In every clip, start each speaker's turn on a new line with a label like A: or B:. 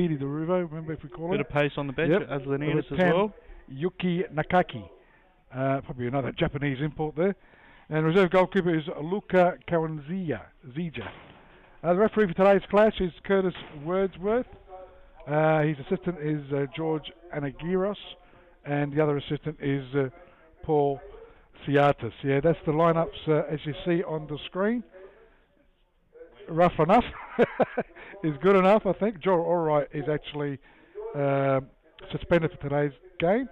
A: Deruvo, remember if we call
B: Bit
A: it.
B: of pace on the bench,
A: Yep.
B: as Laninas
A: Number
B: as
A: 10,
B: well.
A: Yuki Nakaki. Probably another Japanese import there. And reserve goalkeeper is Luca Kawanzia. The referee for today's clash is Curtis Wordsworth. His assistant is George Anagiros. And the other assistant is Paul Ciatis. Yeah, that's the lineups as you see on the screen. Rough enough is good enough, I think. Joel Allwright is actually suspended for today's game.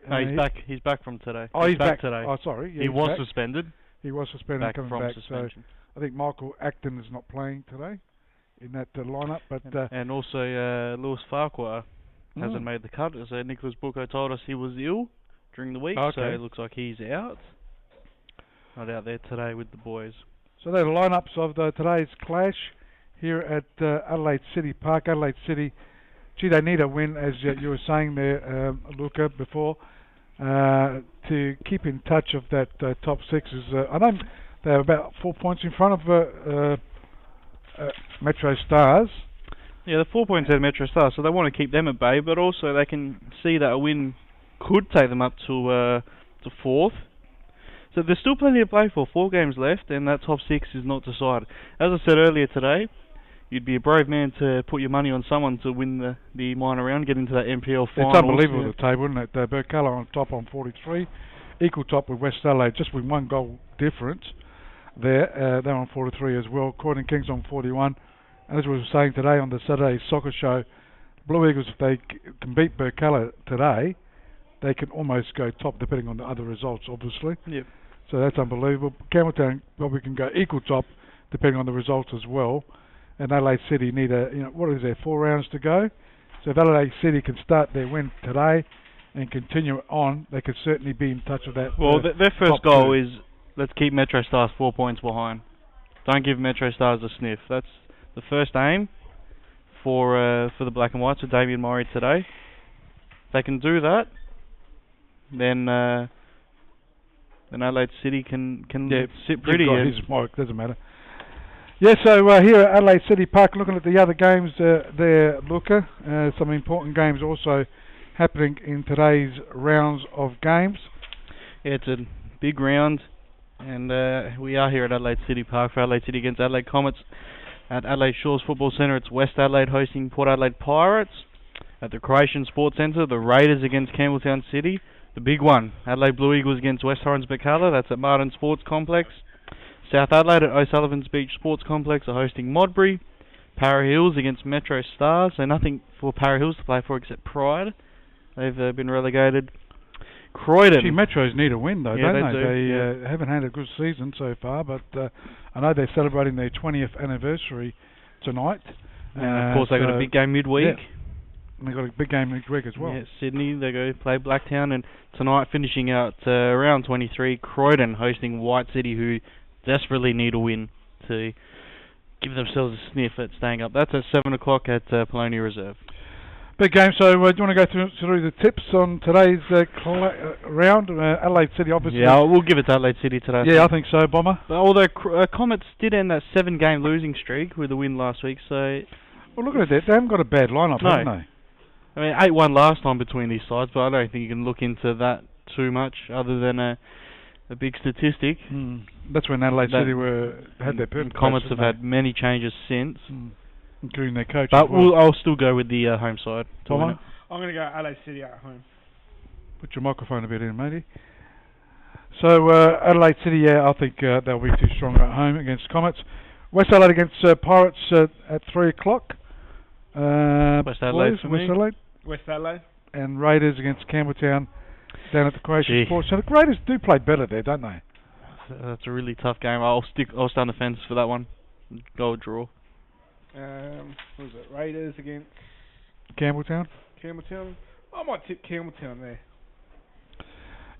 B: No, he's back. He's back from today.
A: Oh, he's back
B: today.
A: Oh, sorry. Yeah,
B: he was
A: back.
B: suspended.
A: He was suspended coming
B: from
A: back.
B: suspension.
A: So I think Michael Acton is not playing today in that lineup. But
B: and also Lewis Farquhar hasn't made the cut. As Nicholas Bucco told us, he was ill during the week, so it looks like he's out. Not out there today with the boys.
A: So they're the lineups of today's clash here at Adelaide City Park. Adelaide City, gee, they need a win, as you were saying there, Luca, before, to keep in touch of that top six. I know they're about 4 points in front of Metro Stars.
B: Yeah, they're 4 points out of Metro Stars, so they want to keep them at bay, but also they can see that a win could take them up to fourth. So there's still plenty to play for. 4 games left, and that top 6 is not decided. As I said earlier today, you'd be a brave man to put your money on someone to win the minor round, get into that NPL final.
A: It's unbelievable, the table, isn't it? Burkalla on top on 43, equal top with West Adelaide, just with 1 goal difference there. They're on 43 as well. Croydon Kings on 41. And as we were saying today on the Saturday soccer show, Blue Eagles, if they can beat Burkalla today, they can almost go top, depending on the other results, obviously.
B: Yep. So
A: that's unbelievable. Campbelltown probably can go equal top, depending on the results as well. And Adelaide City need what is there, 4 rounds to go? So if Adelaide City can start their win today and continue on, they could certainly be in touch with that.
B: Well, their first goal is, let's keep Metro Stars 4 points behind. Don't give Metro Stars a sniff. That's the first aim for the Black and Whites with Damien Murray today. If they can do that, then Adelaide City can sit pretty.
A: His mark, doesn't matter. Yeah, so here at Adelaide City Park, looking at the other games there, Luca. Some important games also happening in today's rounds of games.
B: Yeah, it's a big round, and we are here at Adelaide City Park for Adelaide City against Adelaide Comets. At Adelaide Shores Football Centre, it's West Adelaide hosting Port Adelaide Pirates. At the Croatian Sports Centre, the Raiders against Campbelltown City. The big one, Adelaide Blue Eagles against West Torrens Burkalla. That's at Martin Sports Complex. South Adelaide at O'Sullivan's Beach Sports Complex are hosting Modbury. Para Hills against Metro Stars. So nothing for Para Hills to play for except Pride. They've been relegated. Croydon.
A: Gee, Metros need a win though, don't they?
B: They
A: haven't had a good season so far, but I know they're celebrating their 20th anniversary tonight.
B: And of course they got a big game midweek.
A: Yeah. And they've got a big game midweek as well.
B: Yeah, Sydney, they go play Blacktown, and tonight finishing out round 23, Croydon hosting White City, who desperately need a win to give themselves a sniff at staying up. That's at 7 o'clock at Polonia Reserve.
A: Big game, so do you want to go through the tips on today's round? Adelaide City, obviously.
B: Yeah, we'll give it to Adelaide City today.
A: Yeah, I think so, Bomber.
B: But although Comets did end that 7-game losing streak with a win last week, so...
A: Well, look at that. They haven't got a bad lineup, haven't they?
B: I mean, 8-1 last time between these sides, but I don't think you can look into that too much, other than a big statistic.
A: That's when Adelaide City had their perfect.
B: Comets have had many changes since,
A: including their coach.
B: But I'll still go with the home side.
C: I'm going to go Adelaide City at home.
A: Put your microphone a bit in, matey. So Adelaide City, I think they'll be too strong at home against Comets. West Adelaide against Pirates at 3 o'clock.
B: West Adelaide for me.
C: West Adelaide.
A: And Raiders against Campbelltown down at the Croatian Sports Centre. The Raiders do play better there, don't they?
B: That's a really tough game. I'll stay on the fence for that one. Go draw.
C: What was it? Raiders against
A: Campbelltown.
C: I might tip Campbelltown there.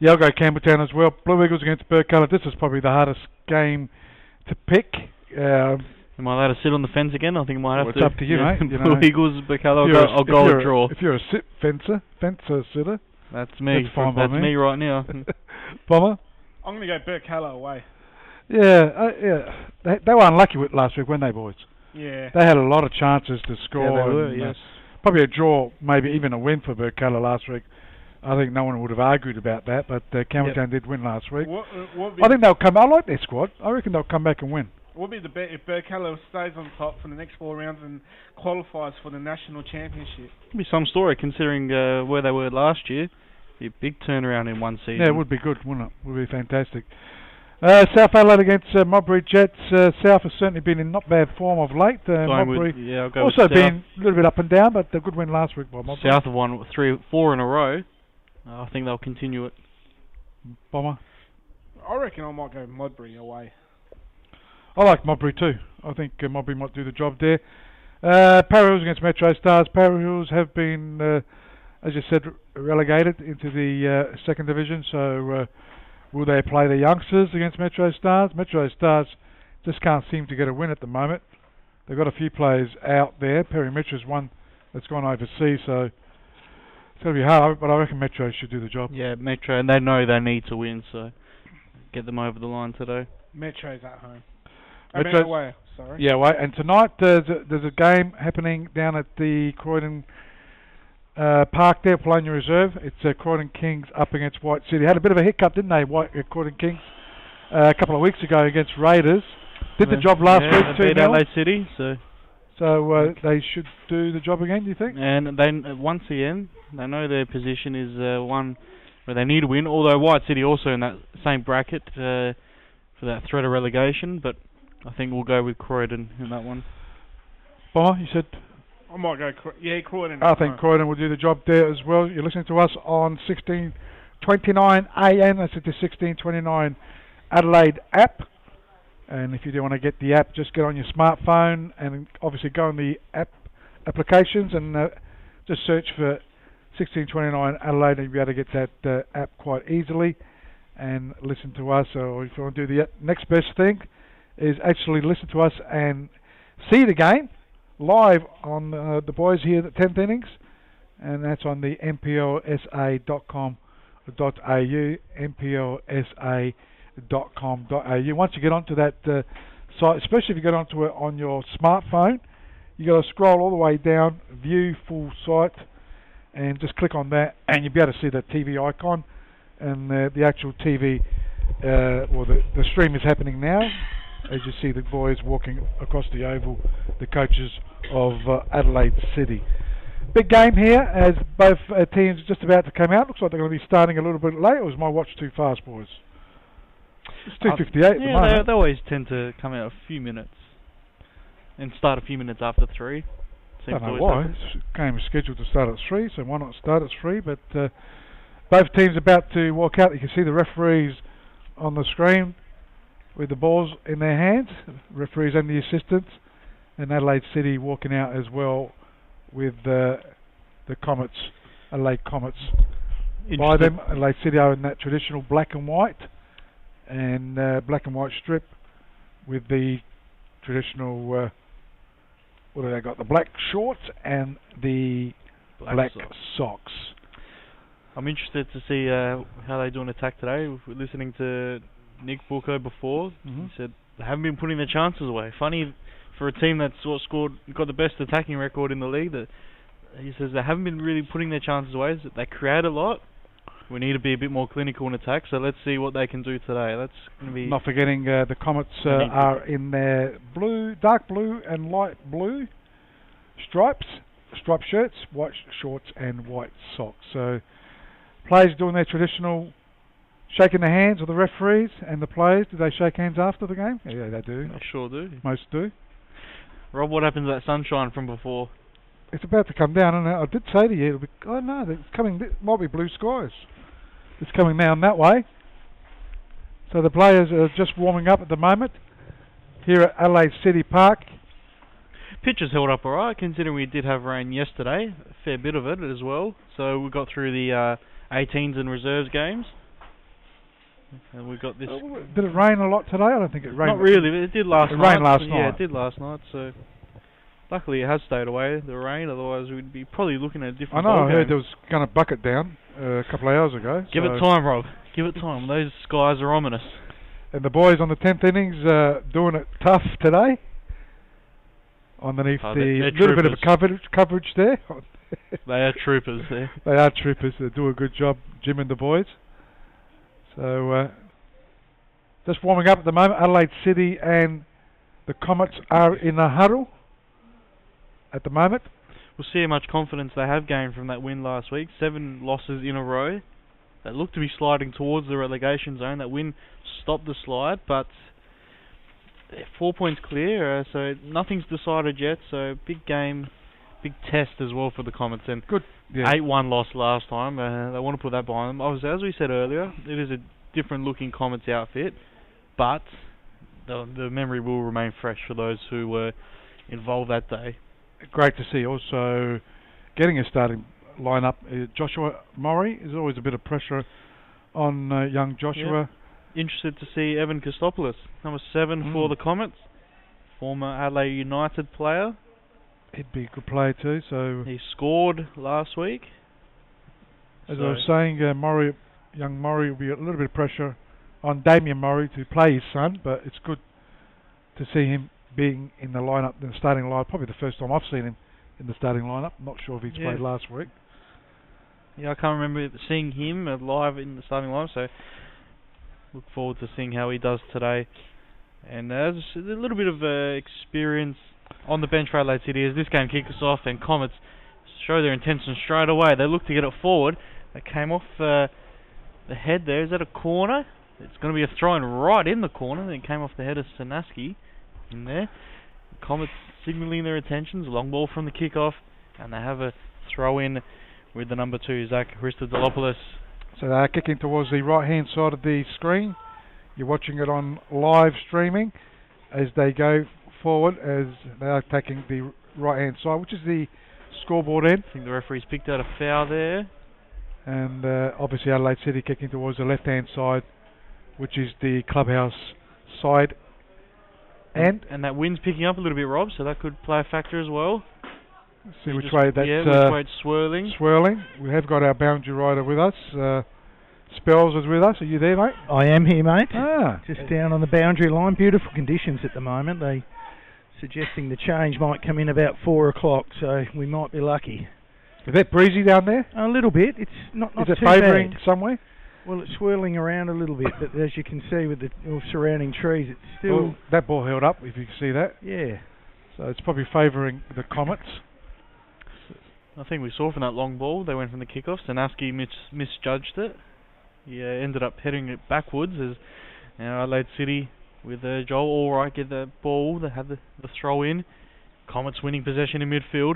A: Yeah, I'll go Campbelltown as well. Blue Eagles against Burkalla. This is probably the hardest game to pick.
B: Am I allowed to sit on the fence again? I think I might have to.
A: It's up to you, mate.
B: Blue Eagles, Burkalla, I'll go a draw.
A: If you're a fencer sitter.
B: That's me.
A: That's fine
B: That's
A: by
B: me right now.
A: Bomber?
C: I'm going to go Burkalla away.
A: Yeah. They were unlucky with last week, weren't they, boys?
C: Yeah.
A: They had a lot of chances to score.
B: Yeah, they were, yes.
A: probably a draw, maybe even a win for Burkalla last week. I think no one would have argued about that, but Campbelltown did win last week. I think they'll come. I like their squad. I reckon they'll come back and win.
C: What would be the bet if Burkalla stays on top for the next 4 rounds and qualifies for the national championship?
B: It'd be some story considering where they were last year. Be a big turnaround in one season.
A: Yeah, it would be good, wouldn't it? Would be fantastic. South Adelaide against Modbury Jets. South has certainly been in not bad form of late. Modbury
B: I'll go
A: also
B: with
A: been a little bit up and down, but a good win last week by Modbury.
B: South have won 4 in a row. I think they'll continue it.
A: Bomber?
C: I reckon I might go Modbury away.
A: I like Modbury too. I think Modbury might do the job there. Para Hills against Metro Stars. Para Hills have been, as you said, relegated into the second division, so will they play the youngsters against Metro Stars? Metro Stars just can't seem to get a win at the moment. They've got a few players out there. Perry Metro's one that's gone overseas, so it's going to be hard, but I reckon Metro should do the job.
B: Yeah, Metro, and they know they need to win, so get them over the line today.
C: Metro's at home.
A: Metro's
C: away, sorry.
A: Yeah, away. And tonight there's a game happening down at the Croydon Park there, Polonia Reserve. It's Croydon Kings up against White City. Had a bit of a hiccup, didn't they, Croydon Kings, a couple of weeks ago against Raiders. Did the job last week
B: too. Beat
A: 2-0.
B: Adelaide City, so
A: they should do the job again, do you think?
B: And they once again, they know their position is one where they need to win, although White City also in that same bracket for that threat of relegation, but I think we'll go with Croydon in that one.
A: Bomber, you said?
C: I might go Croydon.
A: I think Croydon will do the job there as well. You're listening to us on 1629 AM, that's at the 1629 Adelaide app. And if you do want to get the app, just get on your smartphone and obviously go on the applications and just search for 1629 Adelaide, and you'll be able to get that app quite easily and listen to us. Or if you want to do the next best thing, is actually listen to us and see the game live on the boys here at the 10th innings, and that's on the nplsa.com.au, nplsa.com.au. Once you get onto that site, especially if you get onto it on your smartphone, you got to scroll all the way down, view full site, and just click on that, and you'll be able to see the TV icon, and the actual TV, the stream is happening now, as you see the boys walking across the oval, the coaches of Adelaide City. Big game here, as both teams are just about to come out. Looks like they're going to be starting a little bit late, or was my watch too fast, boys? It's 2:58 at the moment.
B: They always tend to come out a few minutes and start a few minutes after 3.
A: I don't know why. This game is scheduled to start at 3, so why not start at 3? But both teams about to walk out. You can see the referees on the screen with the balls in their hands, referees and the assistants, and Adelaide City walking out as well with the Comets, Adelaide Comets. By them, Adelaide City are in that traditional black and white strip with the traditional, what have they got? The black shorts and the black socks.
B: I'm interested to see how they do an attack today. We're listening to Nick Bucco before. He said they haven't been putting their chances away. Funny for a team that's got the best attacking record in the league. He says they haven't been really putting their chances away. They create a lot. We need to be a bit more clinical in attack. So let's see what they can do today. That's going to be.
A: Not forgetting the Comets are in their dark blue and light blue striped shirts, white shorts and white socks. So players doing their traditional shaking the hands of the referees and the players. Do they shake hands after the game? Yeah, they do.
B: They sure do.
A: Most do.
B: Rob, what happens to that sunshine from before?
A: It's about to come down, and I did say to you, it's coming. It might be blue skies. It's coming down that way. So the players are just warming up at the moment here at Adelaide City Park.
B: Pitch has held up alright, considering we did have rain yesterday. A fair bit of it as well. So we got through the 18s and reserves games. And we got this.
A: Did it rain a lot today? I don't think it rained.
B: Not really, but it did last night.
A: It rained last night.
B: Yeah, it did last night. So luckily it has stayed away, the rain. Otherwise we'd be probably looking at a different.
A: I heard there was going to bucket down a couple of hours ago.
B: Give it time, Rob. Give it time. Those skies are ominous. And
A: the boys on the 10th innings doing it tough today. underneath
B: Oh,
A: the
B: they're
A: little bit of
B: troopers.
A: coverage there.
B: They are troopers there.
A: They are troopers. They do a good job, Jim and the boys. So, just warming up at the moment. Adelaide City and the Comets are in a huddle at the moment.
B: We'll see how much confidence they have gained from that win last week. 7 losses in a row. They look to be sliding towards the relegation zone. That win stopped the slide, but they're 4 points clear, so nothing's decided yet. So big game, big test as well for the Comets. And
A: Good. Yeah.
B: 8-1 loss last time. They want to put that behind them. Obviously, as we said earlier, it is a different looking Comets outfit, but the memory will remain fresh for those who were involved that day.
A: Great to see. Also, getting a starting lineup. Joshua Murray. There's always a bit of pressure on young Joshua.
B: Yep. Interested to see Evan Kostopoulos, number 7 for the Comets, former Adelaide United player.
A: He'd be a good player too. So
B: he scored last week.
A: As I was saying, young Murray will be a little bit of pressure on Damien Murray to play his son, but it's good to see him being in the lineup, in the starting lineup. Probably the first time I've seen him in the starting lineup. Not sure if he's played last week.
B: Yeah, I can't remember seeing him live in the starting lineup, so look forward to seeing how he does today. And there's a little bit of experience on the bench for Adelaide City as this game kicks off and Comets show their intention straight away. They look to get it forward. They came off the head there. Is that a corner? It's going to be a throw-in right in the corner. Then it came off the head of Sanaski in there. Comets signalling their intentions. Long ball from the kickoff, and they have a throw-in with the number 2, Zach Christodolopoulos.
A: So they're kicking towards the right-hand side of the screen. You're watching it on live streaming as they go forward, as they are taking the right-hand side, which is the scoreboard end.
B: I think the referee's picked out a foul there.
A: And obviously Adelaide City kicking towards the left-hand side, which is the clubhouse side. And
B: that wind's picking up a little bit, Rob, so that could play a factor as well.
A: Let's see which way that's
B: which way it's swirling.
A: We have got our boundary rider with us. Spells is with us. Are you there, mate?
D: I am here, mate.
A: Ah.
D: Just down on the boundary line. Beautiful conditions at the moment. They suggesting the change might come in about 4 o'clock, so we might be lucky.
A: Is that breezy down there?
D: A little bit. It's not
A: is it
D: too
A: favouring
D: bad.
A: somewhere?
D: Well, it's swirling around a little bit, but as you can see with the surrounding trees, it's still...
A: Well, that ball held up, if you can see that.
D: Yeah.
A: So it's probably favouring the Comets.
B: I think we saw from that long ball, they went from the kickoff. Sanaski misjudged it. He ended up heading it backwards as Adelaide City with Joel Allright get the ball. They had the throw in. Comets winning possession in midfield.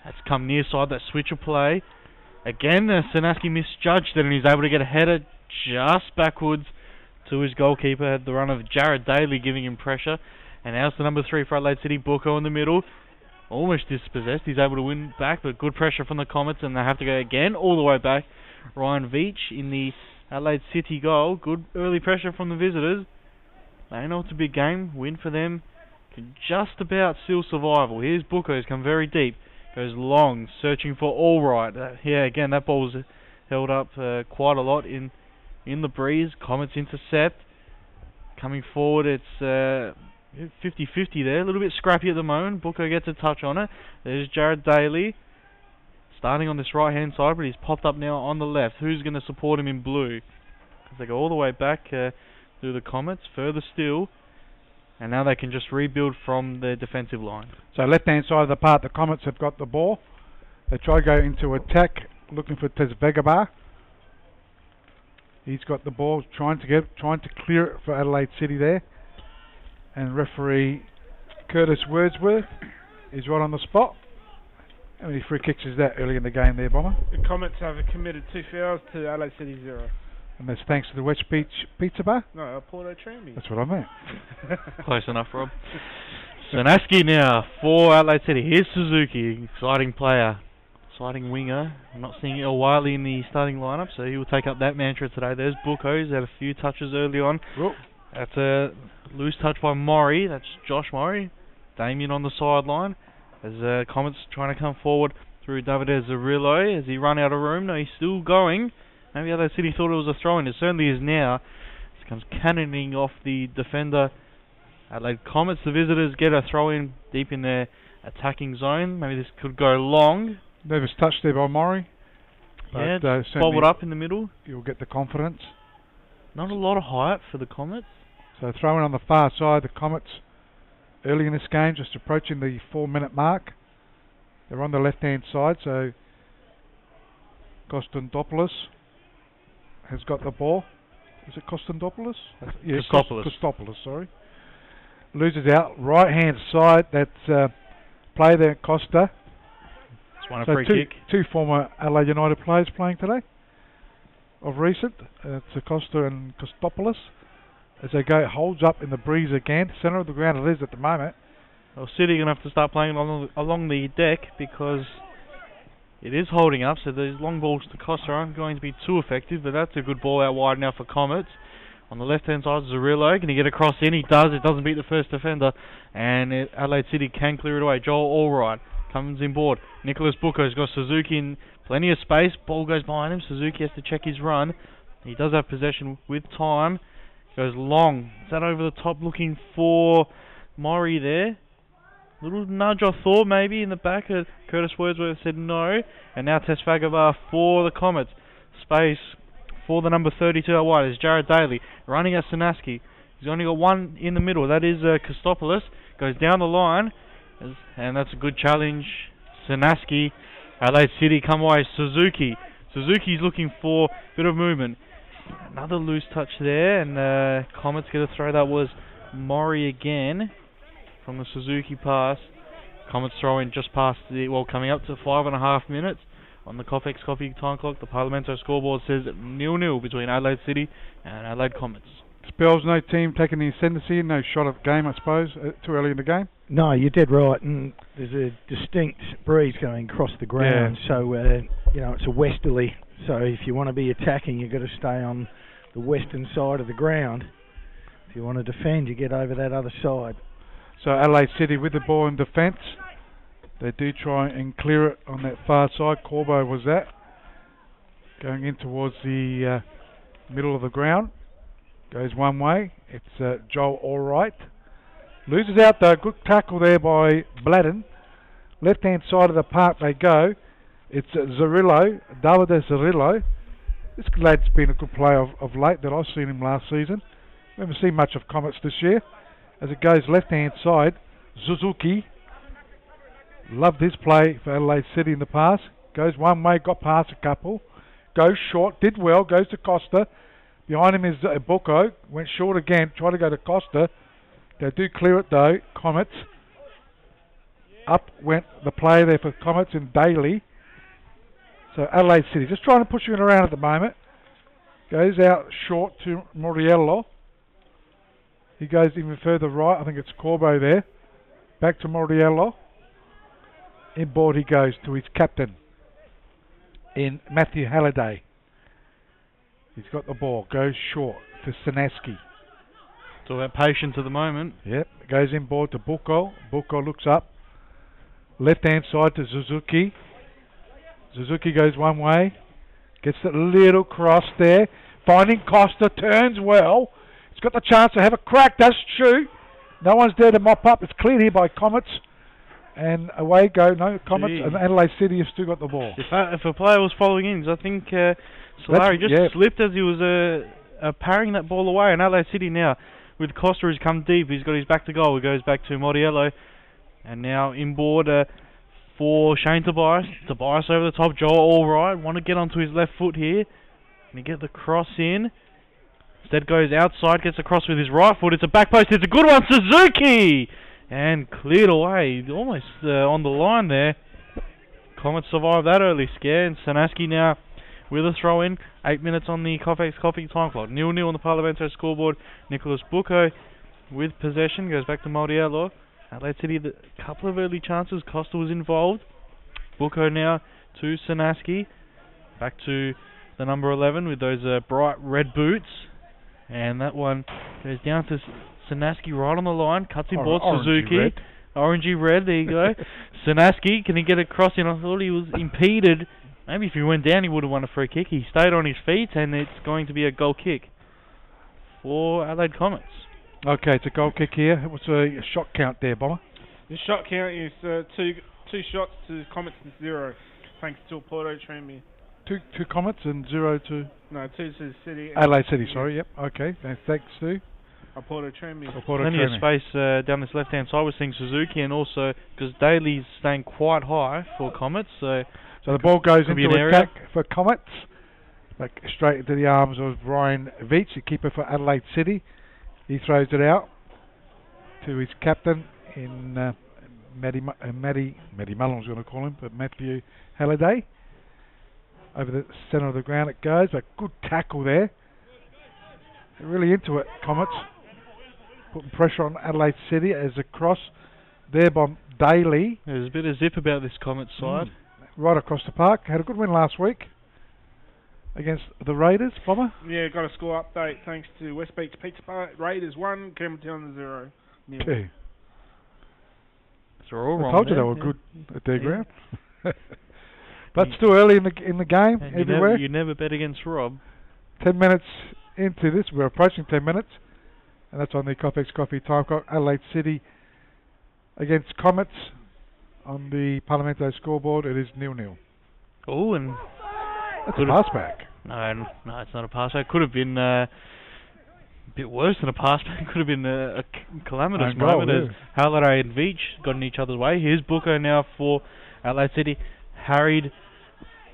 B: That's come near side, that switch of play. Again, Sanaski misjudged it and he's able to get a header just backwards to his goalkeeper. Had the run of Jared Daly giving him pressure. And now's the number 3 for Adelaide City, Bucco in the middle. Almost dispossessed. He's able to win back, but good pressure from the Comets and they have to go again all the way back. Ryan Veach in the Adelaide City goal. Good early pressure from the visitors. They know it's a big game. Win for them. Can just about seal survival. Here's Bucco. He's come very deep. Goes long, searching for Allright. Again, that ball was held up quite a lot in the breeze. Comets intercept. Coming forward, it's 50-50 there. A little bit scrappy at the moment. Bucco gets a touch on it. There's Jared Daly. Starting on this right-hand side, but he's popped up now on the left. Who's going to support him in blue? As they go all the way back through the Comets, further still. And now they can just rebuild from the defensive line. So
A: left-hand side of the park, the Comets have got the ball. They try to go into attack, looking for Tezvegabar. He's got the ball, trying to clear it for Adelaide City there. And referee Curtis Wordsworth is right on the spot. How many free kicks is that early in the game there, Bomber?
C: The Comets have committed 2 fouls to Adelaide City 0.
A: And that's thanks to the West Beach Pizza Bar?
C: No, Porto Tramby.
A: That's what I meant.
B: Close enough, Rob. Sanaski now for Adelaide City. Here's Suzuki, exciting player, exciting winger. I'm not seeing El Wiley in the starting lineup, so he will take up that mantra today. There's Bucco, he's had a few touches early on.
A: Whoa.
B: That's a loose touch by Murray. That's Josh Murray. Damien on the sideline. As Comets trying to come forward through David Zarillo. Has he run out of room? No, he's still going. Maybe Adelaide City thought it was a throw-in. It certainly is now. It comes cannoning off the defender. Adelaide Comets, the visitors, get a throw-in deep in their attacking zone. Maybe this could go long.
A: Nervous touch there by Maury.
B: Yeah,
A: But,
B: bobbled up in the middle.
A: You'll get the confidence.
B: Not a lot of height for the Comets.
A: So throwing on the far side, the Comets early in this game, just approaching the 4-minute mark. They're on the left-hand side, so Kostandopoulos has got the ball. Is it Kostandopoulos? Yes, Kostopoulos, sorry. Loses out, right-hand side, that's play there, Costa.
B: It's won a
A: So
B: free kick.
A: two former Adelaide United players playing today of recent. It's Costa and Kostopoulos. As they go, holds up in the breeze again. Centre of the ground it is at the moment.
B: Well, City are going to have to start playing along the deck because it is holding up, so those long balls to Costa aren't going to be too effective, but that's a good ball out wide now for Comets. On the left-hand side, Zarillo. Can he get across in? He does. It doesn't beat the first defender, and Adelaide City can clear it away. Joel Allright comes in board. Nicholas Buko's got Suzuki in plenty of space. Ball goes behind him. Suzuki has to check his run. He does have possession with time. Goes long. Is that over the top looking for Maury there? Little nudge I thought maybe in the back. Curtis Wordsworth said no. And now Tesfagavar for the Comets. Space for the number 32 out wide is Jared Daly running at Sanaski. He's only got one in the middle. That is Kostopoulos. Goes down the line. And that's a good challenge. Sanaski. Adelaide City come away. Suzuki's looking for a bit of movement. Another loose touch there, and Comets get a throw. That was Maury again from the Suzuki pass. Comets throw in just past coming up to 5.5 minutes on the Cofex Coffee time clock. The Parlamento scoreboard says 0-0 between Adelaide City and Adelaide Comets.
A: Spells no team taking the ascendancy, no shot at game, I suppose, too early in the game.
D: No, you're dead right, and there's a distinct breeze going across the ground, so it's a westerly. So if you want to be attacking, you've got to stay on the western side of the ground. If you want to defend, you get over that other side.
A: So Adelaide City with the ball in defence. They do try and clear it on that far side. Corbo was that. Going in towards the middle of the ground. Goes one way. It's Joel Allright. Loses out though. Good tackle there by Bladden. Left-hand side of the park they go. It's Zarillo, Davide Zarillo. This lad's been a good player of late that I've seen him last season. Haven't seen much of Comets this year. As it goes left-hand side, Suzuki. Loved his play for Adelaide City in the past. Goes one way, got past a couple. Goes short, did well, goes to Costa. Behind him is Boko. Went short again, tried to go to Costa. They do clear it though, Comets. Up went the play there for Comets and Daly. So Adelaide City just trying to push it around at the moment. Goes out short to Moriello. He goes even further right. I think it's Corbo there. Back to Moriello. Inboard he goes to his captain in Matthew Halliday. He's got the ball. Goes short to Sanaski.
B: It's all about patience at the moment.
A: Yep. Goes inboard to Buko. Buko looks up. Left hand side to Suzuki. Suzuki goes one way. Gets that little cross there. Finding Costa. Turns well. He's got the chance to have a crack. Does shoot. No one's there to mop up. It's cleared here by Comets. And away go. No, Comets. And Adelaide City have still got the ball.
B: If a player was following in, because I think Solari just slipped as he was parrying that ball away. And Adelaide City now, with Costa, has come deep. He's got his back to goal. He goes back to Moriello. And now inboard for Shane Tobias. Tobias over the top. Joel Allright. Want to get onto his left foot here. Can he get the cross in? Instead goes outside. Gets across with his right foot. It's a back post. It's a good one. Suzuki! And cleared away. Almost on the line there. Comets survived that early scare. And Sanaski now with a throw in. 8 minutes on the Cofex Coffee time clock. 0-0 on the Parlamento scoreboard. Nicholas Buko with possession. Goes back to Moriello. Adelaide City, a couple of early chances. Costa was involved. Buko now to Sanaski. Back to the number 11 with those bright red boots. And that one goes down to Sanaski right on the line. Cuts in board Suzuki. Orangey red, there you go. Sanaski, can he get a cross in? I thought he was impeded. Maybe if he went down he would have won a free kick. He stayed on his feet and it's going to be a goal kick for Adelaide Comets.
A: Okay, it's a goal kick here. What's a shot count there, Bomber?
C: The shot count is two shots to Comets and 0, thanks to Porto Tranmere.
A: Two Comets and 0 to...
C: No, 2 to City.
A: Adelaide City, sorry, yep. Okay, thanks to...
C: Porto Tranmere.
B: Plenty of space down this left-hand side. We're seeing Suzuki, and also because Daly's staying quite high for Comets, so
A: the ball goes into attack
B: area
A: for Comets, like straight into the arms of Ryan Veach, the keeper for Adelaide City. He throws it out to his captain in Matty Mullen, I was going to call him, but Matthew Halliday. Over the centre of the ground it goes, a good tackle there. They're really into it, Comets. Putting pressure on Adelaide City as a cross there by Daly.
B: There's a bit of zip about this Comets side.
A: Right across the park. Had a good win last week against the Raiders, Bomber.
C: Yeah, got a score update thanks to West Beach Pizza Bar. Raiders 1, Campbelltown 0.
A: Okay.
B: So all wrong.
A: I told you they were good at their ground. But still early in the game,
B: and
A: everywhere.
B: You never bet against Rob.
A: 10 minutes into this, we're approaching 10 minutes, and that's on the Cofex Coffee time clock. Adelaide City against Comets on the Parlamento scoreboard. It is 0-0.
B: Oh, and
A: that's a pass back.
B: No, it's not a pass back. Could have been a bit worse than a pass back. Could have been a calamitous moment as Halliday and Veach got in each other's way. Here's Booker now for Adelaide City, harried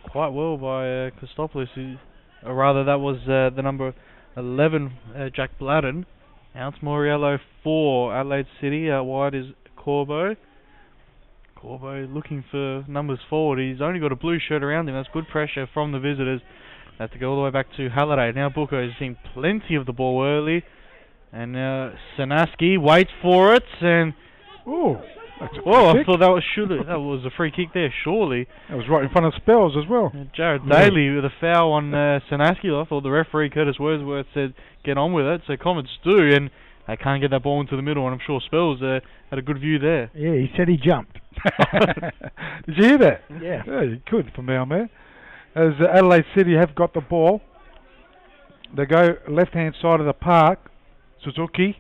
B: quite well by Christopoulos, or rather that was the number 11, Jack Bladden. Now it's Moriello for Adelaide City. Wide is Corbo. Corbo looking for numbers forward. He's only got a blue shirt around him. That's good pressure from the visitors. They have to go all the way back to Halliday. Now Booker is seeing plenty of the ball early. And Sanaski waits for it. And I thought that was a free kick there, surely.
A: That was right in front of Spells as well.
B: Jared Daly with a foul on Sanaski. I thought the referee, Curtis Wordsworth, said get on with it. So Comets do, and they can't get that ball into the middle, and I'm sure Spells had a good view there.
D: Yeah, he said he jumped.
A: Did you hear that?
D: Yeah.
A: Yeah, you could from down there. As Adelaide City have got the ball, they go left-hand side of the park. Suzuki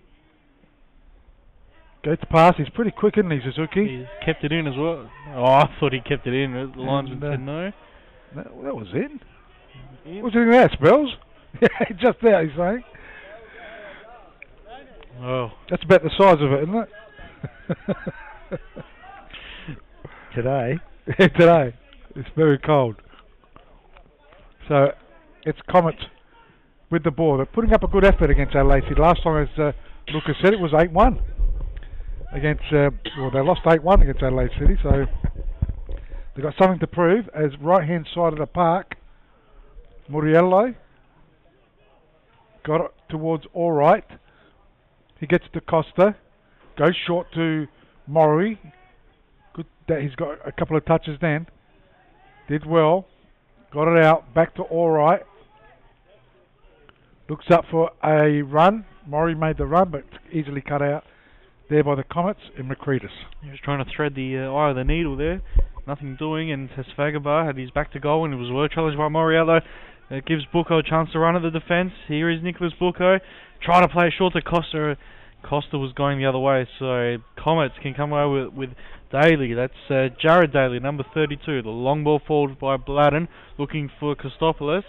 A: goes to pass. He's pretty quick, isn't he, Suzuki?
B: He's kept it in as well. Oh, I thought he kept it in. The linesman said no.
A: That was in. What's in that, Spells? Yeah, just there, he's saying.
B: Oh.
A: That's about the size of it, isn't it?
D: Today.
A: Today. It's very cold. So, it's Comets with the ball. They're putting up a good effort against Adelaide City. Last time, as Lucas said, it was 8-1. Against, they lost 8-1 against Adelaide City, so they've got something to prove. As right-hand side of the park, Muriello got it towards Alright. He gets to Costa, goes short to Maury. Good that he's got a couple of touches then. Did well, got it out, back to Alright. Looks up for a run. Maury made the run, but easily cut out there by the Comets in Macretus.
B: He was trying to thread the eye of the needle there. Nothing doing, and Tesfagaba had his back to goal, and it was well challenged by Moriello. It gives Bucco a chance to run at the defence. Here is Nicholas Bucco. Trying to play it short to Costa. Costa was going the other way, so Comets can come away with Daly. That's Jared Daly, number 32. The long ball forward by Bladden, looking for Christopoulos.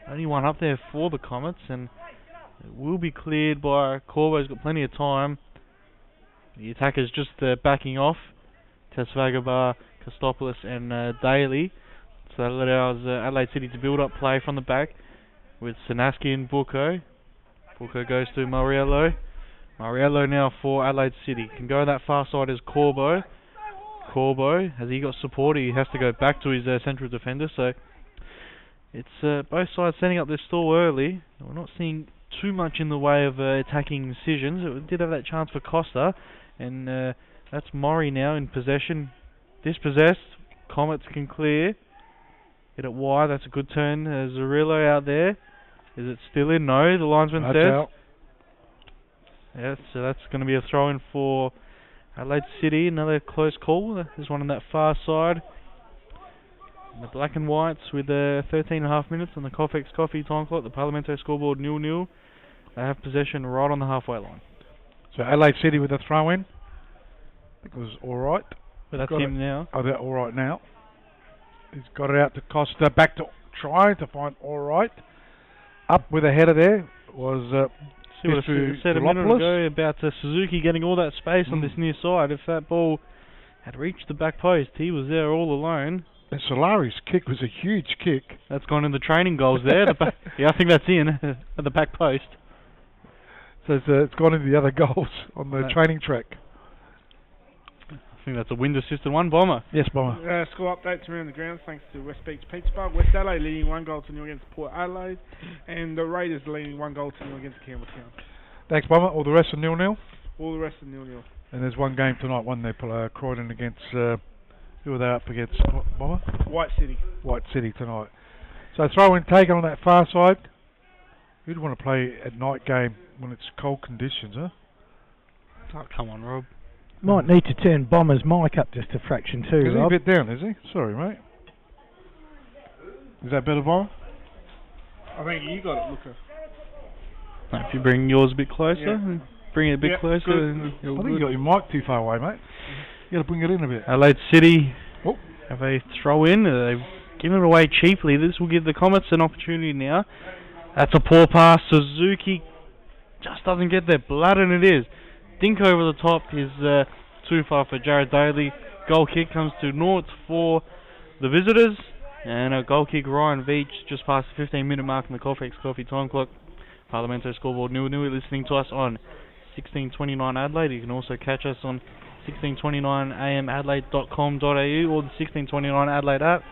B: Only one up there for the Comets, and it will be cleared by Corbo's got plenty of time. The attacker's just backing off. Tesfagaba, Christopoulos and Daly. So that allows Adelaide City to build up play from the back with Sanaski and Bucco. Bucco goes to Moriello. Moriello now for Adelaide City. Can go that far side as Corbo. Corbo, has he got support? He has to go back to his central defender. So it's both sides setting up their stall early. We're not seeing too much in the way of attacking decisions. It did have that chance for Costa, and that's Maury now in possession. Dispossessed. Comets can clear. Hit it wide. That's a good turn. Zarillo out there. Is it still in? No, the linesman says.
A: Out.
B: Yeah, so that's going to be a throw-in for Adelaide City. Another close call. There's one on that far side. The black and whites with 13.5 minutes on the Cofex Coffee time clock. The Parlamento scoreboard 0-0. They have possession right on the halfway line.
A: So Adelaide City with a throw-in. think it was alright.
B: But that's him now.
A: Oh, they're alright now. He's got it out to Costa, back to trying to find alright. Up with a header there was
B: See what I said a minute ago about Suzuki getting all that space on this near side. If that ball had reached the back post, he was there all alone.
A: And Solari's kick was a huge kick.
B: That's gone in the training goals there. Yeah, I think that's in at the back post.
A: So it's gone into the other goals on the training track.
B: I think that's a wind-assisted one. Bomber.
A: Yes, Bomber.
C: Score updates around the ground thanks to West Beach Petersburg. West Adelaide leading 1-0 against Port Adelaide, and the Raiders leading 1-0 against Campbelltown.
A: Thanks, Bomber. All the rest are 0-0?
C: All the rest are 0-0.
A: And there's one game tonight, one there, Croydon against, who are they up against, Bomber?
C: White City.
A: White City tonight. So throw in taken on that far side. Who'd want to play at night game when it's cold conditions, huh?
B: Oh, come on, Rob.
D: Might need to turn Bomber's mic up just a fraction too,
A: Is he a
D: Rob.
A: bit down, is he? Sorry, mate. Is that better, Bomber?
C: I think you got it, Luca.
B: If you bring yours a bit closer, bring it a bit closer.
A: I think you got your mic too far away, mate. You got to bring it in a bit.
B: Adelaide City have a throw in. They've given it away cheaply. This will give the Comets an opportunity now. That's a poor pass. Suzuki just doesn't get there. Blood and it is. Dink over the top is too far for Jared Daly. Goal kick comes to naught for the visitors. And a goal kick, Ryan Veach, just past the 15-minute mark on the Colfax Coffee time clock. Parlamento scoreboard. New listening to us on 1629 Adelaide. You can also catch us on 1629amadelaide.com.au or the 1629 Adelaide app.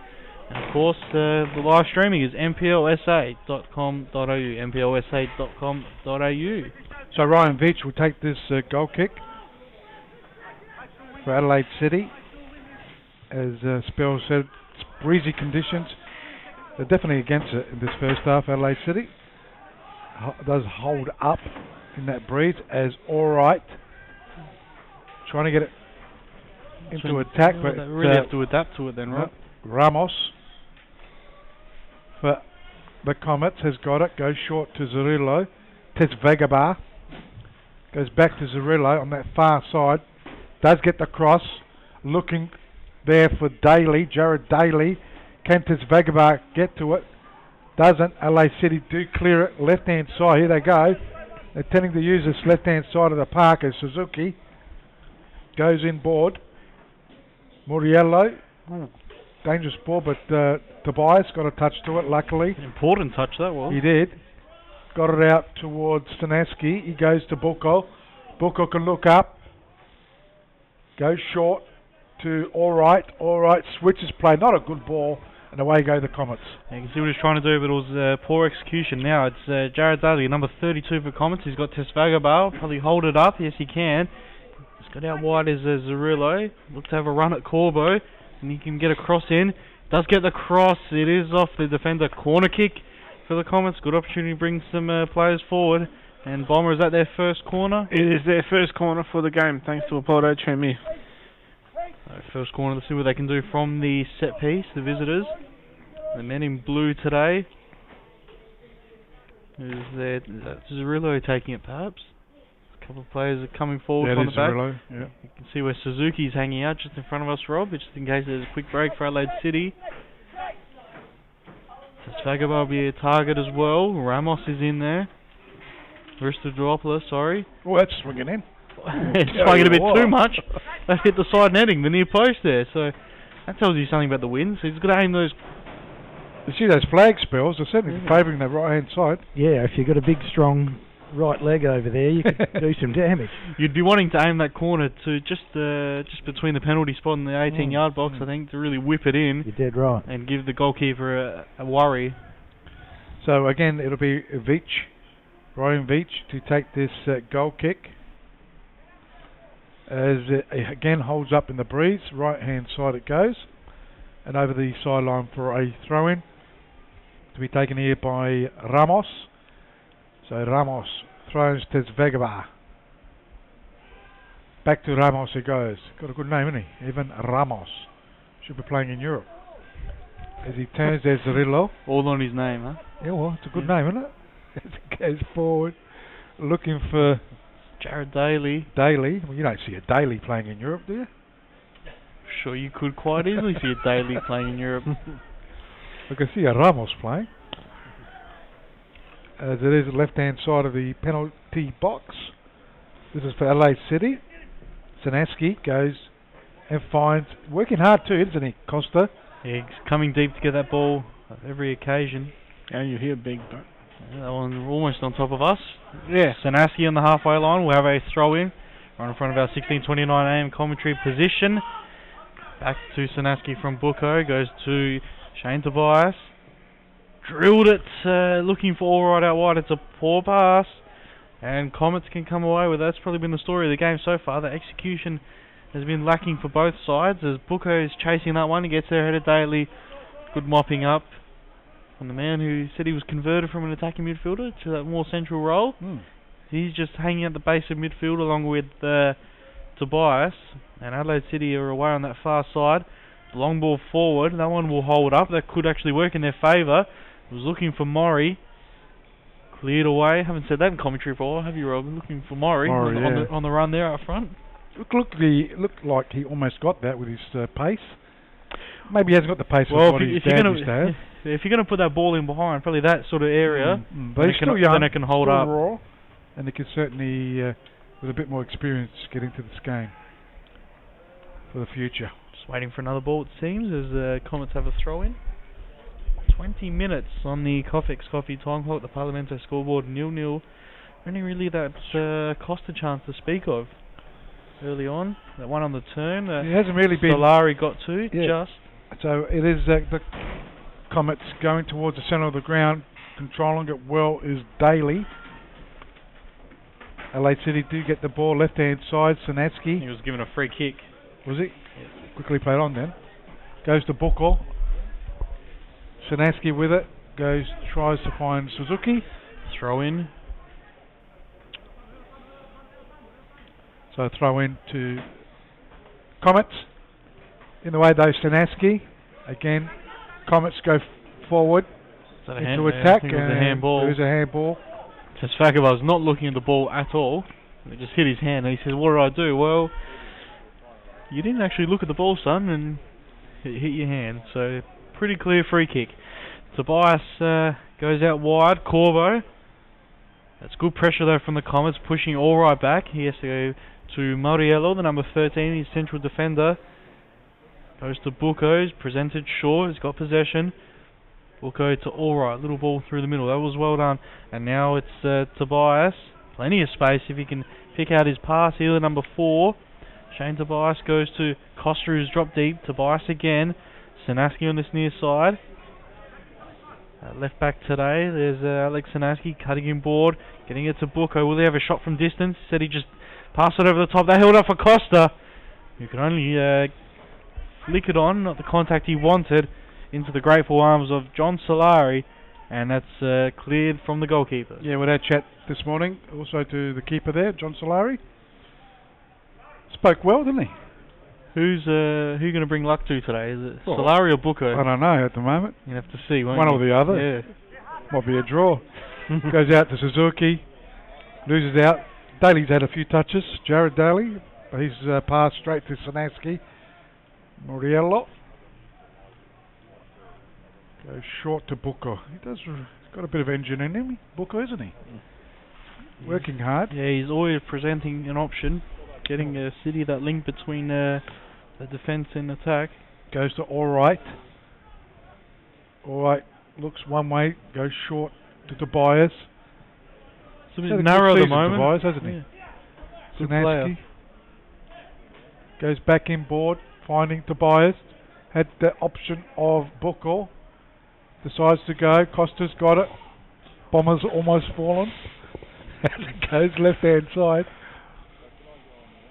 B: And of course, the live streaming is nplsa.com.au. nplsa.com.au.
A: So Ryan Veach will take this goal kick for Adelaide City. As Spell said, it's breezy conditions. They're definitely against it in this first half, Adelaide City. Does hold up in that breeze as alright. Trying to get it into attack, but
B: they really have to adapt to it then, right?
A: Ramos for the Comets has got it. Goes short to Zerillo. Tesvagabar goes back to Zerillo on that far side. Does get the cross. Looking there for Daly, Jared Daly. Can Tesvagabar get to it? Doesn't. LA City do clear it. Left hand side. Here they go. They're tending to use this left hand side of the park as Suzuki goes inboard. Muriello. Dangerous ball, but Tobias got a touch to it, luckily.
B: An important touch that was.
A: He did. Got it out towards Stanaski. He goes to Buko. Buko can look up. Goes short to Alright. Alright switches play. Not a good ball. And away go the Comets.
B: You can see what he's trying to do, but it was poor execution. Now it's Jared Daly, number 32 for Comets. He's got Tesvagabar. Probably hold it up. Yes, he can. He's got out wide as Zerillo. Looks to have a run at Corbo. And he can get a cross in. Does get the cross. It is off the defender. Corner kick for the Comets. Good opportunity to bring some players forward. And Bomber, is that their first corner?
C: It is their first corner for the game, thanks to Apollo Tremie.
B: First corner, let's see what they can do from the set piece, the visitors. The men in blue today. Is Zerillo taking it perhaps? A couple of players are coming forward from the back.
A: Zerillo, yeah.
B: You can see where Suzuki's hanging out just in front of us, Rob, just in case there's a quick break for Adelaide City. Tesvagabar will be a target as well. Ramos is in there. Aristodopoulos, sorry.
A: Oh, that's swinging in.
B: It's swinging a bit too much. They hit the side netting, the near post there. So that tells you something about the wind. So he's got to aim those.
A: You see those flag spells? They're certainly favouring the right hand side.
D: Yeah, if you've got a big, strong right leg over there, you could do some damage.
B: You'd be wanting to aim that corner to just between the penalty spot and the 18-yard box, I think, to really whip it in.
D: You're dead right.
B: And give the goalkeeper a worry.
A: So again, it'll be Veach, Ryan Veach, to take this goal kick. As it again holds up in the breeze, right hand side it goes, and over the sideline for a throw in to be taken here by Ramos. So Ramos throws Tesvagabar. Back to Ramos it goes. Got a good name, isn't he? Evan Ramos. Should be playing in Europe. As he turns, there's Zerillo.
B: All on his name, huh?
A: Yeah, well, it's a good name, isn't it? As it goes forward, looking for
B: Jared Daly.
A: Daly. Well, you don't see a Daly playing in Europe, do you?
B: Sure, you could quite easily see a Daly playing in Europe.
A: I can see a Ramos playing. As it is the left-hand side of the penalty box. This is for Adelaide City. Sanaski goes and finds, working hard too, isn't he, Costa?
B: Yeah, he's coming deep to get that ball on every occasion.
C: Yeah, you hear big, but
B: Yeah, that one almost on top of us.
C: yeah.
B: Sanaski on the halfway line. We'll have a throw in. Right in front of our 16:29 AM commentary position. Back to Sanaski from Bucco. Goes to Shane Tobias. Drilled it, looking for all right out wide. It's a poor pass. And Comets can come away with it. That's probably been the story of the game so far. The execution has been lacking for both sides as Bucco is chasing that one. He gets there ahead of Daly. Good mopping up from the man who said he was converted from an attacking midfielder to that more central role. He's just hanging at the base of midfield along with Tobias. And Adelaide City are away on that far side. Long ball forward. That one will hold up. That could actually work in their favour. Was looking for Murray. Cleared away. Haven't said that in commentary for a while, have you, Rob? Looking for Murray on the run there up front.
A: Looked like he almost got that with his pace. Maybe he hasn't got the pace
B: Well,
A: of what his
B: if you're
A: dad
B: gonna
A: used to have.
B: if you're going to put that ball in behind, probably that sort of area,
A: But he's still young.
B: then it can hold
A: still
B: up.
A: raw, and he can certainly, with a bit more experience, get into this game for the future.
B: Just waiting for another ball, it seems, as Comets have a throw in. 20 minutes on the Coffex Coffee time clock. The Parlamento scoreboard 0-0. Only really that Costa chance to speak of early on. That one on the turn.
A: He hasn't really been.
B: Solari got to
A: Yeah.
B: just.
A: So it is the Comets going towards the centre of the ground, controlling it well is Daly. Adelaide City do get the ball left hand side. Sanaski.
B: He was given a free kick.
A: Was he? Quickly played on then. Goes to Bucco. Sanaski with it. Tries to find Suzuki.
B: Throw in.
A: So throw in to Comets. In the way though, Sanaski. Again, Comets go forward
B: Is that a
A: into
B: hand?
A: attack.
B: I think it was a handball.
A: There is a handball.
B: Tesfakova was not looking at the ball at all. It just hit his hand and he says, what did I do? Well, you didn't actually look at the ball, son, and it hit your hand. So, pretty clear free kick. Tobias goes out wide. Corvo. That's good pressure though from the Comets, pushing all right back. He has to go to Moriello, the number 13, his central defender. Goes to Bucco, presented short, he's got possession. Bucco to Allright, little ball through the middle, that was well done. And now it's Tobias, plenty of space if he can pick out his pass here, number 4. Shane Tobias goes to Costa, who's dropped deep. Tobias again, Sanaski on this near side. Left back today, there's Alex Sanaski cutting in board, getting it to Bucco. Will he have a shot from distance? He said he just passed it over the top. They held up for Costa, who could only flick it on, not the contact he wanted, into the grateful arms of John Solari, and that's cleared from the goalkeeper.
A: Yeah, we had a chat this morning also to the keeper there, John Solari. Spoke well, didn't he?
B: Who's going to bring luck to today? Is it Solari or Bucco?
A: I don't know at the moment.
B: You have to see, won't
A: One
B: you?
A: or the other.
B: Yeah.
A: Might be a draw. Goes out to Suzuki, loses out. Daly's had a few touches. Jared Daly, he's passed straight to Sanaski. Moriello goes short to Bucco. He's got a bit of engine in him, Bucco, isn't he? Working hard.
B: Yeah, he's always presenting an option, getting City that link between the defence and attack.
A: Goes to Allright. Allright looks one way, goes short to Tobias.
B: It's a bit narrow at the moment.
A: Tobias, hasn't he?
B: Yeah. Good player.
A: Sanaski goes back in board, finding Tobias. Had the option of Bucco. Decides to go. Costa's got it. Bomber's almost fallen. As it goes left hand side.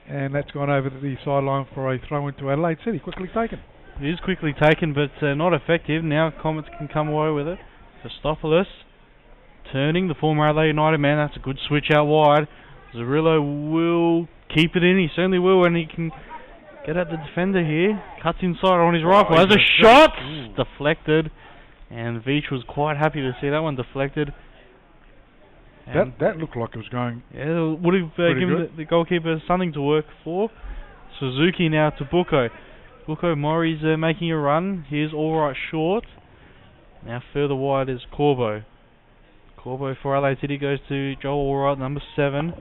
A: And that's gone over to the sideline for a throw into Adelaide City. Quickly taken.
B: It is quickly taken, but not effective. Now Comets can come away with it. Christopoulos turning, the former Adelaide United man. That's a good switch out wide. Zarillo will keep it in. He certainly will, and he can get at the defender here. Cuts inside on his rifle. Has a shot! Deflected. And Veach was quite happy to see that one deflected.
A: That looked like it was going.
B: Yeah, would have
A: pretty
B: given
A: good.
B: the goalkeeper something to work for. Suzuki now to Buko. Buko Mori's making a run. Here's Alright short. Now further wide is Corbo. Corbo for Adelaide City goes to Joel Alright, number 7.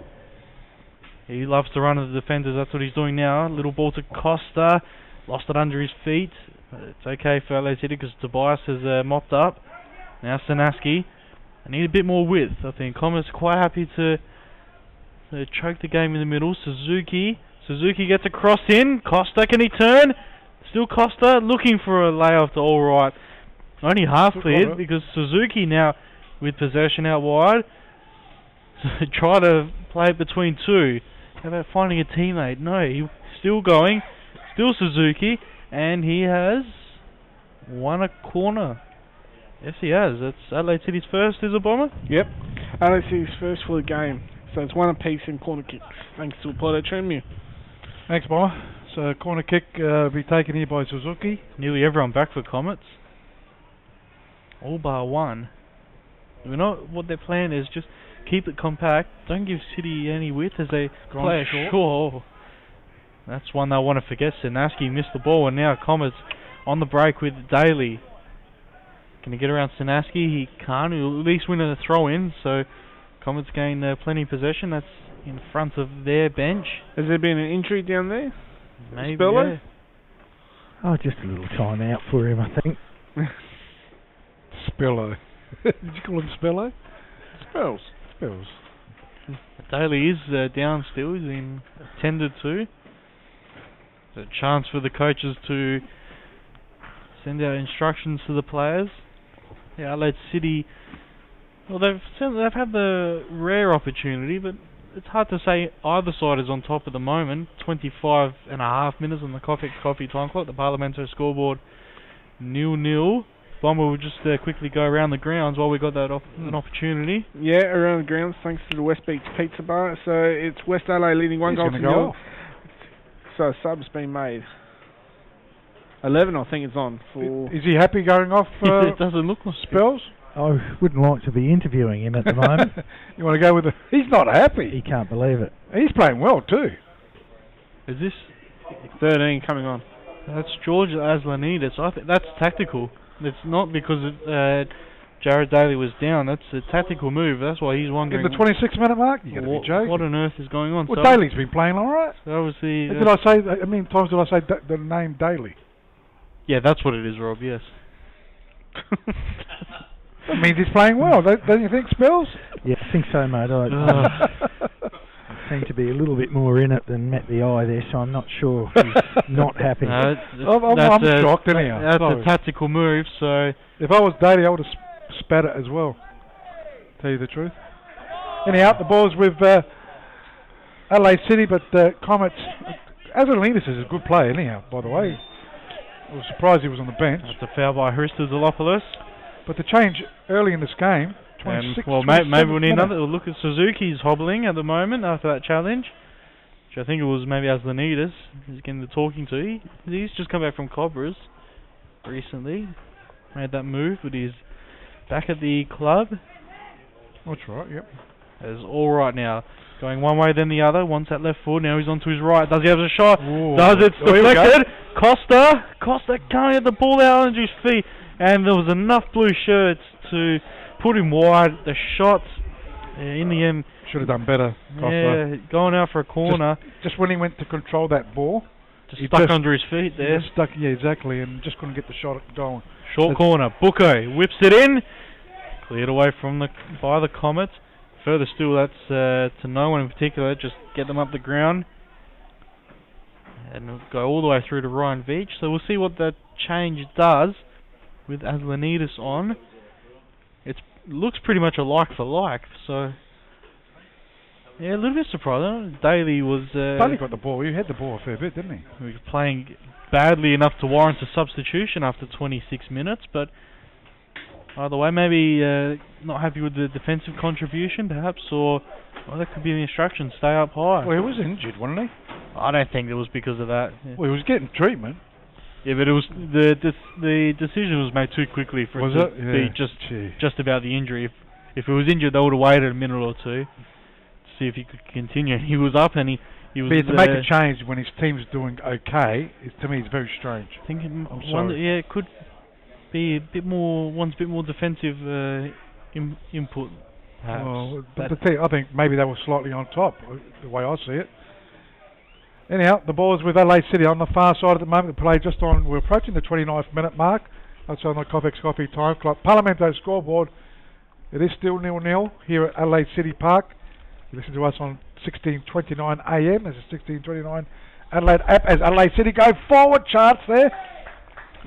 B: He loves to run at the defenders, that's what he's doing now. Little ball to Costa. Lost it under his feet. It's okay for Adelaide City because Tobias has mopped up. Now Sanaski. I need a bit more width, I think. Comets quite happy to choke the game in the middle. Suzuki gets a cross in. Costa, can he turn? Still Costa looking for a layoff to Alright. Only half cleared because Suzuki now with possession out wide. Try to play it between two. How about finding a teammate? No, he's still going. Still Suzuki. And he has won a corner. Yes, he has. That's Adelaide City's first, is it, Bomber?
C: Yep. Adelaide City's first for the game. So it's one apiece in corner kicks. Thanks to Apollo Tremue.
A: Thanks, Bomber. So corner kick will be taken here by Suzuki.
B: Nearly everyone back for Comets. All bar one. We know what their plan is. Just keep it compact. Don't give City any width as they play short. That's one they want to forget. Sanaski missed the ball, and now Comets on the break with Daly. Can he get around Sanaski? He can't. He'll at least win a throw-in, so Comets gain plenty of possession. That's in front of their bench.
C: Has there been an injury down there?
B: Maybe.
C: Spello?
B: Yeah.
D: Oh, just a little time out for him, I think.
A: Spello. Did you call him Spello?
C: Spells.
B: Daly is down still. He's been attended to. There's a chance for the coaches to send out instructions to the players. Yeah, Adelaide City, well, they've had the rare opportunity, but it's hard to say either side is on top at the moment. 25 and a half minutes on the coffee time clock. The Parliamentary scoreboard 0-0. Bomber will just quickly go around the grounds while we got that an opportunity.
C: Yeah, around the grounds, thanks to the West Beach Pizza Bar. So it's West Adelaide leading 1-0. So sub's been made. 11, I think it's on. For
A: Is he happy going off?
B: It doesn't look like
A: Spells.
D: I wouldn't like to be interviewing him at the moment.
A: You want to go with the? He's not happy.
D: He can't believe it.
A: He's playing well too.
B: Is this?
C: 13 coming on.
B: That's George Aslanidis. I think that's tactical. It's not because Jared Daly was down. That's a tactical move. That's why he's wondering.
A: In the 26-minute mark, you got to be joking.
B: What on earth is going on?
A: Well, Daly's been playing all right.
B: So obviously,
A: Did I say? How many times did I say the name Daly?
B: yeah, that's what it is, Rob. Yes.
A: That means he's playing well, don't you think, Spells?
D: Yeah, I think so, mate. I seem to be a little bit more in it than met the eye there, so I'm not sure he's not happy.
B: No,
A: I'm shocked anyhow.
B: That's a tactical move. So
A: if I was Daly, I would have spat it as well. Tell you the truth. Anyhow, the ball's with Adelaide City, but Comets. Aslanidis is a good player, anyhow. By the way, I was surprised he was on the bench.
B: That's a foul by Christodoulos.
A: But the change early in this game, 26.
B: Well, maybe we need another. We'll look at Suzuki's hobbling at the moment after that challenge, which I think it was maybe Aslanidis. He's getting the talking to. He's just come back from Cobras recently. Made that move, but he's back at the club.
A: That's right, yep.
B: It's all right now. Going one way then the other. Wants that left foot. Now he's on to his right. Does he have a shot?
A: Ooh.
B: Does it? Deflected. Costa can't get the ball out on his feet. And there was enough blue shirts to put him wide. The shot, in the end...
A: Should have done better, Costa.
B: Yeah, going out for a corner.
A: Just when he went to control that ball...
B: He stuck under his feet there.
A: Just stuck, yeah, exactly, and just couldn't get the shot going.
B: Short corner. Buko whips it in. Cleared away by the Comets. Further still, that's to no one in particular. Just get them up the ground. And we'll go all the way through to Ryan Veach. So we'll see what that change does with Aslanidis on. It looks pretty much a like for like. So, yeah, a little bit surprising. Daly was...
A: Daly got the ball. He had the ball a fair bit, didn't he?
B: He was playing badly enough to warrant a substitution after 26 minutes, but either way, maybe not happy with the defensive contribution, perhaps, or that could be the instruction, stay up high.
A: Well, he was injured, wasn't he?
B: I don't think it was because of that. Yeah.
A: Well, he was getting treatment.
B: Yeah, but it was the decision was made too quickly for it to be just about the injury. if he was injured, they would have waited a minute or two to see if he could continue. He was up and he was.
A: But to make a change when his team's doing okay, to me, is very strange.
B: I think it could be a bit more. One's a bit more defensive input. Perhaps.
A: Well, I think maybe they were slightly on top, the way I see it. Anyhow, the ball is with Adelaide City on the far side at the moment. The play just on. We're approaching the 29th minute mark. That's on the Covex Coffee time clock. Parlamento scoreboard. It is still 0-0 here at Adelaide City Park. You listen to us on 16:29 AM. This is 16:29 Adelaide app as Adelaide City go forward. Chance there.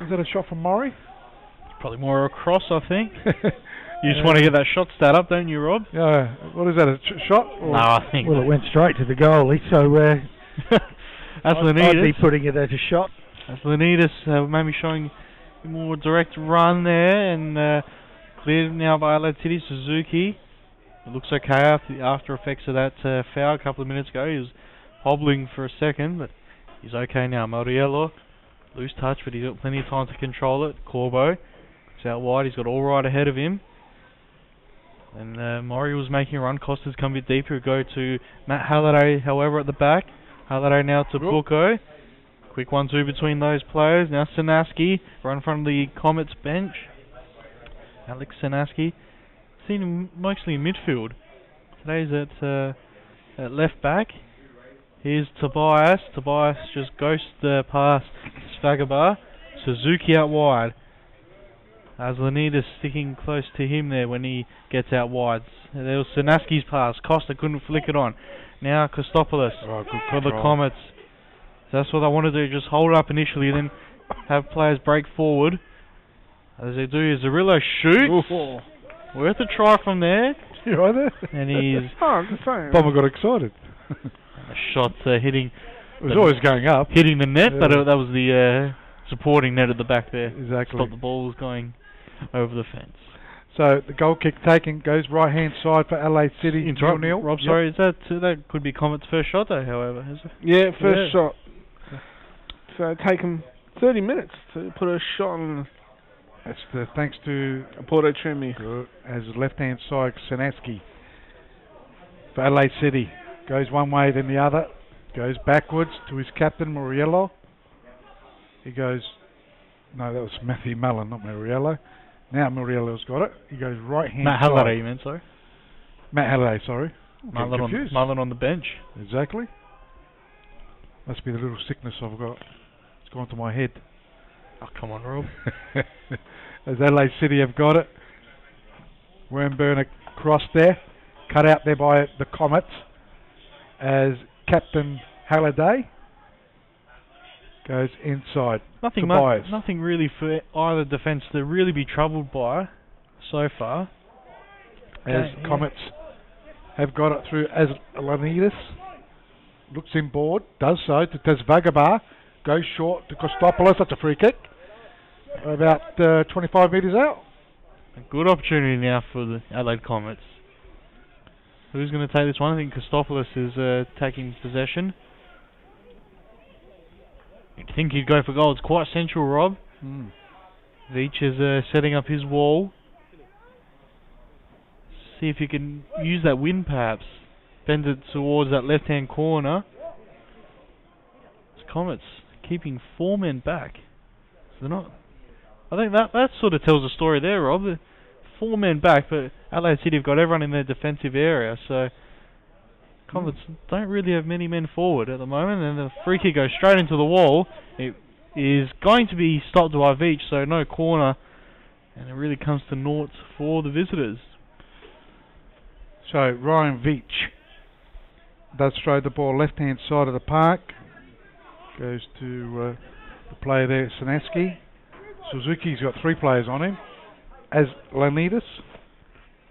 A: Is that a shot from Murray?
B: It's probably more a cross, I think. You just want to get that shot stat up, don't you, Rob?
A: Yeah. What is that? A shot?
B: No, I think.
D: Well, it went straight to the goalie, so I'd be putting it as a shot.
B: That's Lenidis, maybe showing a more direct run there, and cleared now by Adelaide City. Suzuki. It looks okay after the after effects of that foul a couple of minutes ago. He was hobbling for a second, but he's okay now. Moriello, loose touch, but he's got plenty of time to control it. Corbo, it's out wide. He's got all right ahead of him. And Murray was making a run. Costa's come a bit deeper. Go to Matt Halliday, however, at the back. Halliday now to Bucco. Quick 1-2 between those players. Now Sanaski, right in front of the Comets bench. Alex Sanaski. Seen him mostly in midfield. Today's at left back. Here's Tobias. Tobias just ghosts past Svagabar. Suzuki out wide. As Lenidis sticking close to him there when he gets out wide. There was Sanaski's pass. Costa couldn't flick it on. Now Kostopoulos for the Comets. So that's what I want to do. Just hold it up initially, then have players break forward. As they do, Zarillo shoots.
C: Ooh.
B: Worth a try from there.
A: You right there?
B: And he's...
C: I'm just saying.
A: Bomber got excited.
B: A shot hitting...
A: It was always going up.
B: Hitting the net, but that was the supporting net at the back there.
A: Exactly.
B: Stopped the ball was going over the fence.
A: So the goal kick taken goes right hand side for Adelaide City. 0-0.
B: Rob, sorry, is that could be Comet's first shot though, however, is it?
C: Yeah, first shot. So take him 30 minutes to put a shot on.
A: That's thanks to
C: Porto Trimi.
A: As left hand side Sanaski for Adelaide City. Goes one way then the other. Goes backwards to his captain Moriello. He goes... No, that was Matthew Mullen, not Moriello. Now Moriello's got it. He goes right hand side.
B: Matt Halliday, you meant, sorry?
A: Matt Halliday, sorry.
B: Mullen on the bench.
A: Exactly. Must be the little sickness I've got. It's gone to my head.
B: Oh, come on, Rob.
A: As Adelaide City have got it. Wormburner cross there. Cut out there by the Comets. As Captain Halliday goes inside.
B: Nothing really for either defence to really be troubled by so far.
A: As Comets have got it through as Lanidis. Looks inboard. Does so to Tesvagabar. Goes short to Kostopoulos. That's a free kick. About 25 metres out.
B: A good opportunity now for the Adelaide Comets. Who's going to take this one? I think Kostopoulos is taking possession. You'd think he'd go for goal. It's quite central, Rob. Veach is setting up his wall. See if he can use that wind perhaps. Bend it towards that left-hand corner. It's Comets keeping 4 men back. So they're not... I think that sort of tells a story there, Rob. 4 men back, but Adelaide City have got everyone in their defensive area, so Comets don't really have many men forward at the moment, and the free kick goes straight into the wall. It is going to be stopped by Veach, so no corner, and it really comes to naught for the visitors.
A: So Ryan Veach does throw the ball left-hand side of the park. Goes to the player there, Sanaski. Suzuki's got 3 players on him. As Lanidis,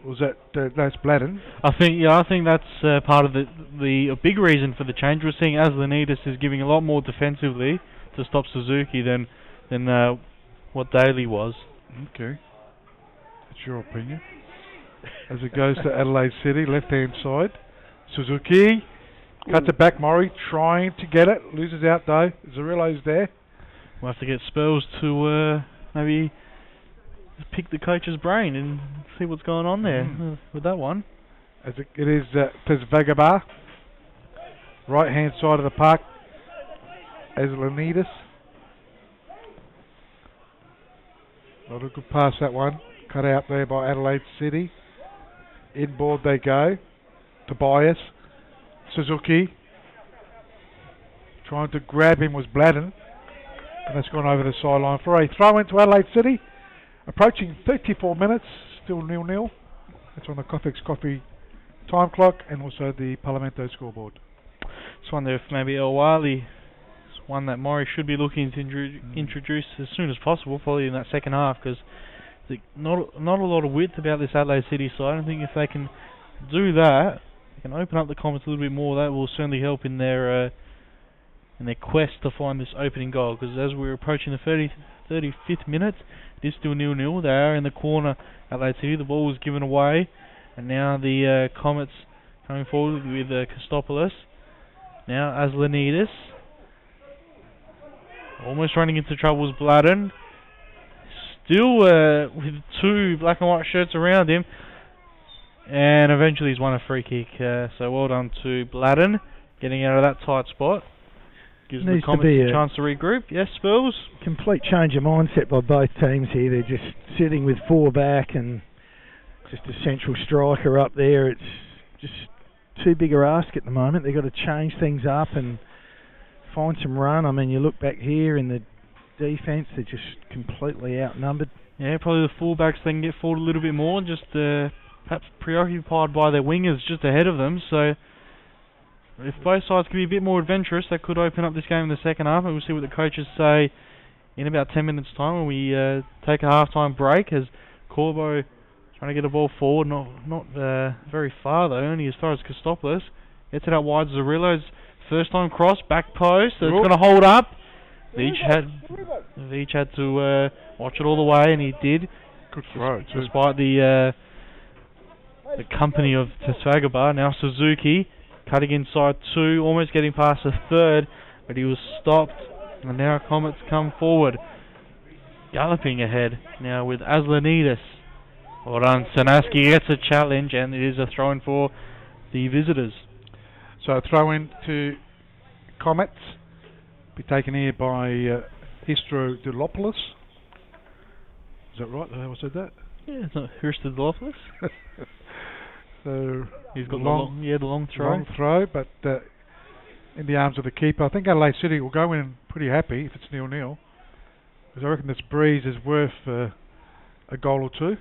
A: was that that's Bladden?
B: I think that's part of the big reason for the change. We're seeing as Lanidis is giving a lot more defensively to stop Suzuki than what Daly was.
A: Okay, that's your opinion. As it goes to Adelaide City, left-hand side, Suzuki cuts it back. Murray trying to get it, loses out though. Zarillo's there.
B: We'll have to get Spells to maybe just pick the coach's brain and see what's going on there with that one.
A: As it is Tesvagabar, right hand side of the park, Aslanidis. Not a good pass, that one. Cut out there by Adelaide City. Inboard they go. Tobias. Suzuki. Trying to grab him was Bladden. And that's gone over the sideline for a throw into Adelaide City. Approaching 34 minutes. Still 0-0. That's on the Coffex Coffee time clock and also the Parlamento scoreboard.
B: Just wonder if maybe El Wali is one that Morris should be looking to introduce as soon as possible, probably in that second half, because not a lot of width about this Adelaide City side. I think if they can do that, they can open up the Comets a little bit more. That will certainly help in their quest to find this opening goal. Because as we're approaching the 35th minute, it is still 0-0. They are in the corner, Adelaide City. The ball was given away, and now the Comets coming forward with Kostopoulos. Now Aslanidis. Almost running into trouble is Bladden. Still with two black and white shirts around him. And eventually he's won a free kick. So well done to Bladden, getting out of that tight spot. Gives the Comets a chance to regroup. Yes, Spurs?
D: Complete change of mindset by both teams here. They're just sitting with four back and just a central striker up there. It's just too big a ask at the moment. They've got to change things up and find some run. I mean, you look back here in the defence, they're just completely outnumbered.
B: Yeah, probably the fullbacks they can get forward a little bit more, just perhaps preoccupied by their wingers just ahead of them. So if both sides can be a bit more adventurous, that could open up this game in the second half, and we'll see what the coaches say in about 10 minutes time when we take a half-time break, as Corbo trying to get a ball forward, not very far though, only as far as Kostopoulos. Gets it out wide, Zarillo's first time cross, back post, it's going to hold up. Veach had to watch it all the way, and he did.
A: Good throw,
B: despite the company of Tesvagabar. Now Suzuki cutting inside two, almost getting past the third, but he was stopped, and now Comets come forward, galloping ahead now with Aslanidis. Well done, Sanaski gets a challenge, and it is a throw-in for the visitors.
A: So a throw-in to Comets, be taken here by Histrodilopoulos. Is that right? Have I said that?
B: Yeah, it's not Histrodilopoulos.
A: So
B: he's got the long throw.
A: Long throw, but in the arms of the keeper. I think Adelaide City will go in pretty happy if it's 0-0, because I reckon this breeze is worth a goal or two.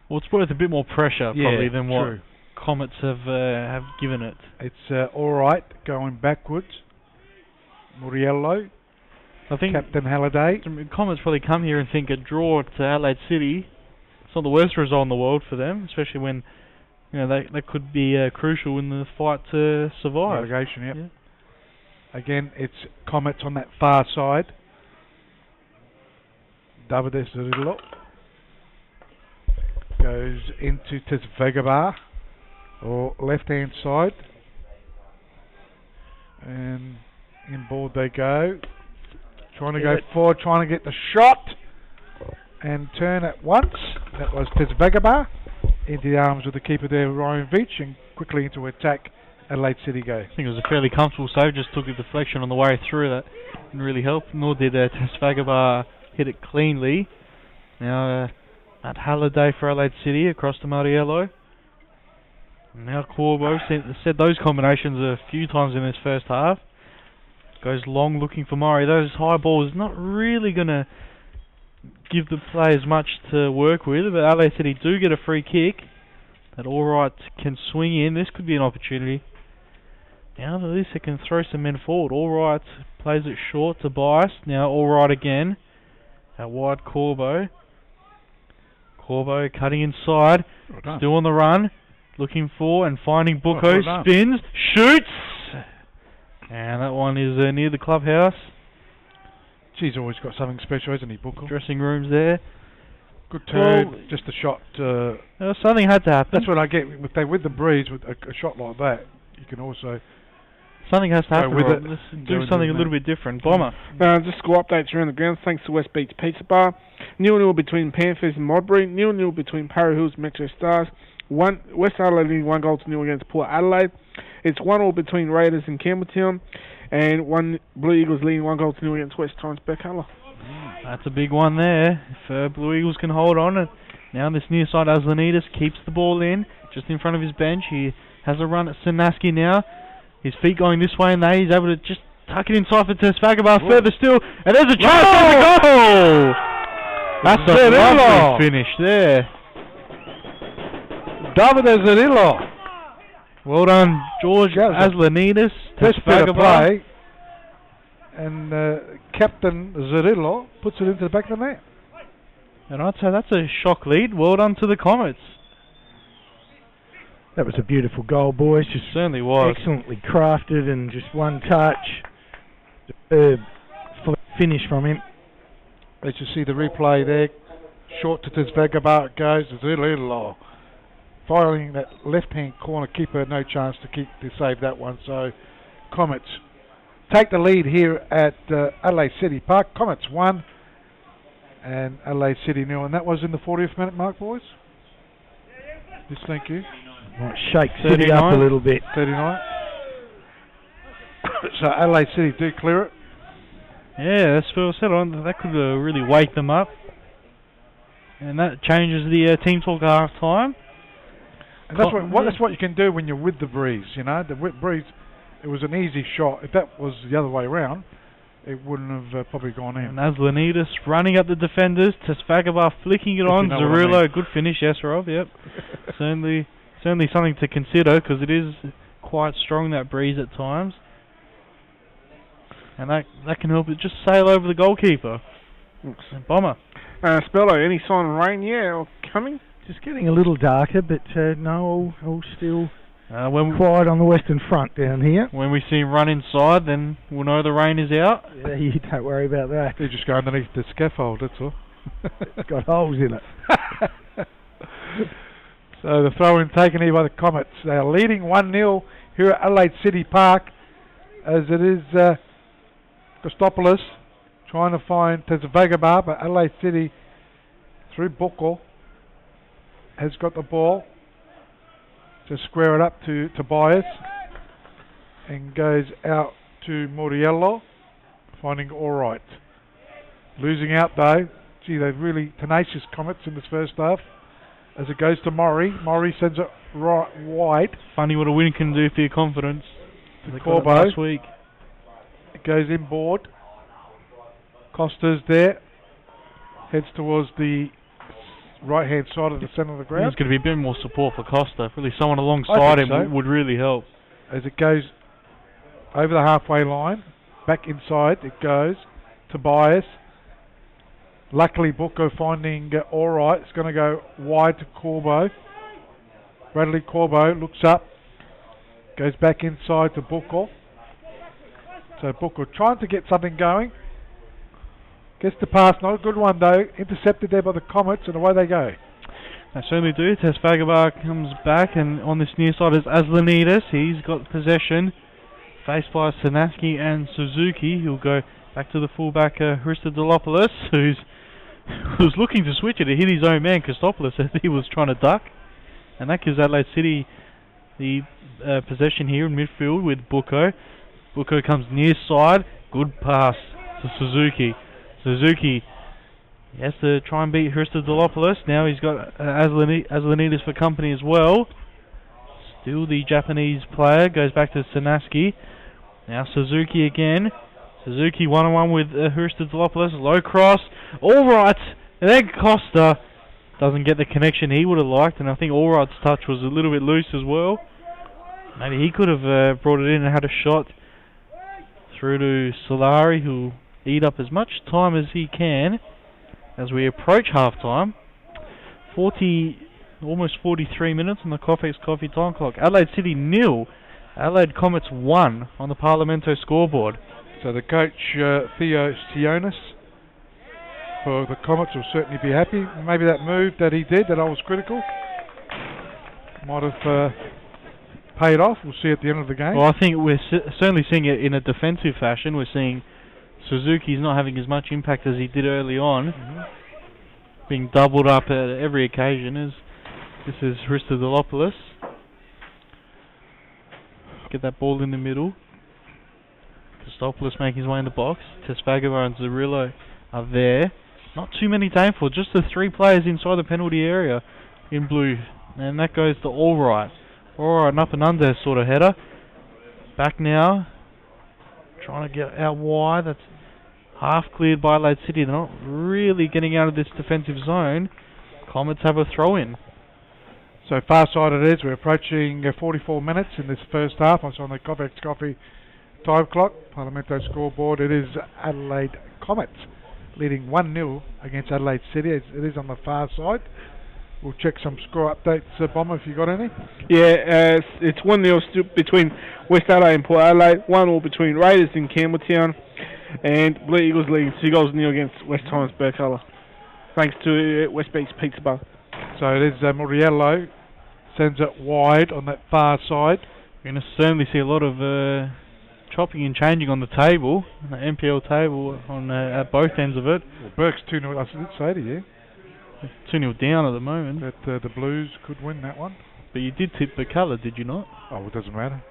B: Well, it's worth a bit more pressure probably than what
A: true.
B: Comets have given it.
A: It's all right going backwards. Muriello,
B: I think
A: Captain Halliday.
B: Comets probably come here and think a draw to Adelaide City. It's not the worst result in the world for them, especially when that could be crucial in the fight to survive.
A: Relegation, yep. Yeah. Again, it's Comets on that far side. Davides Ridlo goes into Tesvagabar, or left hand side, and inboard they go, trying to go forward, trying to get the shot and turn at once. That was Tesvagabar into the arms of the keeper there, Ryan Veach, and quickly into attack. Adelaide City go. I
B: think it was a fairly comfortable save, just took a deflection on the way through. That didn't really help, nor did Tesvagabar hit it cleanly. Now at Halliday for Adelaide City across to Mariello. Now Corbo said those combinations a few times in this first half. Goes long looking for Murray. Those high balls not really going to give the players much to work with, but Adelaide City do get a free kick that Allright can swing in. This could be an opportunity. Now at least they can throw some men forward. Allright plays it short to Bias. Now Allright again. Out wide Corbo. Corbo cutting inside. Still on the run. Looking for and finding Bucco. Spins. Shoots! And that one is near the clubhouse.
A: He's always got something special, hasn't he, Bucco?
B: Dressing rooms there.
A: Good turn. Just a shot.
B: Something had to happen.
A: That's what I get. With the breeze, with a shot like that, you can also
B: Something has to
A: Go
B: happen,
A: with
B: Rob.
A: it.
B: Let's
A: Go
B: do
A: with
B: something
A: it,
B: a little
A: mate.
B: bit different. Bomber.
C: Just score updates around the ground thanks to West Beach Pizza Bar. 0-0 between Panthers and Modbury. 0-0 between Para Hills and Metro Stars. West Adelaide leading 1-0 against Port Adelaide. It's 1-1 between Raiders and Campbelltown. And Blue Eagles leading 1-0 against West Torrens Beckala.
B: That's a big one there. If Blue Eagles can hold on, and now this near side Aslanides keeps the ball in, just in front of his bench. He has a run at Sinaski now. His feet going this way and there. He's able to just tuck it inside for Tesfagabar further still. And there's a chance to go! That's a lovely finish there.
A: David Zerillo.
B: Well done, George Aslanides.
A: Best bit of play. And Captain Zerillo puts it into the back of the net.
B: And I'd say that's a shock lead. Well done to the Comets.
D: That was a beautiful goal, boys. Just
B: certainly was.
D: Excellently crafted and just one touch. Superb finish from him.
A: As you see the replay there, short to Tesvagabar it goes. Zerillo firing that left-hand corner keeper, no chance to save that one. So Comets take the lead here at Adelaide City Park. Comets 1 and Adelaide City 0, and that was in the 40th minute mark, boys. Yes, thank you.
D: Might shake City up a little bit.
A: 39. So Adelaide City do clear it.
B: Yeah, that's what I said on. That could really wake them up, and that changes the team talk at half time.
A: And that's what you can do when you're with the breeze. You know, the breeze. It was an easy shot. If that was the other way around, it wouldn't have probably gone in.
B: And Aslanides running at the defenders. Tesfagabar flicking it on. Zerillo, good finish. Yes, Rob. Yep. certainly something to consider because it is quite strong, that breeze at times, and that can help it just sail over the goalkeeper. Bomber.
C: Spello, any sign of rain? Or coming?
D: Just getting a little darker, but no, all still quiet on the western front down here.
B: When we see him run inside, then we'll know the rain is out.
D: Yeah, you don't worry about that.
A: They just go underneath the scaffold, that's all.
D: It's got holes in it.
A: So the throw-in taken here by the Comets. They are leading 1-0 here at Adelaide City Park, as it is Christopoulos trying to find Tesvagabar, but Adelaide City through Buckle has got the ball to square it up to Tobias and goes out to Moriello, finding Alright. Losing out though. Gee, they're really tenacious Comets in this first half. As it goes to Murray. Murray sends it right wide.
B: Funny what a win can do for your confidence.
A: To Corbo.
B: Last week.
A: It goes inboard. Costa's there. Heads towards the right hand side of the centre of the ground.
B: There's going to be a bit more support for Costa. Really, someone alongside him would really help.
A: As it goes over the halfway line, back inside it goes. Tobias. Luckily, Bucco finding Alright. It's going to go wide to Corbo. Bradley Corbo looks up. Goes back inside to Bucco. So Bucco trying to get something going. Gets the pass, not a good one though. Intercepted there by the Comets, and away they go.
B: They certainly do. Tesfagabar comes back, and on this near side is Aslanides. He's got possession. Faced by Sinaski and Suzuki. He'll go back to the fullback, Christodolopoulos, who's looking to switch it to hit his own man, Christopoulos, as he was trying to duck. And that gives Adelaide City the possession here in midfield with Bucco. Bucco comes near side. Good pass to Suzuki. Suzuki has to try and beat Christodolopoulos. Now he's got Aslanides for company as well. Still the Japanese player. Goes back to Sinaski. Now Suzuki again. Suzuki 1-on-1 with Christodolopoulos. Low cross. Alright. And then Costa doesn't get the connection he would have liked. And I think Alright's touch was a little bit loose as well. Maybe he could have brought it in and had a shot through to Solari, who'll eat up as much time as he can as we approach half-time. Almost 43 minutes on the Coffee's Coffee time clock. Adelaide City 0. Adelaide Comets 1 on the Parlamento scoreboard.
A: So the coach, Theo Sionis, for the Comets will certainly be happy. Maybe that move that he did, that I was critical, might have paid off. We'll see at the end of the game.
B: Well, I think we're certainly seeing it in a defensive fashion. We're seeing Suzuki's not having as much impact as he did early on, being doubled up at every occasion. As this is Christodolopoulos. Get that ball in the middle. Christopoulos making his way in the box. Tesfagova and Zarillo are there. Not too many to aim for, just the 3 players inside the penalty area in blue. And that goes to Alright. Alright, an up and under sort of header. Back now. Trying to get out wide. That's half cleared by Adelaide City. They're not really getting out of this defensive zone. Comets have a throw in.
A: So far side it is. We're approaching 44 minutes in this first half. I was on the Covex Coffee time clock. Parlamento scoreboard. It is Adelaide Comets leading 1-0 against Adelaide City. It is on the far side. We'll check some score updates, Bomber, if you got any.
C: Yeah, it's 1-0 between West Adelaide and Port Adelaide. 1-1 between Raiders and Campbelltown. And Blue Eagles leading 2-0 against West Torrens Burkalla. Thanks to West Beach Pizza Bar.
A: So it is Muriello. Sends it wide on that far side.
B: We're going to certainly see a lot of chopping and changing on the table, the NPL table on at both ends of it.
A: Well, Burke's 2-0, I did say to you.
B: 2-0 down at the moment.
A: That the Blues could win that one.
B: But you did tip Burkalla, did you not?
A: Oh, well, it doesn't matter.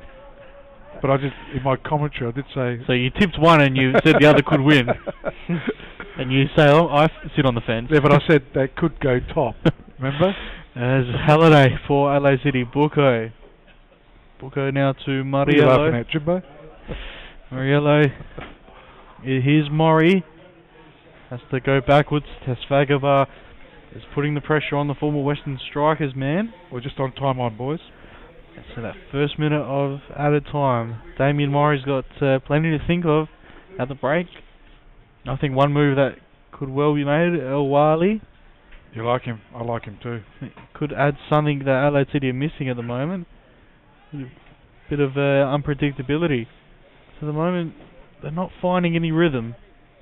A: But I just, in my commentary, I did say...
B: So you tipped one and you said the other could win. And you say, oh, I sit on the fence.
A: Yeah, but I said they could go top. Remember?
B: As Halliday for Adelaide City. Bucco now to Muriello.
A: What are you laughing at, Jimbo?
B: Muriello. Here's Murray. Has to go backwards. Tesfagova is putting the pressure on the former Western Strikers man.
A: We're just on time on, boys.
B: So that first minute of added time. Damien Murray's got plenty to think of at the break. I think one move that could well be made, El Wali.
A: You like him? I like him too.
B: Could add something that Adelaide City are missing at the moment. A bit of unpredictability. So at the moment, they're not finding any rhythm.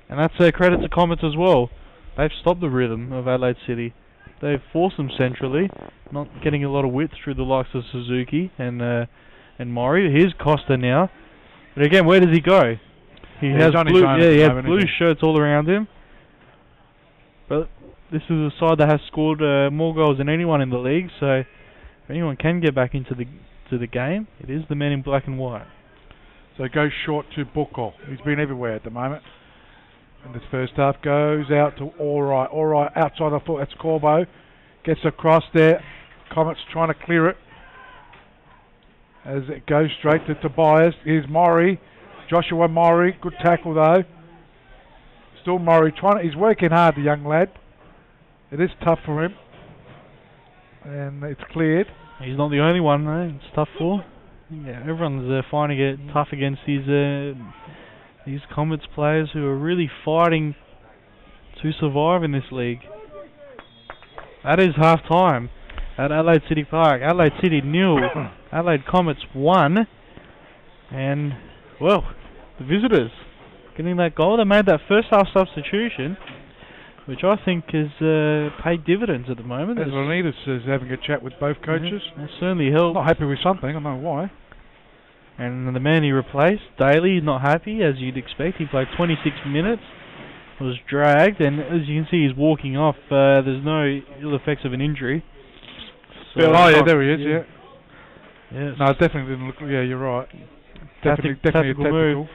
B: And that's a credit to Comets as well. They've stopped the rhythm of Adelaide City. They've forced them centrally, not getting a lot of width through the likes of Suzuki and Murray. Here's Costa now. But again, where does he go? He has blue shirts all around him. But this is a side that has scored more goals than anyone in the league, so if anyone can get back into the game, it is the men in black and white.
A: So it goes short to Bucco. He's been everywhere at the moment. And this first half goes out to Alright. Alright outside the foot, that's Corbo. Gets across there. Comets trying to clear it. As it goes straight to Tobias. Here's Murray. Joshua Murray. Good tackle though. Still Murray he's working hard, the young lad. It is tough for him. And it's cleared.
B: He's not the only one though, it's tough for. Yeah, everyone's finding it tough against these Comets players who are really fighting to survive in this league. That is half time at Adelaide City Park. Adelaide City 0, Adelaide Comets 1. And, well, the visitors getting that goal. They made that first half substitution, which I think has paid dividends at the moment.
A: As Leonidas is having a chat with both coaches.
B: That certainly helped.
A: Not happy with something, I don't know why.
B: And the man he replaced, Daly, not happy, as you'd expect. He played 26 minutes, was dragged, and as you can see, he's walking off. There's no ill effects of an injury.
A: So yeah, there he is, yeah.
B: Yes.
A: No, it definitely didn't look, yeah, you're right. Definitely a tactical
B: move.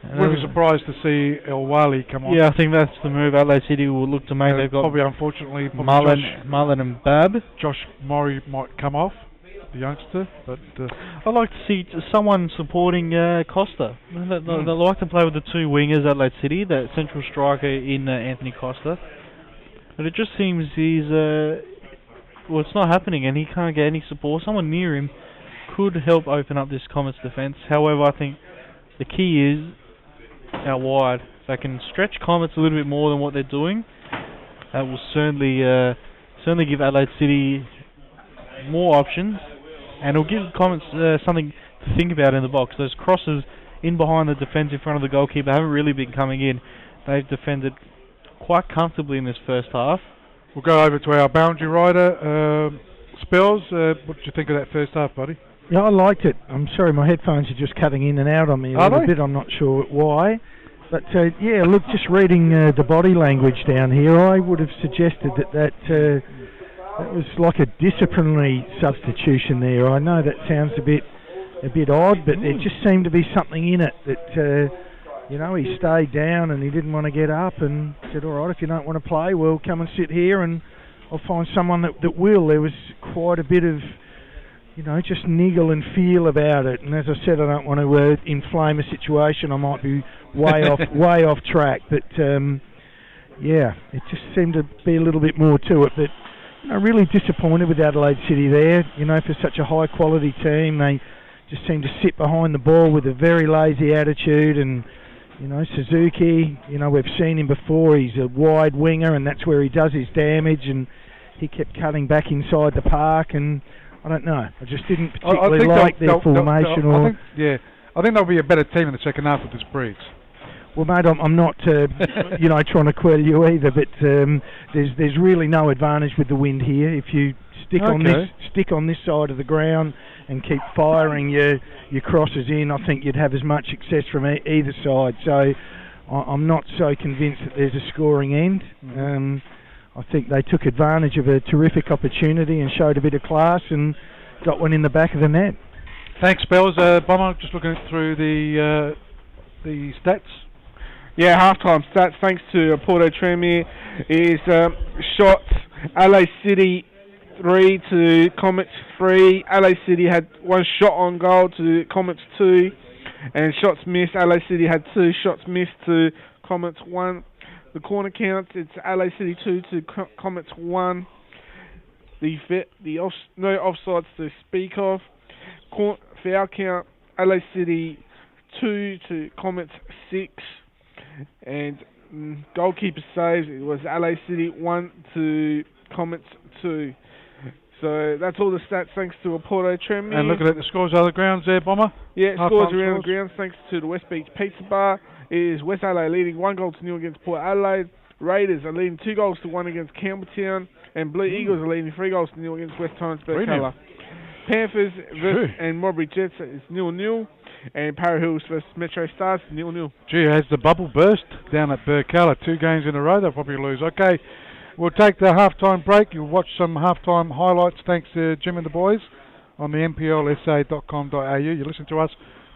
A: We were surprised to see El Wali come on.
B: Yeah, I think that's the move Adelaide City will look to make. They've got
A: probably, unfortunately,
B: Mullen and Bab.
A: Josh Murray might come off, the youngster, but
B: I'd like to see someone supporting Costa. They like to play with the two wingers, Adelaide City, that central striker in Anthony Costa. But it just seems he's well, it's not happening, and he can't get any support. Someone near him could help open up this Comets defence. However, I think the key is out wide. If they can stretch Comets a little bit more than what they're doing, that will certainly give Adelaide City more options, and it'll give Comets something to think about in the box. Those crosses in behind the defence in front of the goalkeeper haven't really been coming in. They've defended quite comfortably in this first half.
A: We'll go over to our boundary rider, Spells. What did you think of that first half, buddy?
D: Yeah, I liked it. I'm sorry, my headphones are just cutting in and out on me a little bit. I'm not sure why. But, yeah, look, just reading the body language down here, I would have suggested that was like a disciplinary substitution there. I know that sounds a bit odd, but there just seemed to be something in it that, you know, he stayed down and he didn't want to get up and said, all right, if you don't want to play, well, come and sit here and I'll find someone that will. There was quite a bit of, you know, just niggle and feel about it. And as I said, I don't want to inflame a situation. I might be way off track. But, yeah, it just seemed to be a little bit more to it. But, you know, really disappointed with Adelaide City there. You know, for such a high-quality team, they just seem to sit behind the ball with a very lazy attitude. And, you know, Suzuki, you know, we've seen him before. He's a wide winger, and that's where he does his damage. And he kept cutting back inside the park, and I don't know. I just didn't particularly like their formation.
A: I think there'll be a better team in the second half with this Breeds.
D: Well, mate, I'm not, you know, trying to quell you either, but there's really no advantage with the wind here. If you stick on this side of the ground and keep firing your crosses in, I think you'd have as much success from either side. So I'm not so convinced that there's a scoring end. I think they took advantage of a terrific opportunity and showed a bit of class and got one in the back of the net.
A: Thanks, Bells. Bomber, just looking through the stats.
C: Yeah, halftime stats, thanks to Porto Tremere, is shots, LA City 3 to Comets 3. LA City had 1 shot on goal to Comets 2. And shots missed, LA City had 2 shots missed to Comets 1. The corner counts, it's LA City 2 to Comets 1. No offsides to speak of. Foul count, LA City 2 to Comets 6. And goalkeeper saves, it was LA City 1 to Comets 2. So that's all the stats thanks to Porto Tremere.
A: And looking at the scores of the grounds there, Bomber.
C: Yeah, scores around the grounds thanks to the West Beach Pizza Bar. It is West Adelaide leading 1-0 against Port Adelaide. Raiders are leading 2-1 against Campbelltown. And Blue Eagles are leading 3-0 against West Torrens Berkala. Panthers and Morbury Jets is 0-0. And Para Hills versus Metro Stars 0-0.
A: Gee, has the bubble burst down at Berkala? 2 games in a row, they'll probably lose. Okay, we'll take the halftime break. You'll watch some halftime highlights thanks to Jim and the boys on the nplsa.com.au. You listen to us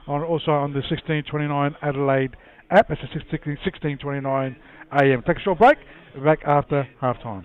A: also on the 1629 Adelaide app. It's the 1629 AM. Take a short break. We're back after halftime.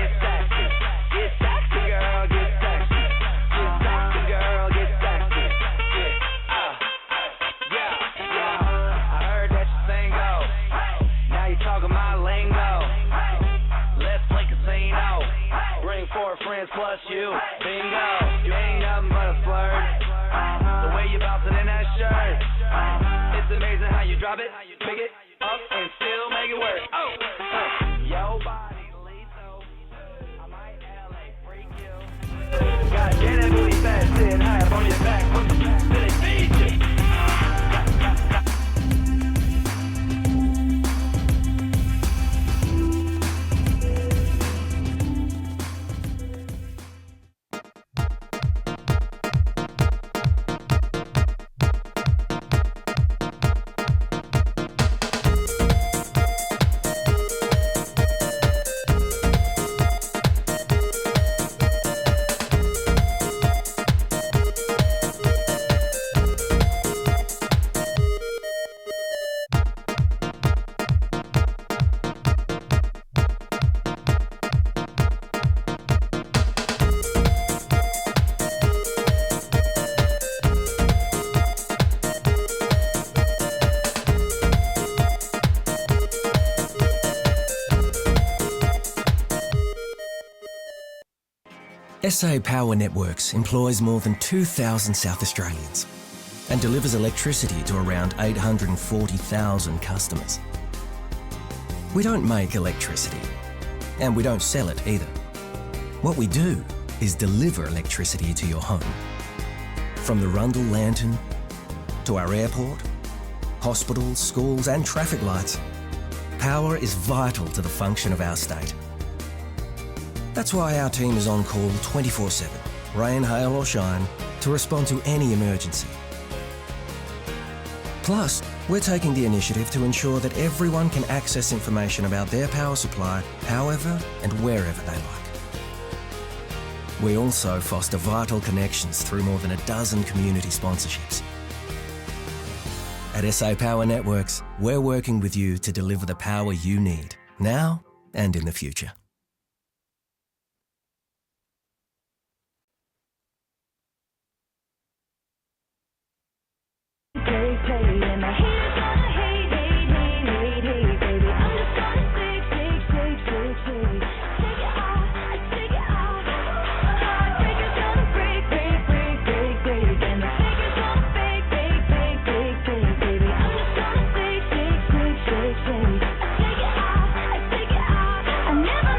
E: Get 4 friends plus you. Bingo, you ain't nothing but a flirt. The way you bouncing in that shirt. It's amazing how you drop it, pick it up, and still make it work. Yo body lethal. I might LA freak you. God, get that booty fat, sitting high up on your back. Till they feed you.
F: SA Power Networks employs more than 2,000 South Australians and delivers electricity to around 840,000 customers. We don't make electricity, and we don't sell it either. What we do is deliver electricity to your home. From the Rundle Lantern to our airport, hospitals, schools and traffic lights, power is vital to the function of our state. That's why our team is on call 24/7, rain, hail or shine, to respond to any emergency. Plus, we're taking the initiative to ensure that everyone can access information about their power supply however and wherever they like. We also foster vital connections through more than a dozen community sponsorships. At SA Power Networks, we're working with you to deliver the power you need, now and in the future.
G: I never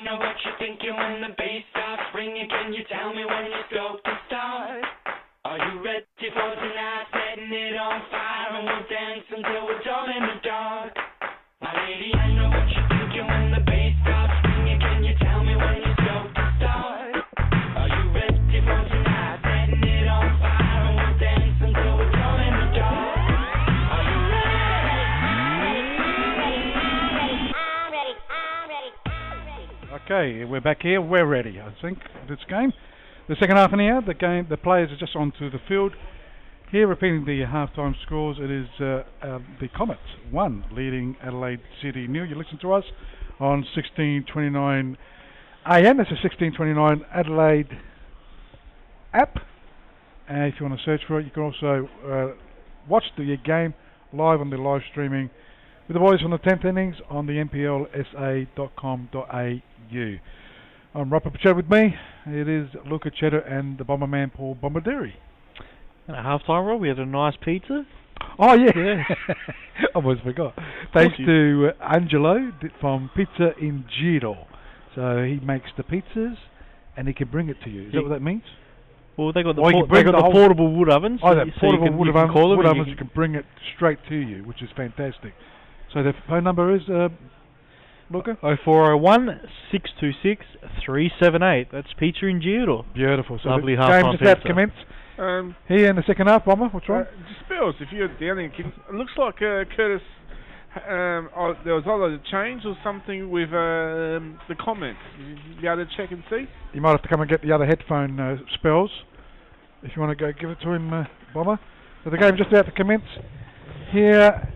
E: know what you're thinking when the bass starts ringing. Can you tell me when you go to start? Are you ready for tonight? Setting it on fire and we'll dance until we're dumb in the dark. My lady, I know what you're thinking when the bass starts ringing. Can you tell me when you go to start? Are you ready for tonight? Setting it on fire and we'll dance until we're dumb in the dark. Are you ready?
A: Okay, we're back here. We're ready, I think, for this game. The second half an hour, the players are just onto the field. Here, repeating the half-time scores, it is the Comets 1 leading Adelaide City 0. You listen to us on 1629 AM. That's a 1629 Adelaide app. And if you want to search for it, you can also watch the game live on the live streaming with the boys from the 10th innings on the nplsa.com.au. I'm Rob Pacheco with me. It is Luca Cheddar and the Bomberman Paul Bombarderi.
B: And at half-time, Rob, we had a nice pizza.
A: Oh, yeah. I almost forgot. Thanks to Angelo from Pizza in Giro. So he makes the pizzas and he can bring it to you. Is that what that means?
B: Well, they got the,
A: the
B: portable wood ovens.
A: Oh, that portable wood ovens.
B: You
A: can bring it straight to you, which is fantastic. So the phone number is, Luca?
B: 0401 626 378. That's Pizza in Giro.
A: Beautiful. So
B: lovely
A: the
B: half-time
A: game just about to commence. Here in the second half, Bomber, what's wrong?
C: Just Spells, if you're down there, it looks like Curtis, there was either a change or something with the comments. You be able to check and see?
A: You might have to come and get the other headphone Spells, if you want to go give it to him, Bomber. So the game just about to commence. Here,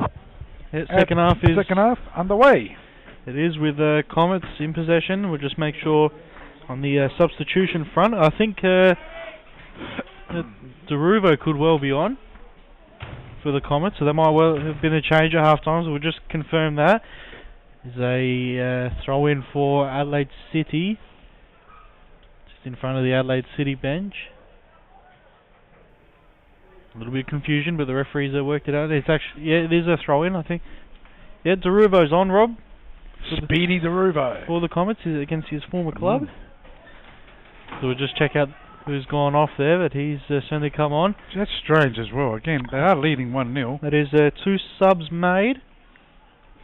B: second half
A: underway.
B: It is with Comets in possession. We'll just make sure on the substitution front. I think Deruvo could well be on for the Comets, so there might well have been a change at half time, so we'll just confirm that. There's a throw in for Adelaide City, just in front of the Adelaide City bench. A little bit of confusion, but the referees have worked it out. It's actually, it is a throw in, I think. Yeah, Deruvo's on, Rob.
A: Speedy Deruvo.
B: For the Comets against his former club. So we'll just check out who's gone off there, but he's certainly come on.
A: That's strange as well. Again, they are leading 1-0.
B: That is 2 subs made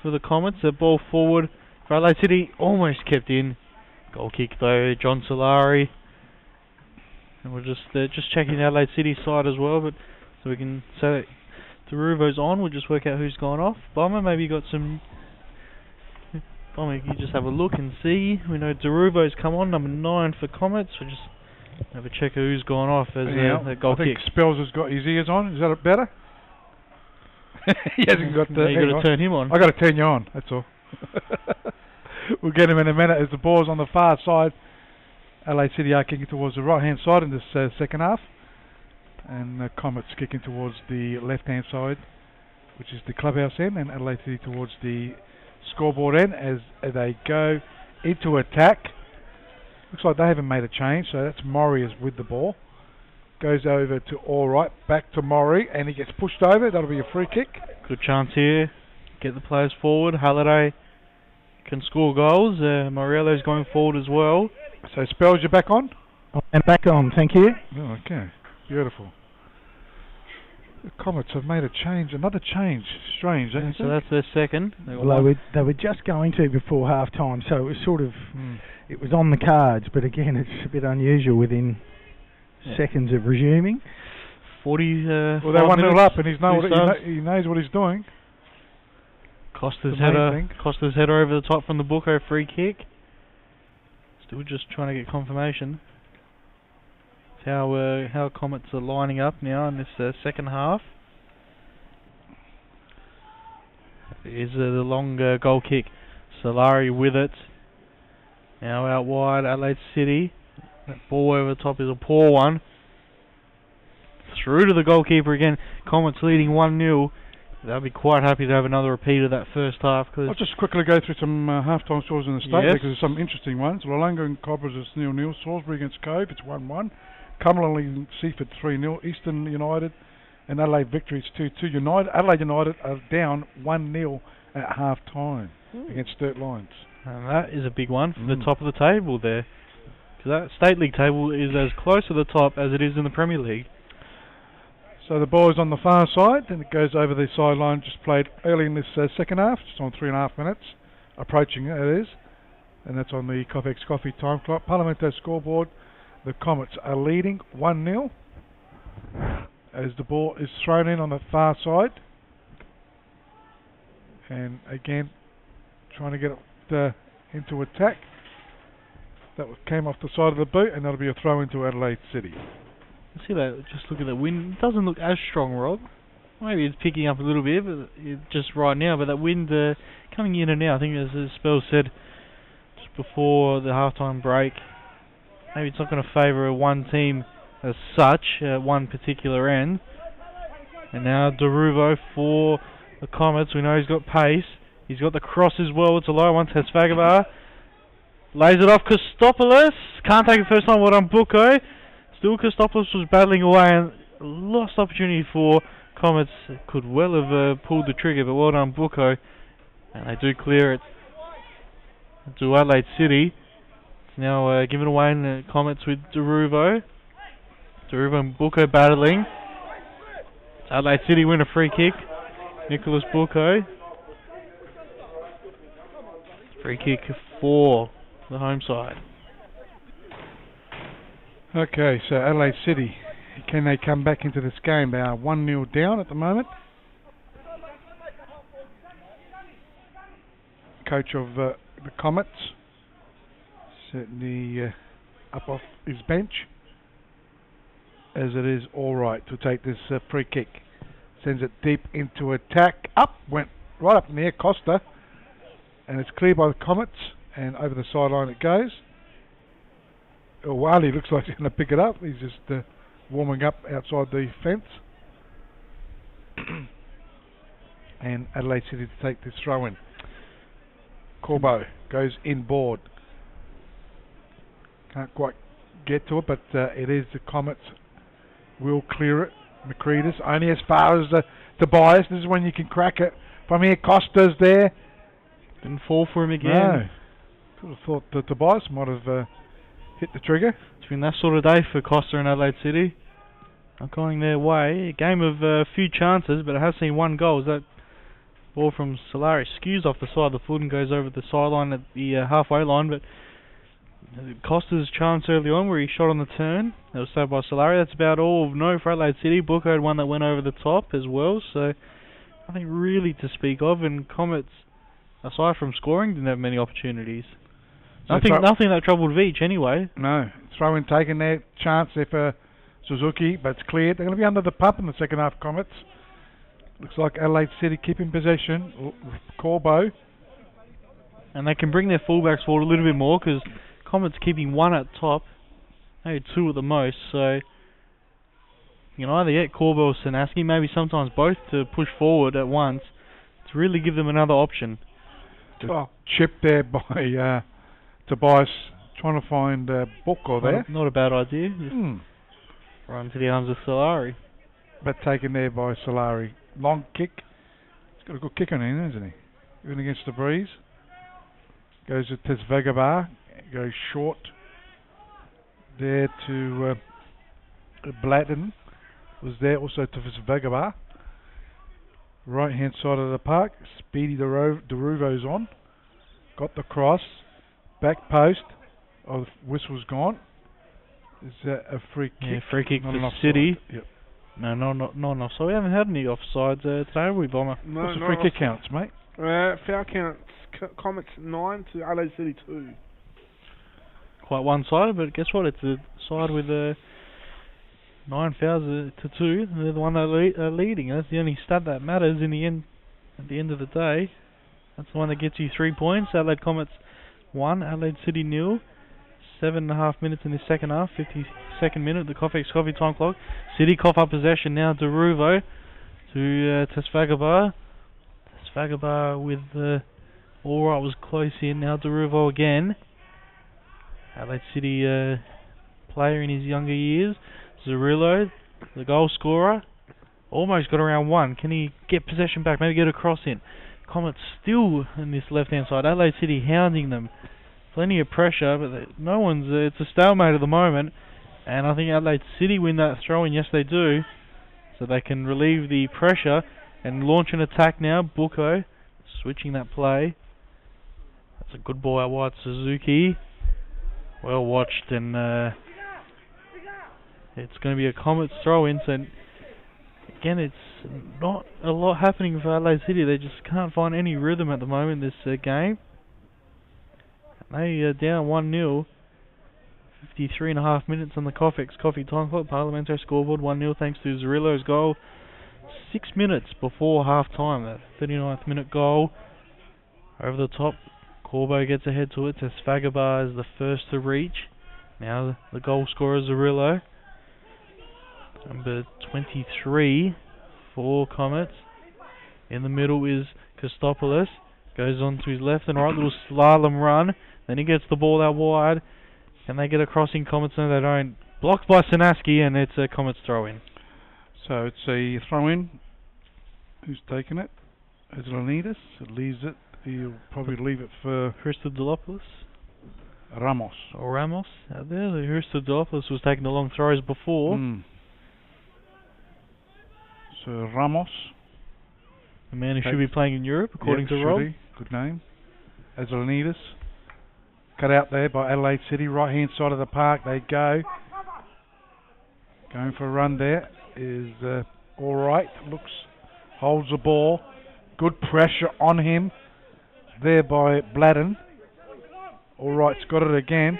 B: for the Comets. The ball forward for Adelaide City almost kept in. Goal kick though, John Solari. And we're just checking the Adelaide City side as well, but so we can say that Deruvo's on. We'll just work out who's gone off. Bomber, maybe you got some. Bomber, you just have a look and see. We know Deruvo's come on, number 9 for Comets. We'll just have a check of who's gone off as a goal kick.
A: I think Spells has got his ears on. Is that better? He hasn't got the.
B: No, you got to turn him on.
A: I got to turn you on. That's all. We'll get him in a minute as the ball's on the far side. Adelaide City are kicking towards the right hand side in this second half, and the Comets kicking towards the left hand side, which is the clubhouse end, and Adelaide City towards the scoreboard end as they go into attack. Looks like they haven't made a change, so that's Maury is with the ball. Goes over to Allright, back to Maury, and he gets pushed over. That'll be a free kick.
B: Good chance here. Get the players forward. Halliday can score goals. Morello's going forward as well.
A: So Spells, you're back on?
D: I'm back on, thank you.
A: Oh, okay, beautiful. The Comets have made a change, another change. Strange, isn't it?
B: So that's their second.
D: Well, they were just going to before half time, so it was sort of, it was on the cards, but again, it's a bit unusual within seconds of resuming.
B: 40.
A: Well, they're 1-0 up, and he knows what he's doing.
B: Costa's header over the top from the Bucco, free kick. Still just trying to get confirmation. It's how Comets are lining up now in this second half. Here's the long goal kick. Solari with it. Now out wide, Adelaide City. That ball over the top is a poor one. Through to the goalkeeper again. Comets leading 1-0. They'll be quite happy to have another repeat of that first half.
A: I'll just quickly go through some half-time scores in the state because there's some interesting ones. Lolonga and Cobbers is 0-0. Salisbury against Cove, it's 1-1. Cumberland and Seaford 3-0. Eastern United and Adelaide Victory, it's 2-2. Adelaide United are down 1-0 at half-time against Sturt Lions.
B: And that is a big one for the top of the table there. Because that State League table is as close to the top as it is in the Premier League.
A: So the ball is on the far side, and it goes over the sideline, just played early in this second half, just on 3.5 minutes. Approaching it is. And that's on the Cofex Coffee time clock. Parlamento scoreboard. The Comets are leading 1-0 as the ball is thrown in on the far side. And again, trying to get it into attack. That came off the side of the boot, and that'll be a throw into Adelaide City.
B: See that? Just look at the wind. It doesn't look as strong, Rob. Maybe it's picking up a little bit, but just right now. But that wind coming in and out. I think, as the spell said just before the halftime break, maybe it's not going to favour one team as such, one particular end. And now Deruvo for the Comets. We know he's got pace. He's got the cross as well. It's a low one. Tesfagabar lays it off Kostopoulos. Can't take it first time. Well done, Buko. Still, Kostopoulos was battling away and lost opportunity for Comets. Could well have pulled the trigger, but well done, Buko. And they do clear it to Adelaide City. It's now given away in the Comets with Deruvo. Deruvo and Buko battling. Adelaide City win a free kick. Nicholas Buko. Free kick for the home side.
A: Okay, so Adelaide City, can they come back into this game? They are 1-0 down at the moment. Coach of the Comets, certainly up off his bench, as it is all right to take this free kick. Sends it deep into attack. Went right up in the air, Costa, and it's cleared by the Comets, and over the sideline it goes. Wally looks like he's going to pick it up. He's just warming up outside the fence. And Adelaide City to take this throw in. Corbo goes inboard. Can't quite get to it, but it is the Comets will clear it. Macreadis only as far as Tobias. This is when you can crack it. From here, Costa's there.
B: Didn't fall for him again.
A: No. Could have thought that Tobias might have hit the trigger.
B: It's been that sort of day for Costa and Adelaide City. Not going their way. A game of a few chances, but it has seen one goal. As that ball from Solari skews off the side of the foot and goes over the sideline at the halfway line. But Costa's chance early on where he shot on the turn. That was saved by Solari. That's about all of note for Adelaide City. Booker had one that went over the top as well. So nothing really to speak of. And Comets, aside from scoring, didn't have many opportunities. So nothing that troubled Veach anyway.
A: No. Throw in taken their chance there for Suzuki, but it's cleared. They're going to be under the pump in the second half, Comets. Looks like Adelaide City keeping possession. Corbo.
B: And they can bring their fullbacks forward a little bit more because Comets keeping one at top, maybe two at the most. So you can either get Corbo or Sanaski, maybe sometimes both, to push forward at once to really give them another option.
A: Chip there by Tobias, trying to find Booker there.
B: Not a bad idea. Just run to the arms of Solari.
A: But taken there by Solari. Long kick. He's got a good kick on him, hasn't he? Even against the breeze. Goes to Tesvagabar. Goes short there to Blatton. Was there also to Tesvagabar. Right hand side of the park. Speedy Deruvo's on. Got the cross. Back post. Oh, the whistle's gone. Is that a free kick?
B: Yeah, free kick
A: not
B: for City.
A: Yep.
B: No, not enough. So we haven't had any offsides today, have we, Bomber?
C: No,
A: what's the free kick counts, mate?
C: Foul counts. Comets 9 to Adelaide City 2.
B: Quite one-sided, but guess what? It's a side with 9 fouls to 2. They're the one that are leading. That's the only stat that matters in the end. At the end of the day, that's the one that gets you 3 points. Adelaide Comets 1, Adelaide City 0. 7.5 minutes in the second half. 52nd minute. The Cofex Coffee time clock. City cough up possession now. Deruvo to Tesfagabar. Tesfagabar with all right, was close in. Now Deruvo again. Adelaide City player in his younger years. Zerillo, the goal scorer. Almost got around one. Can he get possession back? Maybe get a cross in. Comets still in this left-hand side. Adelaide City hounding them. Plenty of pressure, but it's a stalemate at the moment. And I think Adelaide City win that throw-in. Yes, they do. So they can relieve the pressure and launch an attack now. Buko switching that play. That's a good ball out wide. Suzuki. Well watched, and it's going to be a Comets throw-in. So again, it's not a lot happening for Adelaide City. They just can't find any rhythm at the moment in this game. They are down 1-0. 53.5 minutes on the Coffee time clock. Parliamentary scoreboard 1-0 thanks to Zerillo's goal. 6 minutes before half time. That 39th minute goal. Over the top. Corbo gets ahead to it. Tesfagabar is the first to reach. Now the goal scorer Zerillo. Number 23 for Comets. In the middle is Kostopoulos. Goes on to his left and right. Little slalom run. Then he gets the ball out wide. Can they get a crossing? Comets? No, they don't. Blocked by Sanaski, and it's a Comets throw-in.
A: So it's a throw-in. Who's taking it? Azulanides. It leaves it. He'll probably leave it for
B: Christodolopoulos.
A: Ramos.
B: Or Ramos out there. The Christodolopoulos was taking the long throws before.
A: So Ramos.
B: The man who should be playing in Europe, according to Rob.
A: Good name. Azulanides. Cut out there by Adelaide City, right hand side of the park they go. Going for a run there is alright. Holds the ball. Good pressure on him there by Bladden. Alright's got it again.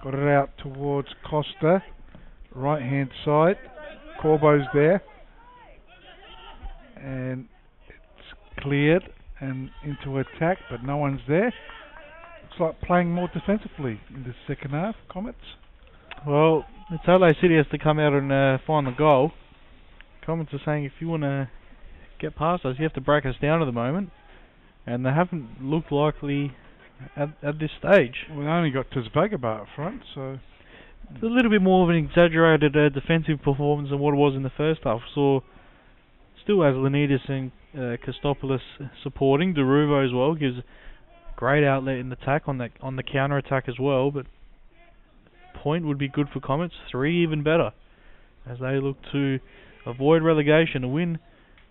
A: Got it out towards Costa. Right hand side. Corbo's there. And it's cleared and into attack, but no one's there. Looks like playing more defensively in the second half, Comets.
B: Well, it's Adelaide City has to come out and find the goal. Comets are saying if you want to get past us, you have to break us down at the moment. And they haven't looked likely at this stage.
A: Well, they only got Tesvagabar up front, so...
B: It's a little bit more of an exaggerated defensive performance than what it was in the first half. So, still has Lenidis and Kostopoulos supporting. Deruvo as well gives great outlet in the attack on the counter attack as well. But point would be good for Comets. 3 even better as they look to avoid relegation. A win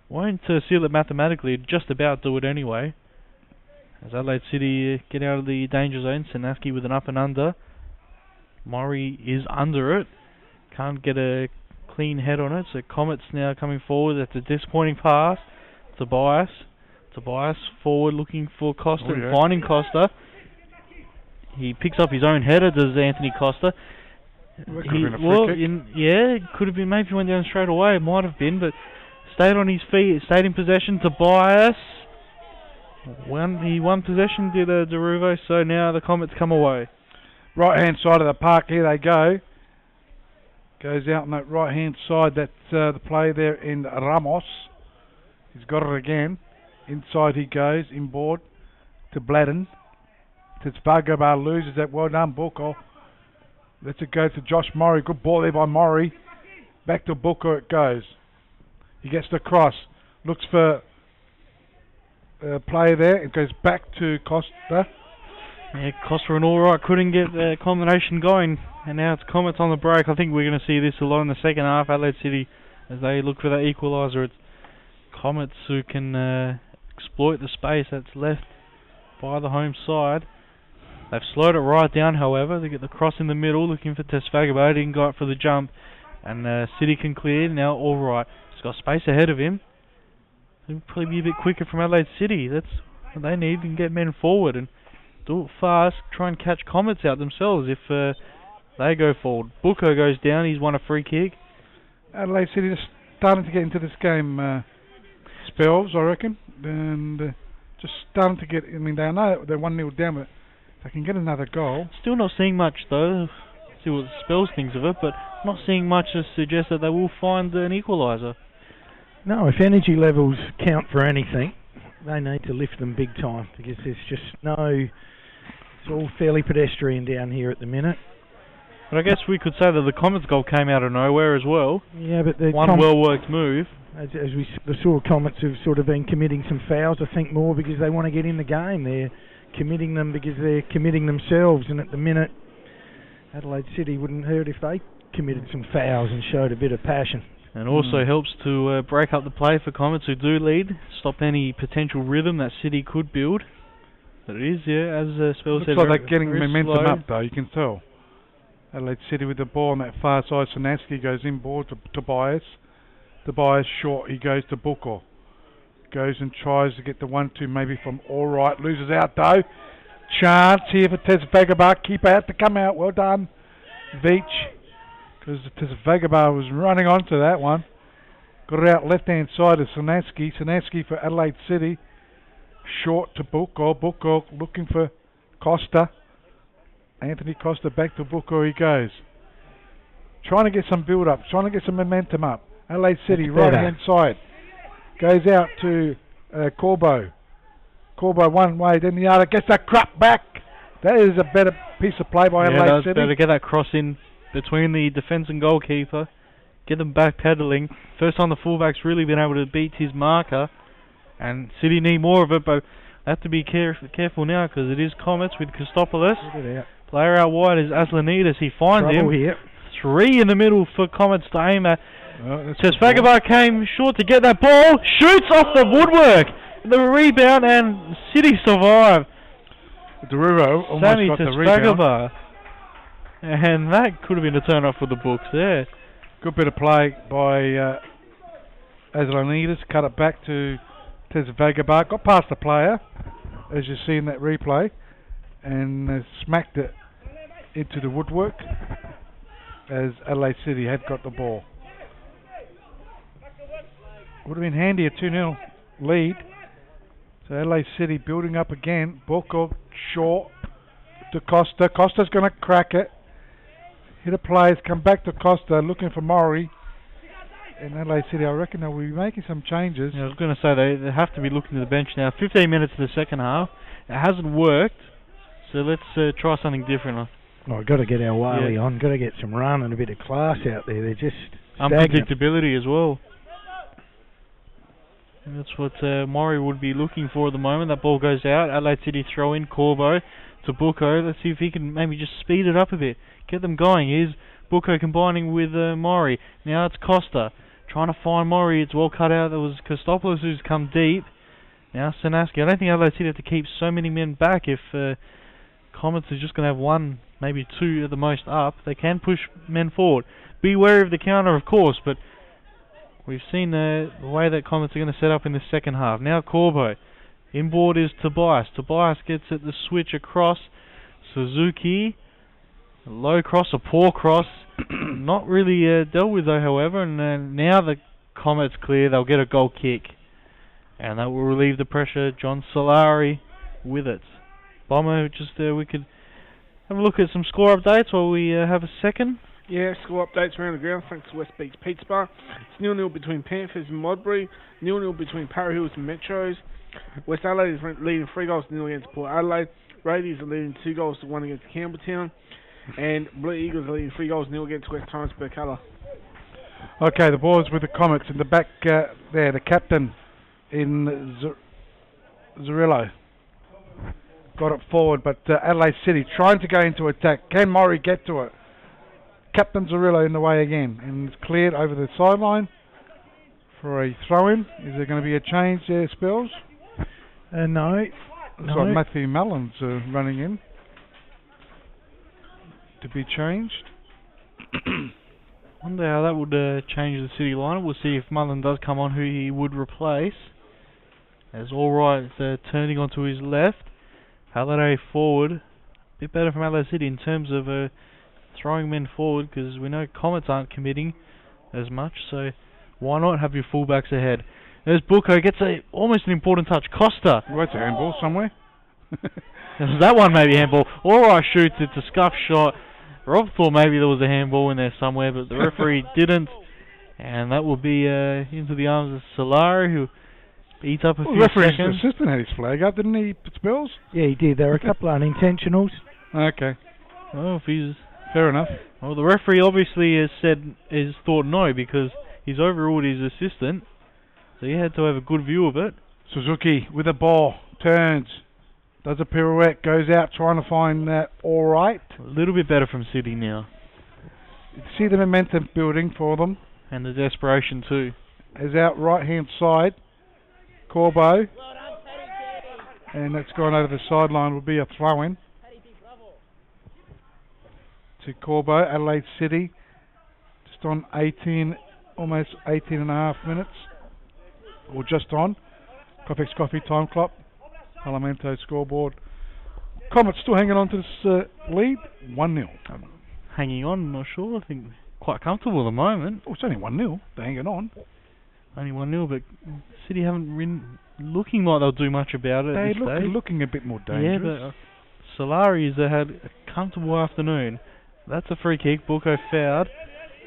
B: won't seal it mathematically. Just about do it anyway. As Adelaide City get out of the danger zone. Sanaski with an up and under. Murray is under it. Can't get a clean head on it. So Comets now coming forward. That's a disappointing pass. Tobias forward looking for Costa and finding Costa. He picks up his own header, does Anthony Costa.
A: It could have been a free kick.
B: It could have been. Maybe he went down straight away. It might have been, but stayed on his feet, stayed in possession. Tobias. He won possession, did Deruvo, so now the Comets come away.
A: Right hand side of the park, here they go. Goes out on that right hand side, that's the play there in Ramos. He's got it again. Inside he goes, inboard to Bladden. Tesvagabar loses that, well done Booker. Lets it go to Josh Murray, good ball there by Murray. Back to Booker it goes. He gets the cross, looks for play there, it goes back to Costa.
B: Yeah, Costa and Allright couldn't get the combination going, and now it's Comets on the break. I think we're going to see this a lot in the second half. Adelaide City, as they look for that equaliser, it's Comets who can exploit the space that's left by the home side. They've slowed it right down, however. They get the cross in the middle, looking for Tesfagabar. Didn't go up for the jump, and City can clear. Now Allright, he's got space ahead of him. He'll probably be a bit quicker from Adelaide City. That's what they need, and get men forward and do it fast. Try and catch Comets out themselves if they go forward. Booker goes down. He's won a free kick.
A: Adelaide City just starting to get into this game spells, I reckon, and just starting to get. I mean, they know they're 1-0 down, but they can get another goal.
B: Still not seeing much though. See what Spells thinks of it, but not seeing much to suggest that they will find an equaliser.
D: No, if energy levels count for anything, they need to lift them big time, because there's just no... It's all fairly pedestrian down here at the minute.
B: But I guess we could say that the Comets goal came out of nowhere as well.
D: Yeah, but the
B: one well-worked move.
D: The saw Comets have sort of been committing some fouls, I think, more because they want to get in the game. They're committing them because they're committing themselves, and at the minute, Adelaide City wouldn't hurt if they committed some fouls and showed a bit of passion.
B: And also helps to break up the play for Comets who do lead, stop any potential rhythm that City could build. But it is, as Spell said,
A: looks like they're getting
B: very
A: momentum
B: slow.
A: up, though, you can tell. Adelaide City with the ball on that far side. Sanansky goes inboard to Tobias. Tobias short, he goes to Booker. Goes and tries to get the 1-2 maybe from Alright. Loses out, though. Chance here for Tez Vagabar. Keeper had to come out. Well done, Veach. Because Tez Vagabar was running onto that one. Got it out left-hand side of Sanansky. Sanansky for Adelaide City. Short to Booker. Booker looking for Costa. Anthony Costa back to Booker he goes. Trying to get some build-up. Trying to get some momentum up. Adelaide City, right-hand side. Goes out to Corbo. Corbo one way, then the other. Gets that crap back. That is a better piece of play by Adelaide City.
B: Better get that cross in between the defence and goalkeeper. Get them back pedalling. First time the fullback's really been able to beat his marker. And City need more of it, but they have to be careful now because it is Comets with Christopoulos. Player out wide is Aslanidis. He finds him.
D: Here.
B: 3 in the middle for Comets to aim at. Tesfagabar came short to get that ball. Shoots off the woodwork. The rebound and City survive.
A: Derulo almost
B: Sammy
A: got the rebound.
B: Tesfagabar. And that could have been a turn off for the books there.
A: Good bit of play by Aslanidis. Cut it back to Tesfagabar. Got past the player, as you see in that replay, and smacked it into the woodwork as Adelaide City had got the ball. Would have been handy, a 2-0 lead. So Adelaide City building up again. Booker short to Costa. Costa's going to crack it. Hit a players, come back to Costa looking for Maury. And Adelaide City, I reckon they'll be making some changes.
B: Yeah, I was going to say they have to be looking to the bench now. 15 minutes in the second half. It hasn't worked. So let's try something different.
D: We've got to get our Whaley on. Got to get some run and a bit of class out there. They're just
B: unpredictability as well. And that's what Maury would be looking for at the moment. That ball goes out. Adelaide City throw in Corbo to Bucco. Let's see if he can maybe just speed it up a bit. Get them going. Here's Bucco combining with Maury. Now it's Costa trying to find Maury. It's well cut out. There was Christopoulos who's come deep. Now Sanansky. I don't think Adelaide City have to keep so many men back if Comets is just going to have 1, maybe 2 at the most up. They can push men forward. Be wary of the counter, of course, but we've seen the way that Comets are going to set up in the second half. Now Corbo. Inboard is Tobias. Tobias gets it the switch across. Suzuki. A low cross, a poor cross. Not really dealt with though, however. And now the Comets clear. They'll get a goal kick. And that will relieve the pressure. John Solari with it. Bomber, just we could have a look at some score updates while we have a second.
C: Yeah, score updates around the ground thanks to West Beach Pizza Bar. It's 0-0 between Panthers and Modbury, 0-0 between Para Hills and Metros. West Adelaide is leading 3-0 against Port Adelaide. Raiders are leading 2-1 against Campbelltown. And Blue Eagles are leading 3-0 against West Torrens Burkalla.
A: Okay, the boys with the Comets in the back there, the captain in Zarillo. Got it forward, but Adelaide City trying to go into attack. Can Maury get to it? Captain Zarillo in the way again, and it's cleared over the sideline for a throw-in. Is there going to be a change there, Spells?
D: No.
A: Looks like Matthew Mullins running in to be changed.
B: Wonder how that would change the City lineup. We'll see if Mullen does come on, who he would replace. As Alright turning onto his left. Halliday forward. A bit better from Adelaide City in terms of throwing men forward, because we know Comets aren't committing as much, so why not have your fullbacks ahead? There's Bucco, gets almost an important touch. Costa.
A: Well, that's a handball somewhere.
B: That one maybe handball. Alright shoots, it's a scuff shot. Rob thought maybe there was a handball in there somewhere, but the referee didn't, and that will be into the arms of Solari, who eats up a few seconds.
A: The assistant had his flag up, didn't he, Spells?
D: Yeah, he did. There were a couple of unintentionals.
A: Okay.
B: Well, if he's...
A: Fair enough.
B: Well, the referee obviously has thought no, because he's overruled his assistant, So you had to have a good view of it.
A: Suzuki with the ball, turns, does a pirouette, goes out trying to find that all right.
B: A little bit better from City now.
A: See the momentum building for them.
B: And the desperation too.
A: Is out right hand side. Corbo. And that's gone over the sideline, will be a throw in. To Corbo, Adelaide City. Just on 18, almost 18 and a half minutes. Or just on. Coffee's Coffee time clock. Parlamento scoreboard. Comets still hanging on to this lead. 1-0.
B: Hanging on, I'm not sure. I think quite comfortable at the moment.
A: Oh, it's only 1-0. They're hanging on.
B: Only 1-0, but City haven't been looking like they'll do much about it at this stage.
A: Looking a bit more dangerous.
B: Yeah, but Solari's had a comfortable afternoon. That's a free kick. Buko fouled.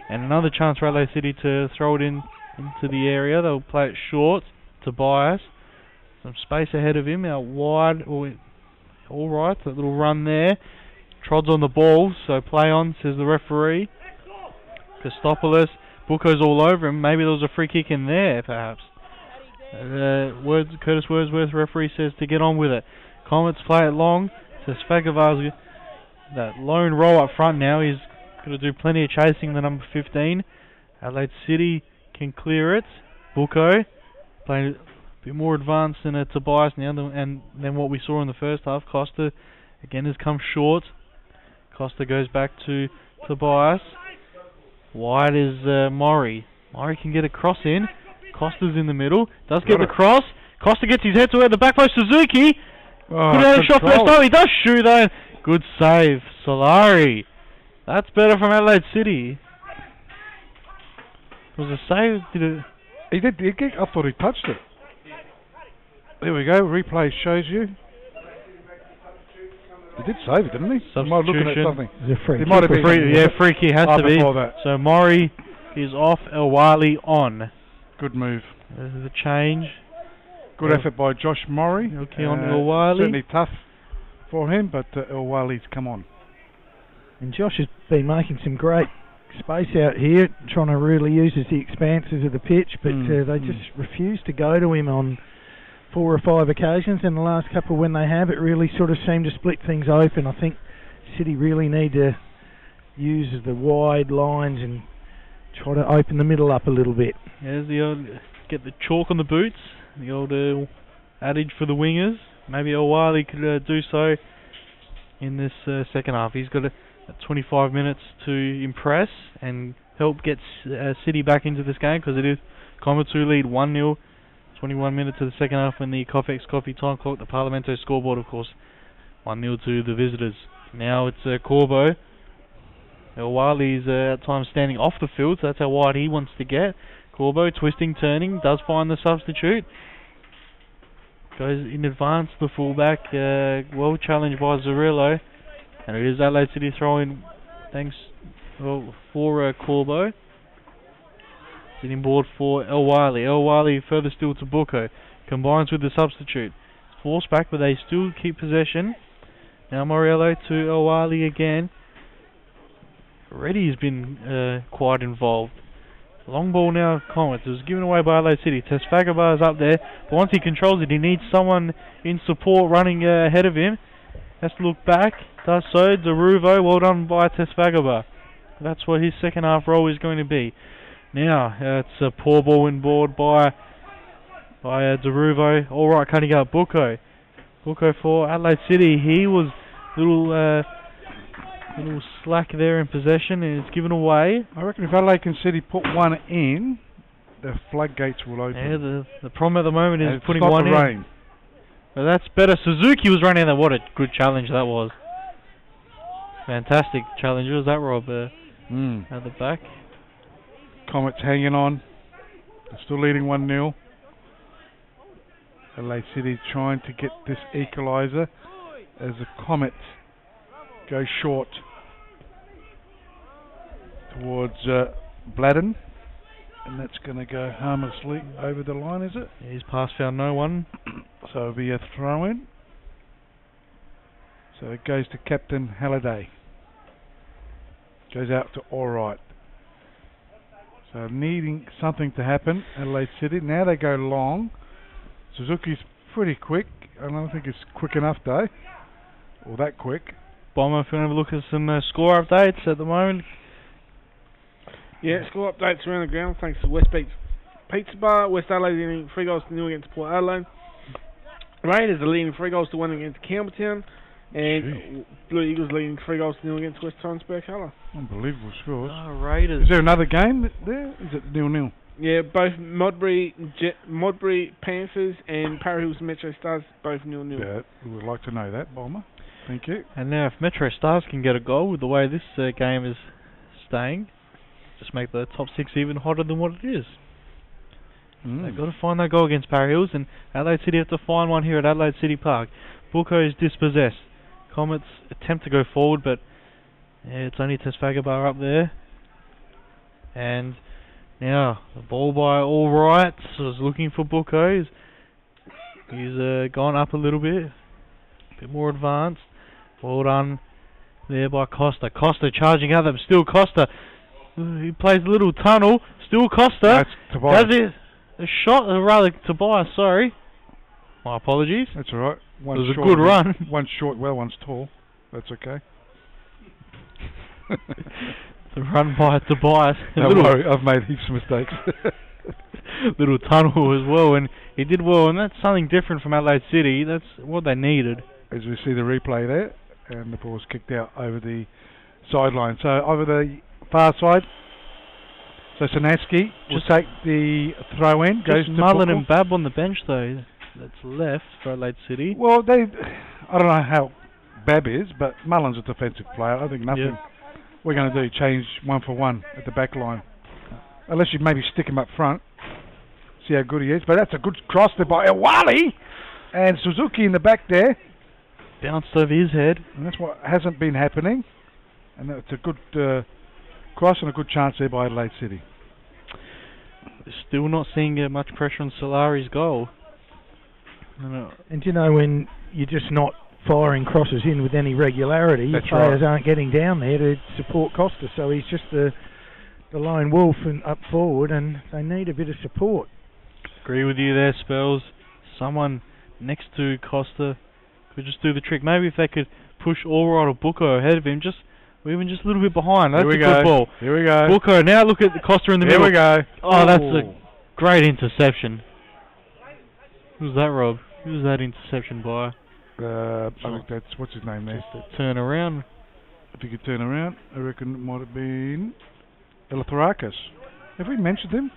B: And another chance for Adelaide City to throw it into the area. They'll play it short to Bias. Some space ahead of him, out wide. All right, that little run there. Trods on the ball, so play on, says the referee. Christopoulos, Buko's all over him. Maybe there was a free kick in there, perhaps. Curtis Wordsworth, referee, says to get on with it. Comets play it long. Tesfagavar's that lone roll up front now. He's going to do plenty of chasing, the number 15. Adelaide City can clear it. Buko playing a bit more advanced than Tobias now than what we saw in the first half. Costa again has come short. Costa goes back to Tobias. Wide is Maury. Maury can get a cross in. Costa's in the middle. Does get the cross. Costa gets his head to the back post. Suzuki. Could have a shot first. Oh, he does shoot though. Good save, Solari. That's better from Adelaide City. Was a save? Did it?
A: He did. I thought he touched it. There we go. Replay shows you. He did save it, didn't he?
B: Substitution.
A: Am I looking at something?
D: It might have been
B: free kick has to be.
A: That.
B: So Maury is off. El Wali on.
A: Good move.
B: This is a change.
A: Good effort by Josh Maury.
B: Okay, on El Wali.
A: Certainly tough for him, but El Wali's come on.
D: And Josh has been making some great space out here, trying to really use the expanses of the pitch, but they just refuse to go to him on 4 or 5 occasions, and the last couple when they have, it really sort of seemed to split things open. I think City really need to use the wide lines and try to open the middle up a little bit.
B: There's the old, get the chalk on the boots, the old adage for the wingers. Maybe O'Wiley could do so in this second half. He's got 25 minutes to impress and help get City back into this game, because it is Comets who lead 1-0. 21 minutes of the second half when the Coffee's Coffee time clock, the Parlamento scoreboard, of course, 1-0 to the visitors. Now it's Corbo. O'Wiley's at times standing off the field, so that's how wide he wants to get. Corbo twisting, turning, does find the substitute. Goes in advance, the fullback, well challenged by Zarillo. And it is Adelaide City throwing, thanks for Corbo. Sitting board for El Wali. El Wali further still to Buko. Combines with the substitute. Forced back, but they still keep possession. Now Moriello to El Wali again. Already has been quite involved. Long ball now, Comets. It was given away by Adelaide City. Tesfagabar is up there, but once he controls it, he needs someone in support running ahead of him. Has to look back. Does so. Deruvo, well done by Tesfagabar. That's what his second half role is going to be. Now, it's a poor ball inboard by Deruvo. Alright, cutting out Buko. Buko for Adelaide City. He was little slack there in possession, and it's given away.
A: I reckon if Adelaide City put one in, the floodgates will open.
B: Yeah, the problem at the moment is
A: and
B: putting one in.
A: Rain.
B: But that's better. Suzuki was running there. What a good challenge that was. Fantastic challenge. Was that, Rob? At the back.
A: Comets hanging on. They're still leading 1-0. Adelaide City trying to get this equaliser as the Comets go short towards Bladden. And that's going to go harmlessly over the line, is it?
B: Yeah, his pass found no one.
A: So it'll be a throw-in. So it goes to Captain Halliday. Goes out to Alright. So So needing something to happen, Adelaide City. Now they go long. Suzuki's pretty quick. I don't think it's quick enough though. Or that quick.
B: Bomber, if you want to have a look at some score updates at the moment.
C: Yeah, score updates around the ground thanks to West Beach Pizza Bar. West Adelaide leading 3-0 against Port Adelaide. Raiders are leading 3-1 against Campbelltown. And Blue Eagles leading 3-0 against West Torrensburg Colour.
A: Unbelievable scores.
B: Raiders.
A: Is there another game there? Is it 0-0?
C: Yeah, both Modbury Panthers and Para Hills Metro Stars both 0-0.
A: Yeah, we would like to know that, Bomber. Thank you.
B: And now if Metro Stars can get a goal with the way this game is staying, just make the top 6 even hotter than what it is. They've got to find that goal against Para Hills, and Adelaide City have to find one here at Adelaide City Park. Bucco is dispossessed. Comets attempt to go forward, but it's only Tesfagabar up there. And now the ball by All Right was looking for Bucco. He's gone up a little bit, a bit more advanced. Well done there by Costa. Costa charging out, but still Costa. He plays a little tunnel. Still Costa.
A: That's Tobias.
B: Does it? A shot, rather Tobias. Sorry, my apologies.
A: That's all right.
B: It was a good run.
A: One's short, well, one's tall. That's okay.
B: The run by Tobias.
A: Don't worry, I've made heaps of mistakes.
B: Little tunnel as well, and he did well, and that's something different from Adelaide City. That's what they needed.
A: As we see the replay there, and the ball's kicked out over the sideline. So over the far side, so Sanaski will take the throw in. Goes to
B: Mullen
A: Buckle.
B: and Bab on the bench though. That's left for Adelaide City.
A: Well, I don't know how Bab is, but Mullen's a defensive player. I think nothing we're going to do change 1 for 1 at the back line, unless you maybe stick him up front. See how good he is. But that's a good cross there by Awali and Suzuki in the back there.
B: Bounced over his head.
A: And that's what hasn't been happening. And it's a good cross and a good chance there by Adelaide City.
B: Still not seeing much pressure on Solari's goal.
D: And you know, when you're just not firing crosses in with any regularity, your players aren't getting down there to support Costa. So he's just the lone wolf and up forward, and they need a bit of support.
B: Agree with you there, Spells. Someone next to Costa could just do the trick. Maybe if they could push Allright or Bucco ahead of him, or even just a little bit behind. That's a good ball.
A: Here we go.
B: Bucco, now look at Costa in the middle.
A: Here we go.
B: Oh, that's a great interception. Who's that, Rob? Who's that interception by?
A: I think that's, what's his name there?
B: Just a turn around.
A: If you could turn around, I reckon it might have been Elitharakis. Have we mentioned him?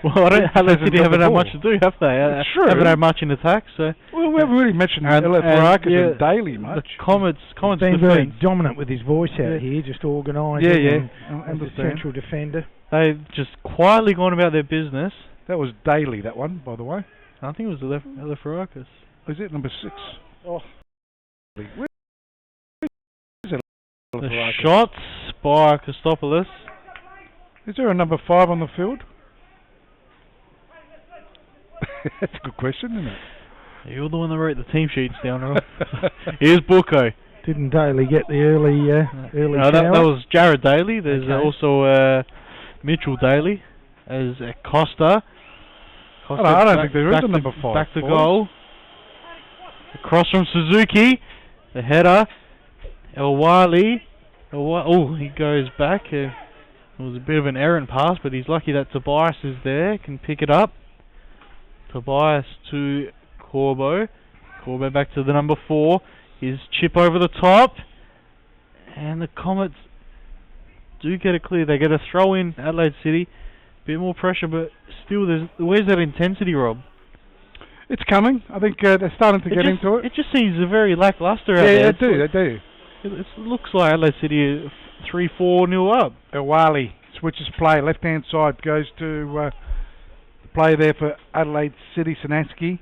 B: Well, Adelaide City haven't had much to do, have they?
A: True.
B: Haven't had much in attack, so.
A: Well, we haven't really mentioned Elitharakis and Daly much.
B: The Comets
D: been very dominant with his voice out here, just organising. And the central defender.
B: They've just quietly gone about their business.
A: That was Daly, that one, by the way.
B: I think it was Elitharakis.
A: Is it number 6? Oh. Where is
B: the shots by Christopoulos.
A: Is there a number 5 on the field? That's a good question, isn't it?
B: You're the one that wrote the team sheets down, Rob. Here's Bucco.
D: Didn't Daly get the early
B: No, that was Jared Daly. There's also Mitchell Daly as Costa.
A: I don't think there is a number 5.
B: Back to goal. Across from Suzuki. The header. Elwali. He goes back. It was a bit of an errant pass, but he's lucky that Tobias is there, can pick it up. Tobias to Corbo. Corbo back to the number 4. His chip over the top. And the Comets do get it clear. They get a throw in Adelaide City. Bit more pressure, but still, where's that intensity, Rob?
A: It's coming. I think they're starting to get into it.
B: It just seems very lackluster out
A: there.
B: Yeah,
A: they do.
B: It looks like Adelaide City 3-4-0 up.
A: Awali switches play. Left-hand side goes to play there for Adelaide City. Sanaski.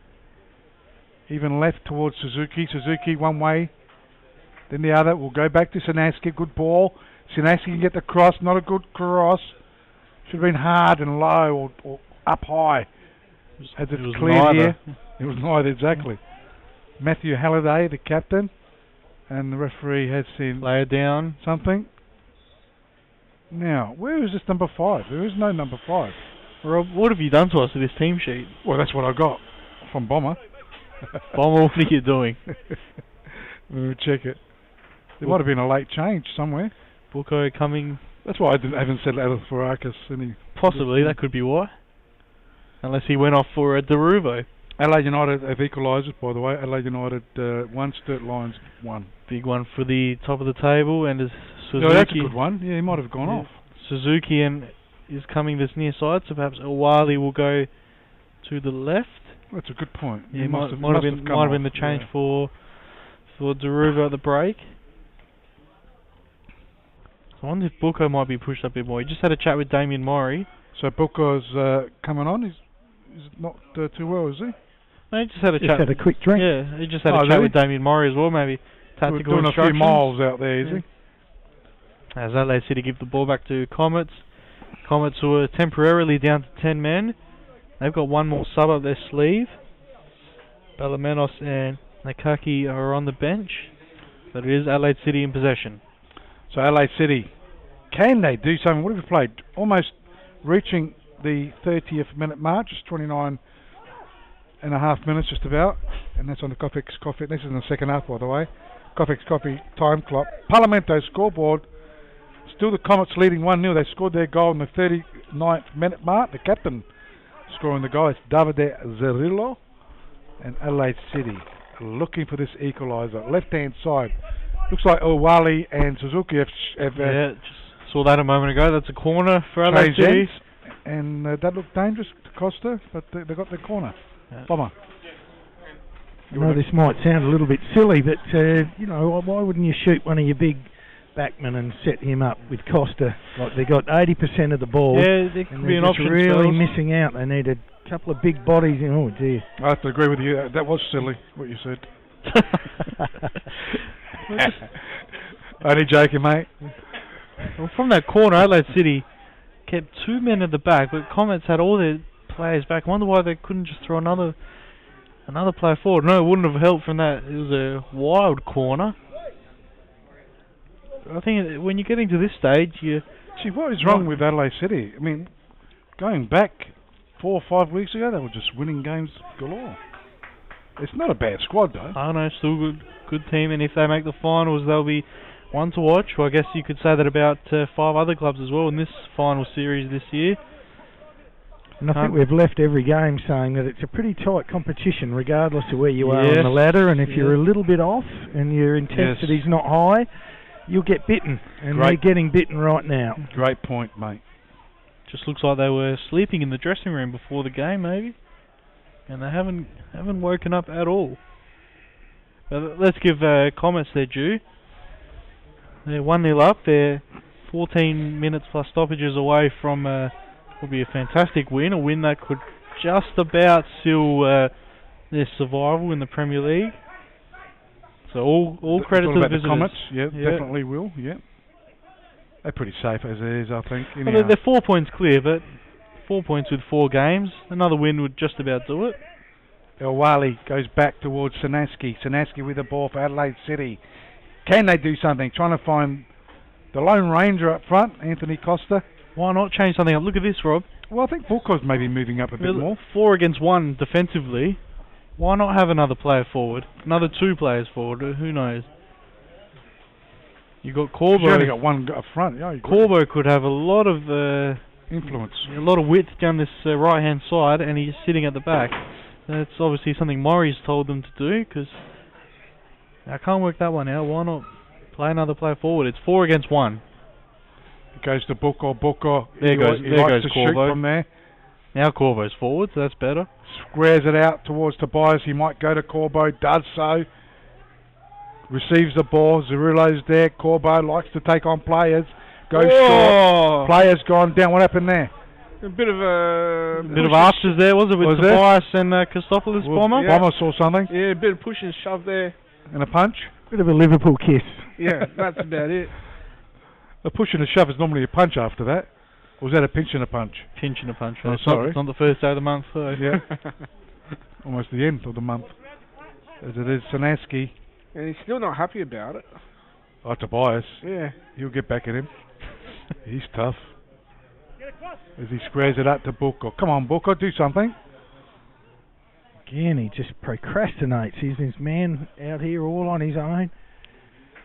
A: Even left towards Suzuki. Suzuki one way, then the other. We'll go back to Sanaski. Good ball. Sanaski can get the cross. Not a good cross. Should have been hard and low or up high. As it's clear here. It was neither, exactly. Matthew Halliday, the captain, and the referee has seen
B: lay it down
A: something. Now, where is this number 5? There is no number 5.
B: Rob, what have you done to us with this team sheet?
A: Well, that's what I got from Bomber.
B: Bomber, what are you doing?
A: Let me check it. There might have been a late change somewhere.
B: Buko coming...
A: That's why I haven't said Adelphorakis any...
B: Possibly, that could be why. Unless he went off for a Deruvo.
A: Adelaide United have equalised it, by the way. Adelaide United 1, Sturt Lions 1.
B: Big one for the top of the table, and as Suzuki...
A: No, that's a good one. Yeah, he might have gone off.
B: Suzuki is coming this near side, so perhaps Owali will go to the left.
A: That's a good point.
B: Yeah,
A: He
B: might have been the change for Deruvo at the break. I wonder if Buko might be pushed up a bit more. He just had a chat with Damien Murray.
A: So Buko's coming on. He's not too well, is he?
B: No, he just had a chat.
D: Had a quick drink.
B: Yeah, he just had a chat with Damien Murray as well. Maybe tactical
A: doing
B: instructions.
A: a few miles out there, is he?
B: As Adelaide City give the ball back to Comets. Comets who are temporarily down to 10 men. They've got one more sub up their sleeve. Balamenos and Nakaki are on the bench. But it is Adelaide City in possession.
A: So Adelaide City, can they do something? What have we played? Almost reaching the 30th minute mark, just 29 and a half minutes just about. And that's on the Coffex Coffee. This is in the second half, by the way. Coffex Coffee time clock. Parlamento scoreboard. Still the Comets leading 1-0. They scored their goal in the 39th minute mark. The captain scoring the goal is Davide Zerillo. And Adelaide City looking for this equaliser. Left-hand side. Looks like Owali and Suzuki have
B: just saw that a moment ago. That's a corner for Adelaide City.
A: And that looked dangerous to Costa, but they got their corner. Yeah. Bomber.
D: I know this might sound a little bit silly, but why wouldn't you shoot one of your big backmen and set him up with Costa? Like they got 80% of the ball.
B: Yeah, there could be an option.
D: Really missing out. They need a couple of big bodies. Oh dear.
A: I have to agree with you. That was silly what you said. Only joking, mate.
B: Well, from that corner, Adelaide City kept 2 men at the back, but Comets had all their players back. I wonder why they couldn't just throw another player forward. No, it wouldn't have helped from that. It was a wild corner. I think when you're getting to this stage,
A: See, what is wrong with Adelaide City? I mean, going back 4 or 5 weeks ago, they were just winning games galore. It's not a bad squad, though.
B: I know, still good team, and if they make the finals, they'll be one to watch. Well, I guess you could say that about 5 other clubs as well in this final series this year.
D: And I think we've left every game saying that it's a pretty tight competition, regardless of where you are on the ladder. And if you're a little bit off and your intensity's not high, you'll get bitten. And they're getting bitten right now.
A: Great point, mate.
B: Just looks like they were sleeping in the dressing room before the game, maybe. And they haven't woken up at all. But let's give Comets their due. They're 1-0 up. They're 14 minutes plus stoppages away from would be a fantastic win. A win that could just about seal their survival in the Premier League. So all credit to the visitors.
A: The Comets, definitely will. Yeah, they're pretty safe as it is, I think.
B: Well, they're 4 points clear, but 4 points with 4 games. Another win would just about do it.
A: Owali goes back towards Sanaski. Sanaski with the ball for Adelaide City. Can they do something? Trying to find the Lone Ranger up front, Anthony Costa.
B: Why not change something up? Look at this, Rob.
A: Well, I think Buko's maybe moving up a bit more.
B: 4 against 1 defensively. Why not have another player forward? Another 2 players forward? Who knows? You got Corbo.
A: You only got one up front. Yeah,
B: Corbo could have a lot of
A: influence,
B: a lot of width down this right-hand side, and he's sitting at the back. That's obviously something Murray's told them to do, because I can't work that one out. Why not play another player forward? It's 4 against 1.
A: It goes to Buko.
B: There goes
A: Corbo. Shoot from there.
B: Now Corbo's forward, so that's better.
A: Squares it out towards Tobias. He might go to Corbo. Does so. Receives the ball. Zerillo's there. Corbo likes to take on players. Goes short. Players gone down. What happened there?
C: A bit of
B: afters there, was it, with Tobias and Christopoulos? Bomber?
A: Yeah. Bomber saw something.
C: Yeah, a bit of push and shove there.
A: And a punch.
D: Bit of a Liverpool kiss.
C: Yeah, that's about it.
A: A push and a shove is normally a punch after that. Or was that a pinch and a punch?
B: Pinch and a punch.
A: Oh, sorry.
B: It's not the first day of the month, though.
A: Yeah. Almost the end of the month. As it is Sanaski.
C: And he's still not happy about it.
A: Oh, Tobias.
C: Yeah.
A: He'll get back at him. He's tough. As he squares it up to Booker. Come on, Booker, do something.
D: Again, he just procrastinates. He's this man out here all on his own,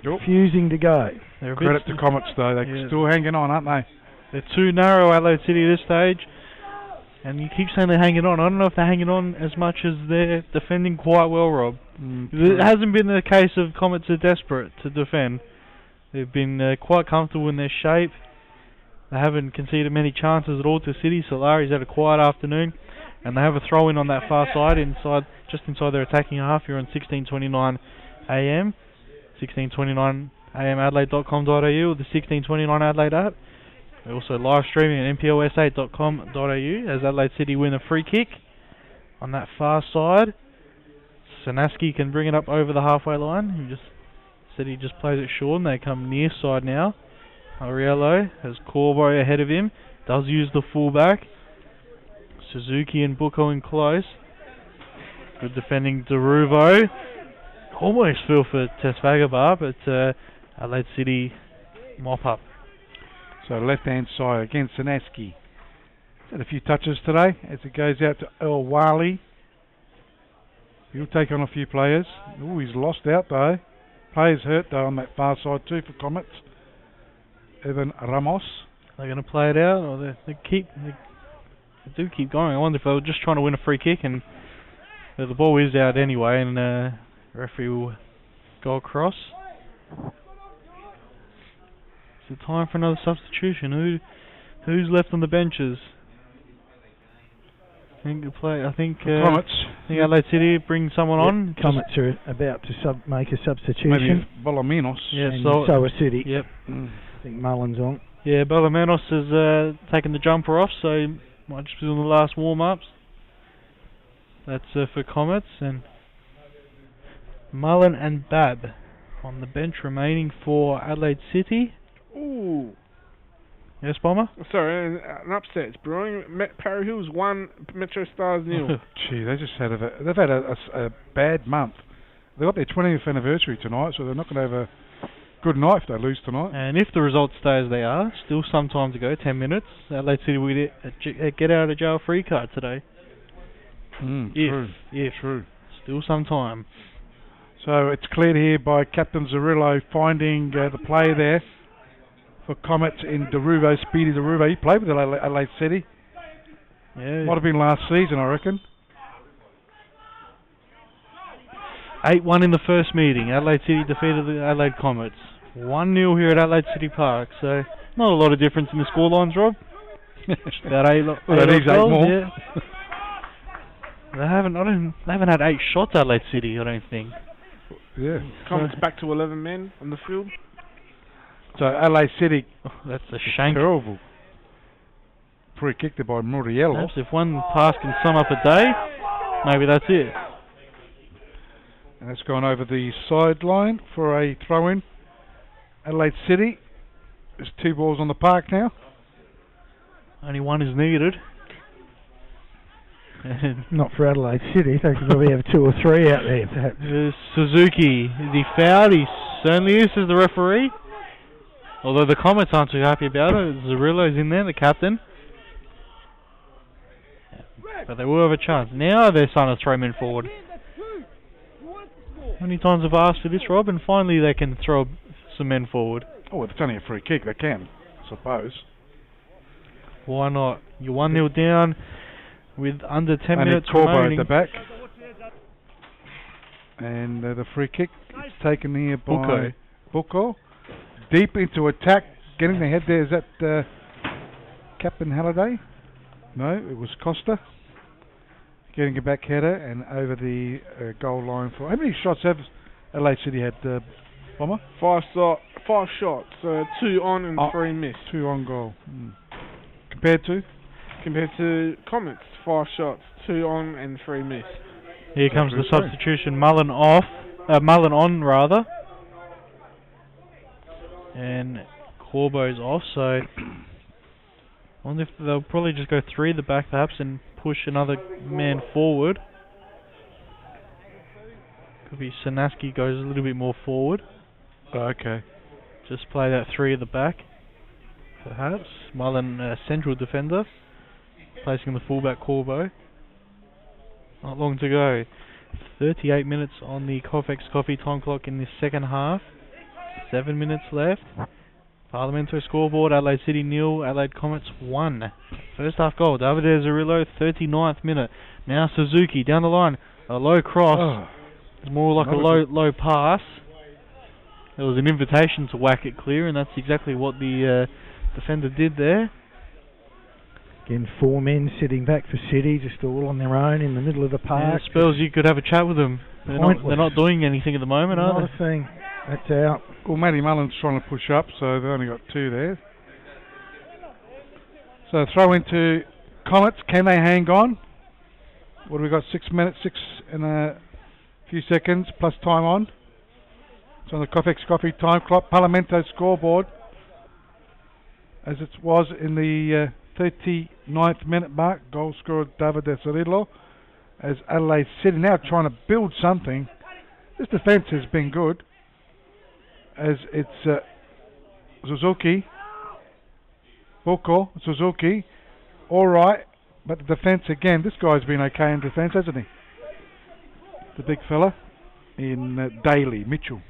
A: Yep.
D: refusing to go.
B: They're a
A: Credit
B: bit
A: to Comets, though. They're
B: Yeah.
A: still hanging on, aren't they?
B: They're too narrow, Adelaide City, at this stage. And you keep saying they're hanging on. I don't know if they're hanging on as much as they're defending quite well, Rob. It hasn't been the case of Comets are desperate to defend. They've been quite comfortable in their shape. They haven't conceded many chances at all to City. Solari's had a quiet afternoon. And they have a throw-in on that far side, just inside their attacking half. You're on 16:29 AM. 16:29 AM Adelaide.com.au or the 16:29 Adelaide app. We're also live streaming at nplsa.com.au as Adelaide City win a free kick on that far side. Sanaski can bring it up over the halfway line. He just plays it short and they come near side now. Ariello has Corbo ahead of him. Does use the fullback. Suzuki and Bucco in close. Good defending Deruvo. Almost fell for Tesfagabar, but Adelaide City mop up.
A: So left-hand side against Sanaski. Had a few touches today as it goes out to El Wali. He'll take on a few players. Oh, he's lost out though. Players hurt though on that far side too for Comets. Evan Ramos.
B: They're going to play it out, or they do keep going. I wonder if they were just trying to win a free kick, and the ball is out anyway, and the referee will go across. Is it time for another substitution? Who's left on the benches? I think
A: Comets.
B: Adelaide City bring someone on.
D: Comets are about to make a substitution.
A: Maybe Bolominos.
B: Yeah,
D: and
B: so
D: are City.
B: Yep.
D: I think Mullen's on.
B: Yeah, Bolominos has taken the jumper off, so he might just be on the last warm-ups. That's for Comets, and Mullen and Bab on the bench remaining for Adelaide City.
C: Ooh.
B: Yes, Bomber?
C: Sorry, an upset. It's brewing. Parry Hills 1, Metro Stars 0.
A: Gee, they've had a bad month. They've got their 20th anniversary tonight, so they're not going to have a good night if they lose tonight.
B: And if the results stay as they are, still some time to go, 10 minutes, Adelaide City will get a get out of jail free card today.
A: True.
B: Still some time.
A: So it's cleared here by Captain Zarillo finding the play there for Comets in Deruvo, Speedy Deruvo. He played with Adelaide City.
B: Yeah.
A: Might have been last season, I reckon.
B: 8-1 in the first meeting. Adelaide City defeated the Adelaide Comets. 1-0 here at Adelaide City Park. So not a lot of difference in the scorelines, Rob. Just about eight
A: more.
B: Yeah. They haven't had 8 shots, Adelaide City, I don't think.
A: Yeah.
C: Comets back to 11 men on the field.
A: So Adelaide City.
B: Oh, that's a shank.
A: Terrible. Free kick there by Muriello.
B: Perhaps if one pass can sum up a day, maybe that's it.
A: And that's gone over the sideline for a throw-in. Adelaide City. There's 2 balls on the park now.
B: Only one is needed.
D: Not for Adelaide City. They could probably have 2 or 3 out there, perhaps.
B: Suzuki, is he fouled? He certainly is, says the referee. Although the Comets aren't too happy about it. Zarillo's in there, the captain. But they will have a chance. Now they're starting to throw men forward. How many times have I asked for this, Rob? And finally they can throw some men forward.
A: Oh, if it's only a free kick, they can, I suppose.
B: Why not? You're 1-0 down with under 10
A: Only
B: minutes
A: Corbo
B: remaining.
A: at the back. And the free kick is taken here by Bucco. Deep into attack, getting the head there. Is that Captain Halliday? No, it was Costa. Getting a back header and over the goal line for... How many shots have Adelaide City had, Bomber?
C: 5 shots, 2 on and 3 missed.
A: 2 on goal. Compared to?
C: Compared to Comets, 5 shots, 2 on and 3 missed.
B: Here comes the substitution. Mullen on rather. And Corbo's off, so I wonder if they'll probably just go 3 at the back perhaps and push another man forward. Could be Sanaski goes a little bit more forward.
A: Oh, okay.
B: Just play that 3 at the back. perhaps. Mullen, central defender, placing the fullback Corbo. Not long to go. 38 minutes on the Cofex Coffee time clock in the second half. 7 minutes left. Parliamentary scoreboard, Adelaide City 0, Adelaide Comets 1. First half goal, David Zarillo, 39th minute. Now Suzuki down the line, a low cross. It's more like a low pass. There was an invitation to whack it clear, and that's exactly what the defender did there.
D: Again, 4 men sitting back for City, just all on their own in the middle of the park.
B: Yeah, spells you could have a chat with them. They're not doing anything at the moment, are they?
D: Not a thing. That's out.
A: Well, Matty Mullen's trying to push up, so they've only got 2 there. So throw into Comets. Can they hang on? What have we got? 6 minutes, 6 and a few seconds plus time on. It's on the Cofex Coffee time clock. Parlamento scoreboard, as it was in the 39th minute mark. Goal scorer David Cirillo. As Adelaide City now trying to build something. This defence has been good. As it's Suzuki, Boko, Suzuki, alright, but the defence again, this guy's been okay in defence, hasn't he? The big fella in Daly, Mitchell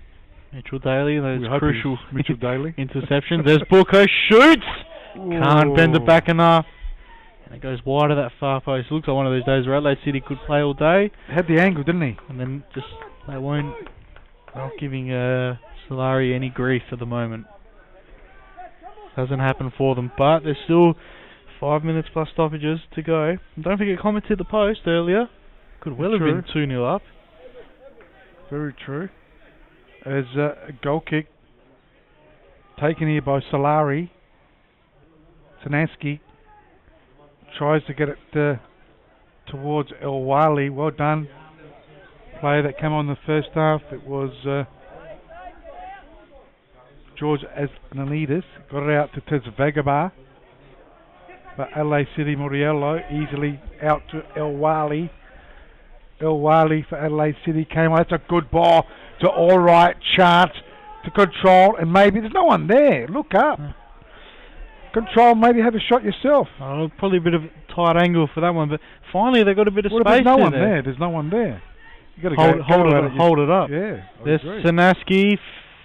B: Daly, those crucial
A: Mitchell Daly
B: interceptions. There's Boko, shoots!
A: Ooh.
B: Can't bend it back enough. And it goes wide of that far post. Looks like one of those days where Adelaide City could play all day.
A: Had the angle, didn't he?
B: And then just, they won't, not giving Solari any grief at the moment. Hasn't happened for them, but there's still 5 minutes plus stoppages to go. And don't forget, Comets hit the post earlier. Could well have been 2-0 up.
A: Very true. As a goal kick taken here by Solari. Sanansky tries to get it towards El Wali. Well done. Player that came on the first half. It was George Asnalidis. Got it out to Tezvagabar. But Adelaide City Moriello easily out to El Wali. El Wali for Adelaide City came on. That's a good ball to Alright Chart to control. And maybe there's no one there. Look up. Control, maybe have a shot yourself.
B: Oh, probably a bit of a tight angle for that one, but finally they got a bit of space.
A: There's no one there. There's no one there. You got to
B: hold it up.
A: Yeah.
B: There's Sanansky,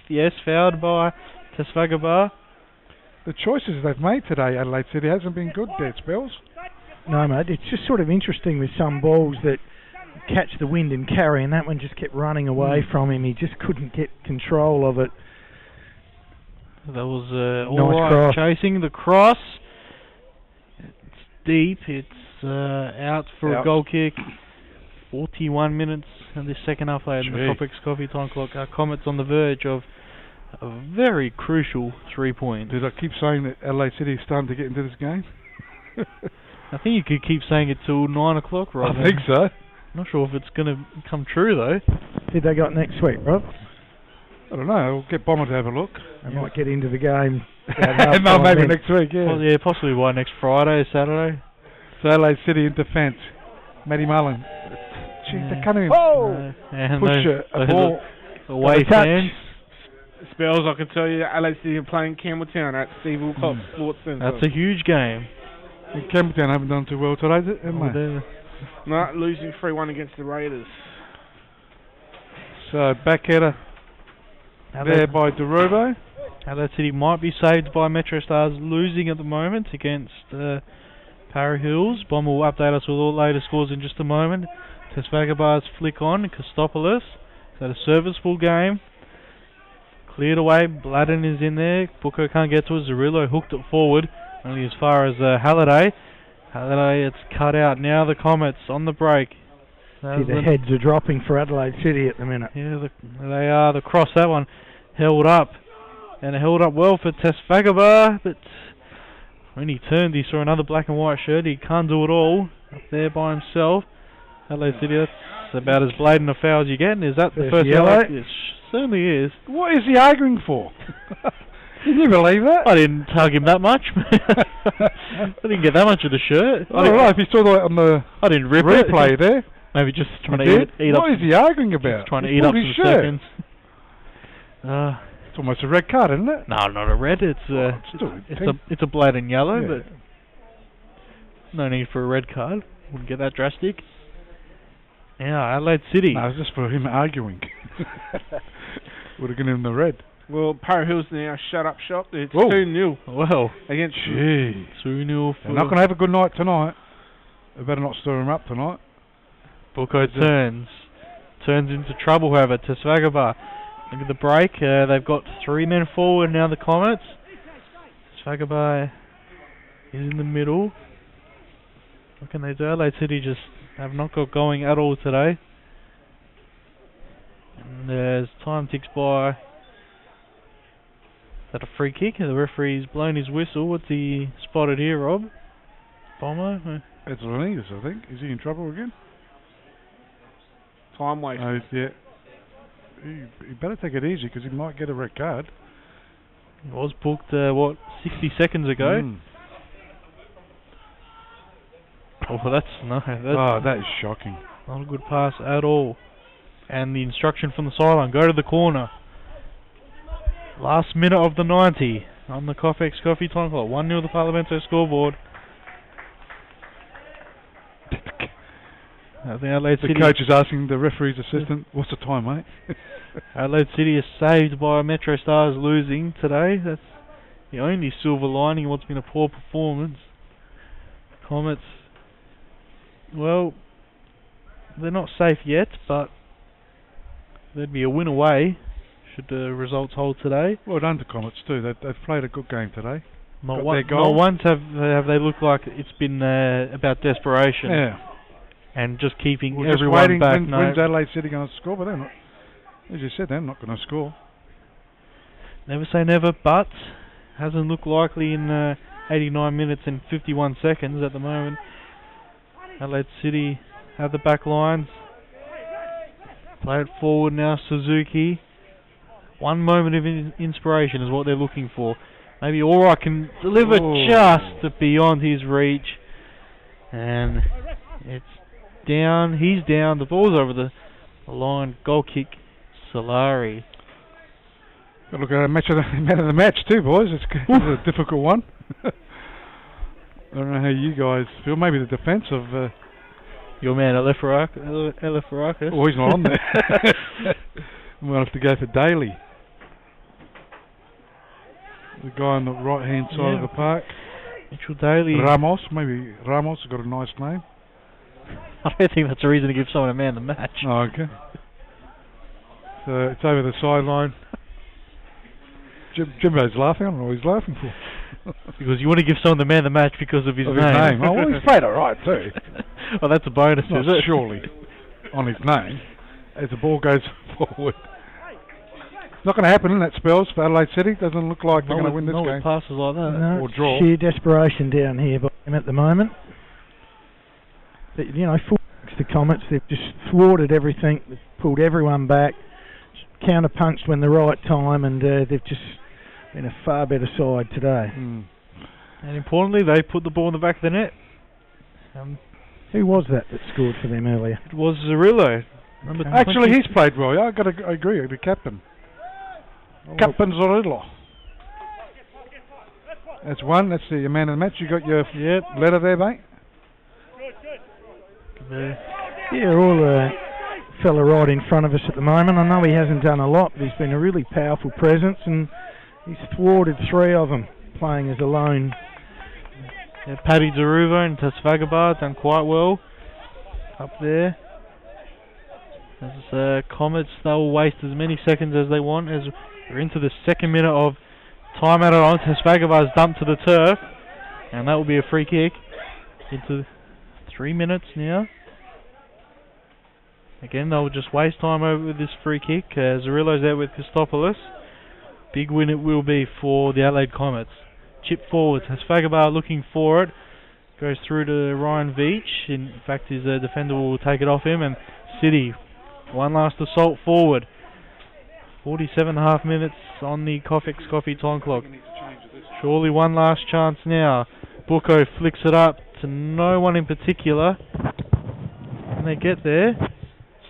B: yes, fouled by Tesvagabar.
A: The choices they've made today, Adelaide City, hasn't been good there, Spells.
D: No, mate. It's just sort of interesting with some balls that catch the wind and carry, and that one just kept running away from him. He just couldn't get control of it.
B: That was
D: nice cross.
B: Chasing the cross. It's deep. It's out for a goal kick. 41 minutes in the second half late in the Cofex Coffee time clock. Our Comets on the verge of a very crucial 3 points.
A: Did I keep saying that Adelaide City is starting to get into this game?
B: I think you could keep saying it till 9 o'clock, right?
A: I think so.
B: Not sure if it's going to come true though.
D: Who they got next week, Rob?
A: I don't know. We'll get Bomber to have a look.
D: They might get into the game.
A: No, maybe next week, yeah.
B: Well, yeah, possibly by next Friday, Saturday.
A: So Adelaide City in defence. Matty Mullen. Gee, they can't even push a ball.
B: Away fans.
C: Spells, I can tell you, Adelaide City are playing Campbelltown at Steve Wilcox Sports Centre.
B: That's a huge game.
A: And Campbelltown haven't done too well today, haven't they?
C: No, losing 3-1 against the Raiders.
A: So back header there by Derubo.
B: Adelaide City might be saved by Metro Stars losing at the moment against Para Hills. Bomber will update us with all later scores in just a moment. Tesvagabar's flick on, Kostopoulos. Is that a serviceable game? Cleared away, Bladden is in there. Buko can't get to it. Zarillo hooked it forward, only as far as Halliday. Halliday, it's cut out. Now the Comets on the break.
D: See, the heads are dropping for Adelaide City at the minute.
B: Yeah, they are. The cross, that one, held up. And it held up well for Tesvagabar, but when he turned, he saw another black and white shirt. He can't do it all up there by himself. Adelaide City, that's about as blatant a foul as you get. Is that the first
D: yellow?
B: It certainly is.
A: What is he arguing for? Did you believe that?
B: I didn't tug him that much. I didn't get that much of the shirt.
A: I don't know if you saw that on the
B: I didn't rip
A: replay
B: it.
A: there.
B: Maybe just trying to eat up.
A: What is he arguing about?
B: Just trying to eat up some seconds.
A: It's almost a red card, isn't it?
B: No, not a red. It's a blatant yellow,
A: Yeah.
B: but no need for a red card. Wouldn't get that drastic. Yeah, Adelaide City.
A: No, it's just for him arguing. Would have given him the red.
C: Well, Para Hills now shut up shop. It's
A: Whoa.
C: 2-0
B: Well,
C: against.
A: Gee.
B: 2-0
A: They're not going to have a good night tonight. They better not stir him up tonight.
B: Bucko turns into trouble, however, to Svagabar. Look at the break. They've got 3 men forward now, the Comets. Svagabar is in the middle. What can they do? Adelaide City just have not got going at all today. And as time ticks by, is that a free kick? The referee's blown his whistle. What's he spotted here, Rob? Bomber?
A: It's Lenise, I think. Is he in trouble again?
C: Time waste.
A: Oh, yeah. He better take it easy because he might get a red card.
B: It was booked, 60 seconds ago.
A: Mm.
B: Oh,
A: That is shocking.
B: not a good pass at all. And the instruction from the sideline, go to the corner. Last minute of the 90 on the Coffex Coffee time clock. 1-0 the Parlamento scoreboard. I think Adelaide
A: The
B: City.
A: coach is asking the referee's assistant, what's the time, mate?
B: Adelaide City is saved by Metro Stars losing today. That's the only silver lining in what's been a poor performance. Comets, well, they're not safe yet, but they'd be a win away should the results hold today.
A: Well done to Comets too. They've played a good game today.
B: Not
A: Got their goal.
B: once have they looked like it's been about desperation
A: Yeah.
B: and just keeping
A: We're just
B: everyone
A: waiting.
B: back.
A: When's Adelaide City going to score? But they're not. As you said, they're not going to score.
B: Never say never, but hasn't looked likely in 89 minutes and 51 seconds at the moment. Adelaide City have the back lines. Play it forward now, Suzuki. One moment of inspiration is what they're looking for. Maybe Ora can deliver just beyond his reach. And it's down. He's down. The ball's over the line. Goal kick, Solari.
A: Got to look at the man of the match too, boys. It's a difficult one. I don't know how you guys feel. Maybe the defence of...
B: Your man, Elefarakis.
A: Oh, he's not on there. We'll have to go for Daly. The guy on the right-hand side of the park.
B: Mitchell Daly.
A: Ramos. Maybe Ramos has got a nice name.
B: I don't think that's a reason to give someone a man the match.
A: Oh, okay. So it's over the sideline. Jimbo's laughing. I don't know what he's laughing for.
B: Because you want to give someone the man the match because of his name.
A: Oh, well, he's played alright too.
B: Oh, that's a bonus,
A: Not
B: is it?
A: surely on his name. As the ball goes forward. It's not going to happen in that spells for Adelaide City. Doesn't look like they're going to win this
B: no
A: game.
B: passes like that.
D: No,
A: Or draw.
D: sheer desperation down here by them at the moment. But, full the Comets, they've just thwarted everything, they've pulled everyone back, counter-punched when the right time, and they've just been a far better side today.
B: And importantly, they put the ball in the back of the net.
D: Who was that scored for them earlier?
B: It was Zerillo.
A: Actually, he's played well. Yeah, I agree. The captain. Captain Zorillo. That's one. That's your man of the match. You got your letter there, mate?
D: Yeah, all the fella right in front of us at the moment. I know he hasn't done a lot, but he's been a really powerful presence, and he's thwarted 3 of them playing as a lone.
B: Paddy Deruva and Tasvagabar done quite well up there. As Comets, they'll waste as many seconds as they want as we're into the second minute of time added on. Tasvagabar's dumped to the turf, and that will be a free kick into 3 minutes now. Again, they'll just waste time over this free kick. Zerillo's there with Christopoulos. Big win it will be for the Adelaide Comets. Chip forward, Tasvagabar looking for it. Goes through to Ryan Veach. In fact, his defender will take it off him. And City, one last assault forward. 47.5 minutes on the Coffex Coffee time clock. Surely one last chance now. Bucko flicks it up to no one in particular. When they get there,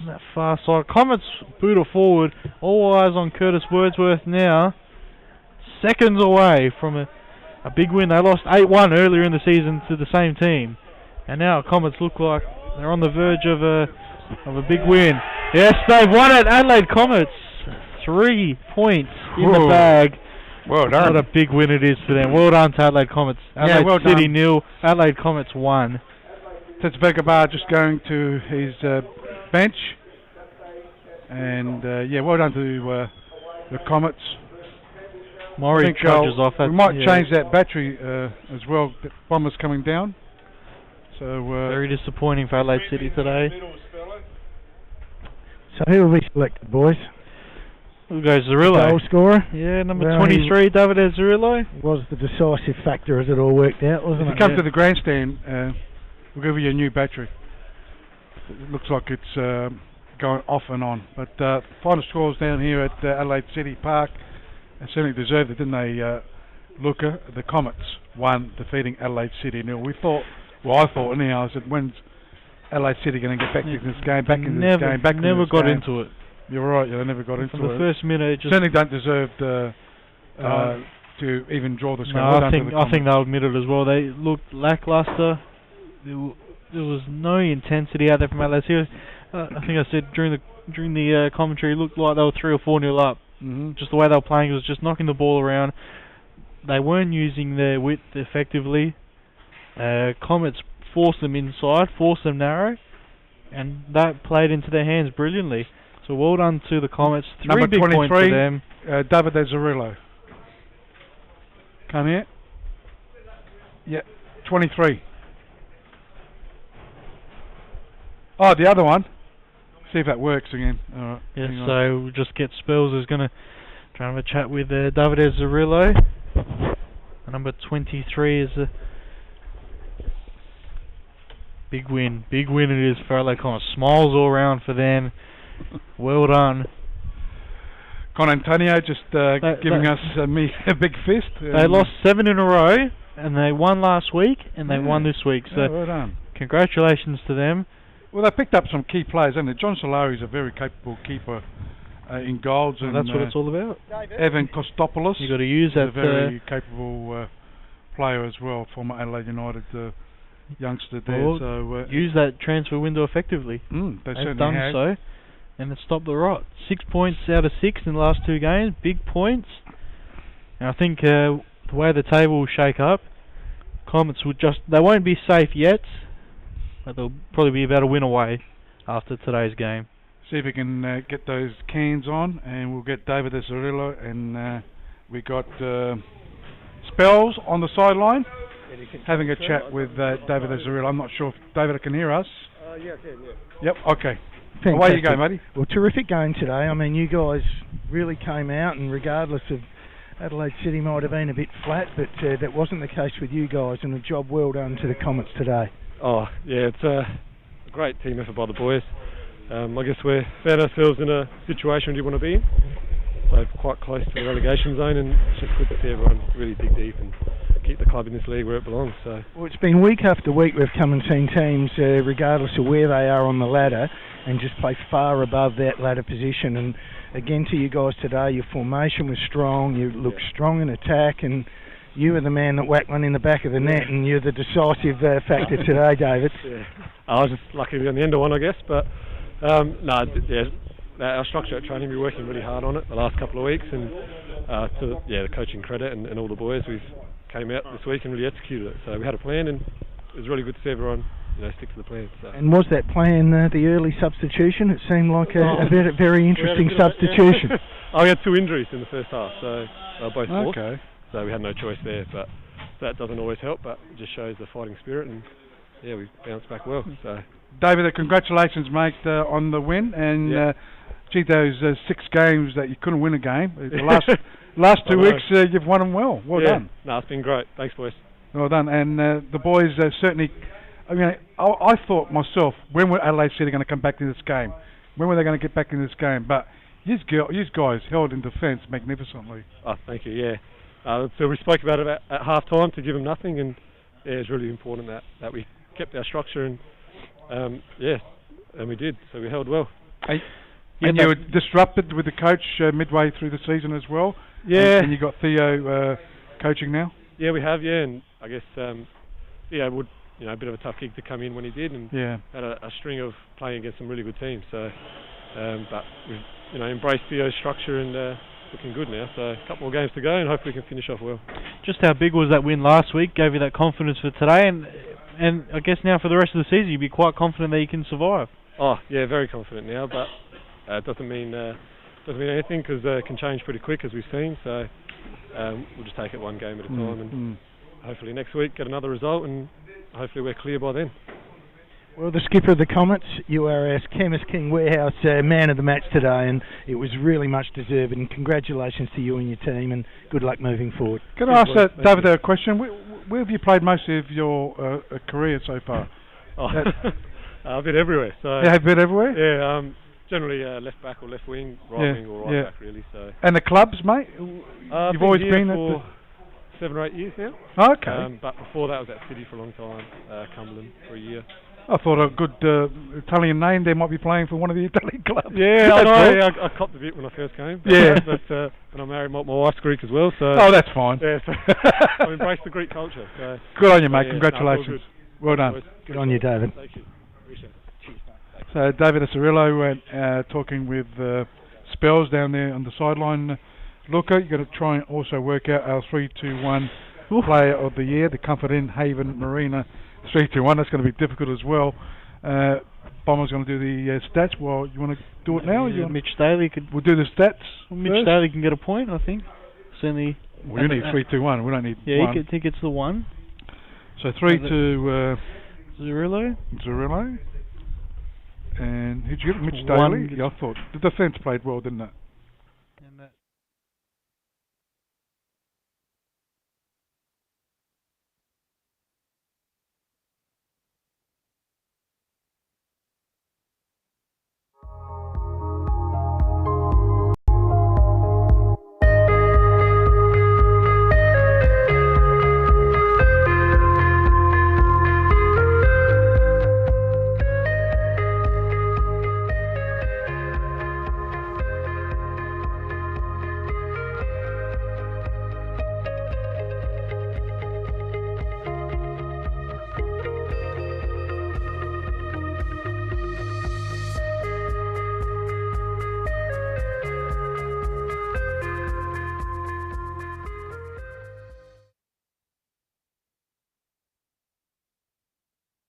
G: on that far side. Comets boot it forward. All eyes on Curtis Wordsworth now. Seconds away from a big win. They lost 8-1 earlier in the season to the same team, and now Comets look like they're on the verge of a big win. Yes, they've won it. Adelaide Comets, 3 points in the bag.
A: Well done.
G: What a big win it is for them. Well done to Adelaide Comets. Adelaide
A: well
G: City
A: done.
G: 0, Adelaide Comets 1.
A: That's Begabar just going to his bench. And well done to the Comets.
G: Maury trudges off.
A: We might change that battery as well. The Bombers coming down. So
G: very disappointing for Adelaide City today.
D: So who will be selected, boys?
G: Who goes Zerillo?
D: Goal scorer?
G: Yeah, number 23, David Zerillo.
D: Was the decisive factor as it all worked out, wasn't it?
A: If you come to the grandstand, we'll give you a new battery. It looks like it's going off and on. But final scores down here at Adelaide City Park. They certainly deserved it, didn't they, Luca? The Comets won, defeating Adelaide City 0. I thought anyhow, I said, when's Adelaide City going to get back into this game,
G: Never got into it.
A: You're right, they never got into it.
G: From the first minute, it just
A: certainly don't deserve to even draw this game.
G: No, I think they'll admit it as well. They looked lackluster. There was no intensity out there from Adelaide City. I think I said during the commentary, it looked like they were 3 or 4-0 up.
A: Mm-hmm.
G: Just the way they were playing, it was just knocking the ball around. They weren't using their width effectively. Comets forced them inside, forced them narrow, and that played into their hands brilliantly. So well done to the Comets. 3
A: Number
G: big points for them.
A: David Zerillo. Come here. Yeah, 23. Oh, the other one. See if that works again. Alright.
G: Yeah, so we'll just get Spells who's going to try and have a chat with David Zerillo. Number 23 is a big win. Big win it is for Adelaide Comets. Smiles all around for them. Well done.
A: Con Antonio just giving us a big fist.
G: They lost 7 in a row, and they won last week, and they won this week. So
A: well done.
G: Congratulations to them.
A: Well, they picked up some key players, haven't they? John Solari is a very capable keeper in goals.
G: Well,
A: and
G: that's what it's all about.
A: Evan Kostopoulos.
G: You've got to use that.
A: A very capable player as well, former Adelaide United youngster there.
G: Well,
A: so
G: use that transfer window effectively.
A: They've
G: done
A: have.
G: so, and it stopped the rot. 6 points out of 6 in the last 2 games, big points. And I think the way the table will shake up, Comets they won't be safe yet, but they'll probably be about a win away after today's game.
A: See if we can get those cans on, and we'll get David Zerillo, and we got Spells on the sideline. Having a chat with David Zerillo. I'm not sure if David can hear us.
H: Yeah, I can, yeah.
A: Yep, okay.
D: Fantastic.
A: Away you go, matey.
D: Well, terrific game today. I mean, you guys really came out, and regardless of Adelaide City might have been a bit flat, but that wasn't the case with you guys, and a job well done to the Comets today.
H: Oh, yeah, it's a great team effort by the boys. I guess we found ourselves in a situation we didn't want to be in, so quite close to the relegation zone, and it's just good to see everyone really dig deep and keep the club in this league where it belongs. So.
D: Well, it's been week after week we've come and seen teams, regardless of where they are on the ladder, and just play far above that ladder position. And again, to you guys today, your formation was strong, you looked strong in attack, and you were the man that whacked one in the back of the net, and you're the decisive factor today, David.
H: Yeah. I was just lucky to be on the end of one, I guess, but our structure at training, we're working really hard on it the last couple of weeks, and to the coaching credit and all the boys, we've came out this week and really executed it. So we had a plan, and it was really good to see everyone stick to the plan. So.
D: And was that plan the early substitution? It seemed like a very interesting substitution.
H: We had 2 injuries in the first half, so both forced.
A: Okay.
H: So we had no choice there, but that doesn't always help, but it just shows the fighting spirit, and we bounced back well. So
A: David, congratulations, mate, on the win, and those 6 games that you couldn't win a game, the last 2 weeks you've won them well. Well done.
H: No, it's been great. Thanks, boys.
A: Well done, and the boys certainly. I mean, I thought myself, when were Adelaide City going to come back to this game? When were they going to get back in this game? But you guys held in defence magnificently. Oh,
H: thank you. Yeah. So we spoke about it at half time to give them nothing, and it's really important that we kept our structure, and and we did. So we held well.
A: And
G: Yeah,
A: you were disrupted with the coach midway through the season as well.
H: Yeah.
A: And you got Theo coaching now.
H: Yeah, we have. Yeah, and I guess Theo would, a bit of a tough gig to come in when he did, and had a string of playing against some really good teams. So, but we've embraced Theo's structure and looking good now. So a couple more games to go, and hopefully we can finish off well.
G: Just how big was that win last week? Gave you that confidence for today, and I guess now for the rest of the season, you'd be quite confident that you can survive.
H: Oh yeah, very confident now, but it doesn't mean anything, because it can change pretty quick, as we've seen. So we'll just take it one game at a time, and hopefully next week get another result, and hopefully we're clear by then.
D: Well, the skipper of the Comets, you are our Chemist King Warehouse man of the match today, and it was really much deserved. And congratulations to you and your team, and good luck moving forward.
A: Can I ask David a question? Where have you played most of your career so far?
H: I've been everywhere. So
A: you have been everywhere?
H: Yeah, generally left back or left wing, right wing or right back, really. So.
A: And the clubs, mate? You've always been
H: for 7 or 8 years now.
A: Okay.
H: But before that, I was at City for a long time, Cumberland for a year.
A: I thought a good Italian name there might be playing for one of the Italian clubs.
H: Yeah, I know. I copped a bit when I first came.
A: Yeah.
H: But when I married, my wife's Greek as well. So.
A: Oh, that's fine.
H: Yeah, so I embraced the Greek culture. So.
A: Good on you, mate.
H: Yeah,
A: Congratulations. Well done.
D: Good on you, David.
H: Thank you. Appreciate it.
A: So David Acerillo talking with Spells down there on the sideline. Luca, you've got to try and also work out our 3-2-1 player of the year, the Comfort Inn Haven Marina 3-2-1. That's going to be difficult as well. Bomber's going to do the stats. Well, you want to do it now?
G: Yeah, Mitch Daly could.
A: We'll do the stats.
G: Well, Mitch Daly can get a point, I think. Certainly.
A: We need 3-2-1. We don't need one.
G: Yeah, he gets the one.
A: So 3 to
G: Zerillo.
A: And who'd you get? Mitch Daly. Yeah, I thought the defence played well, didn't it?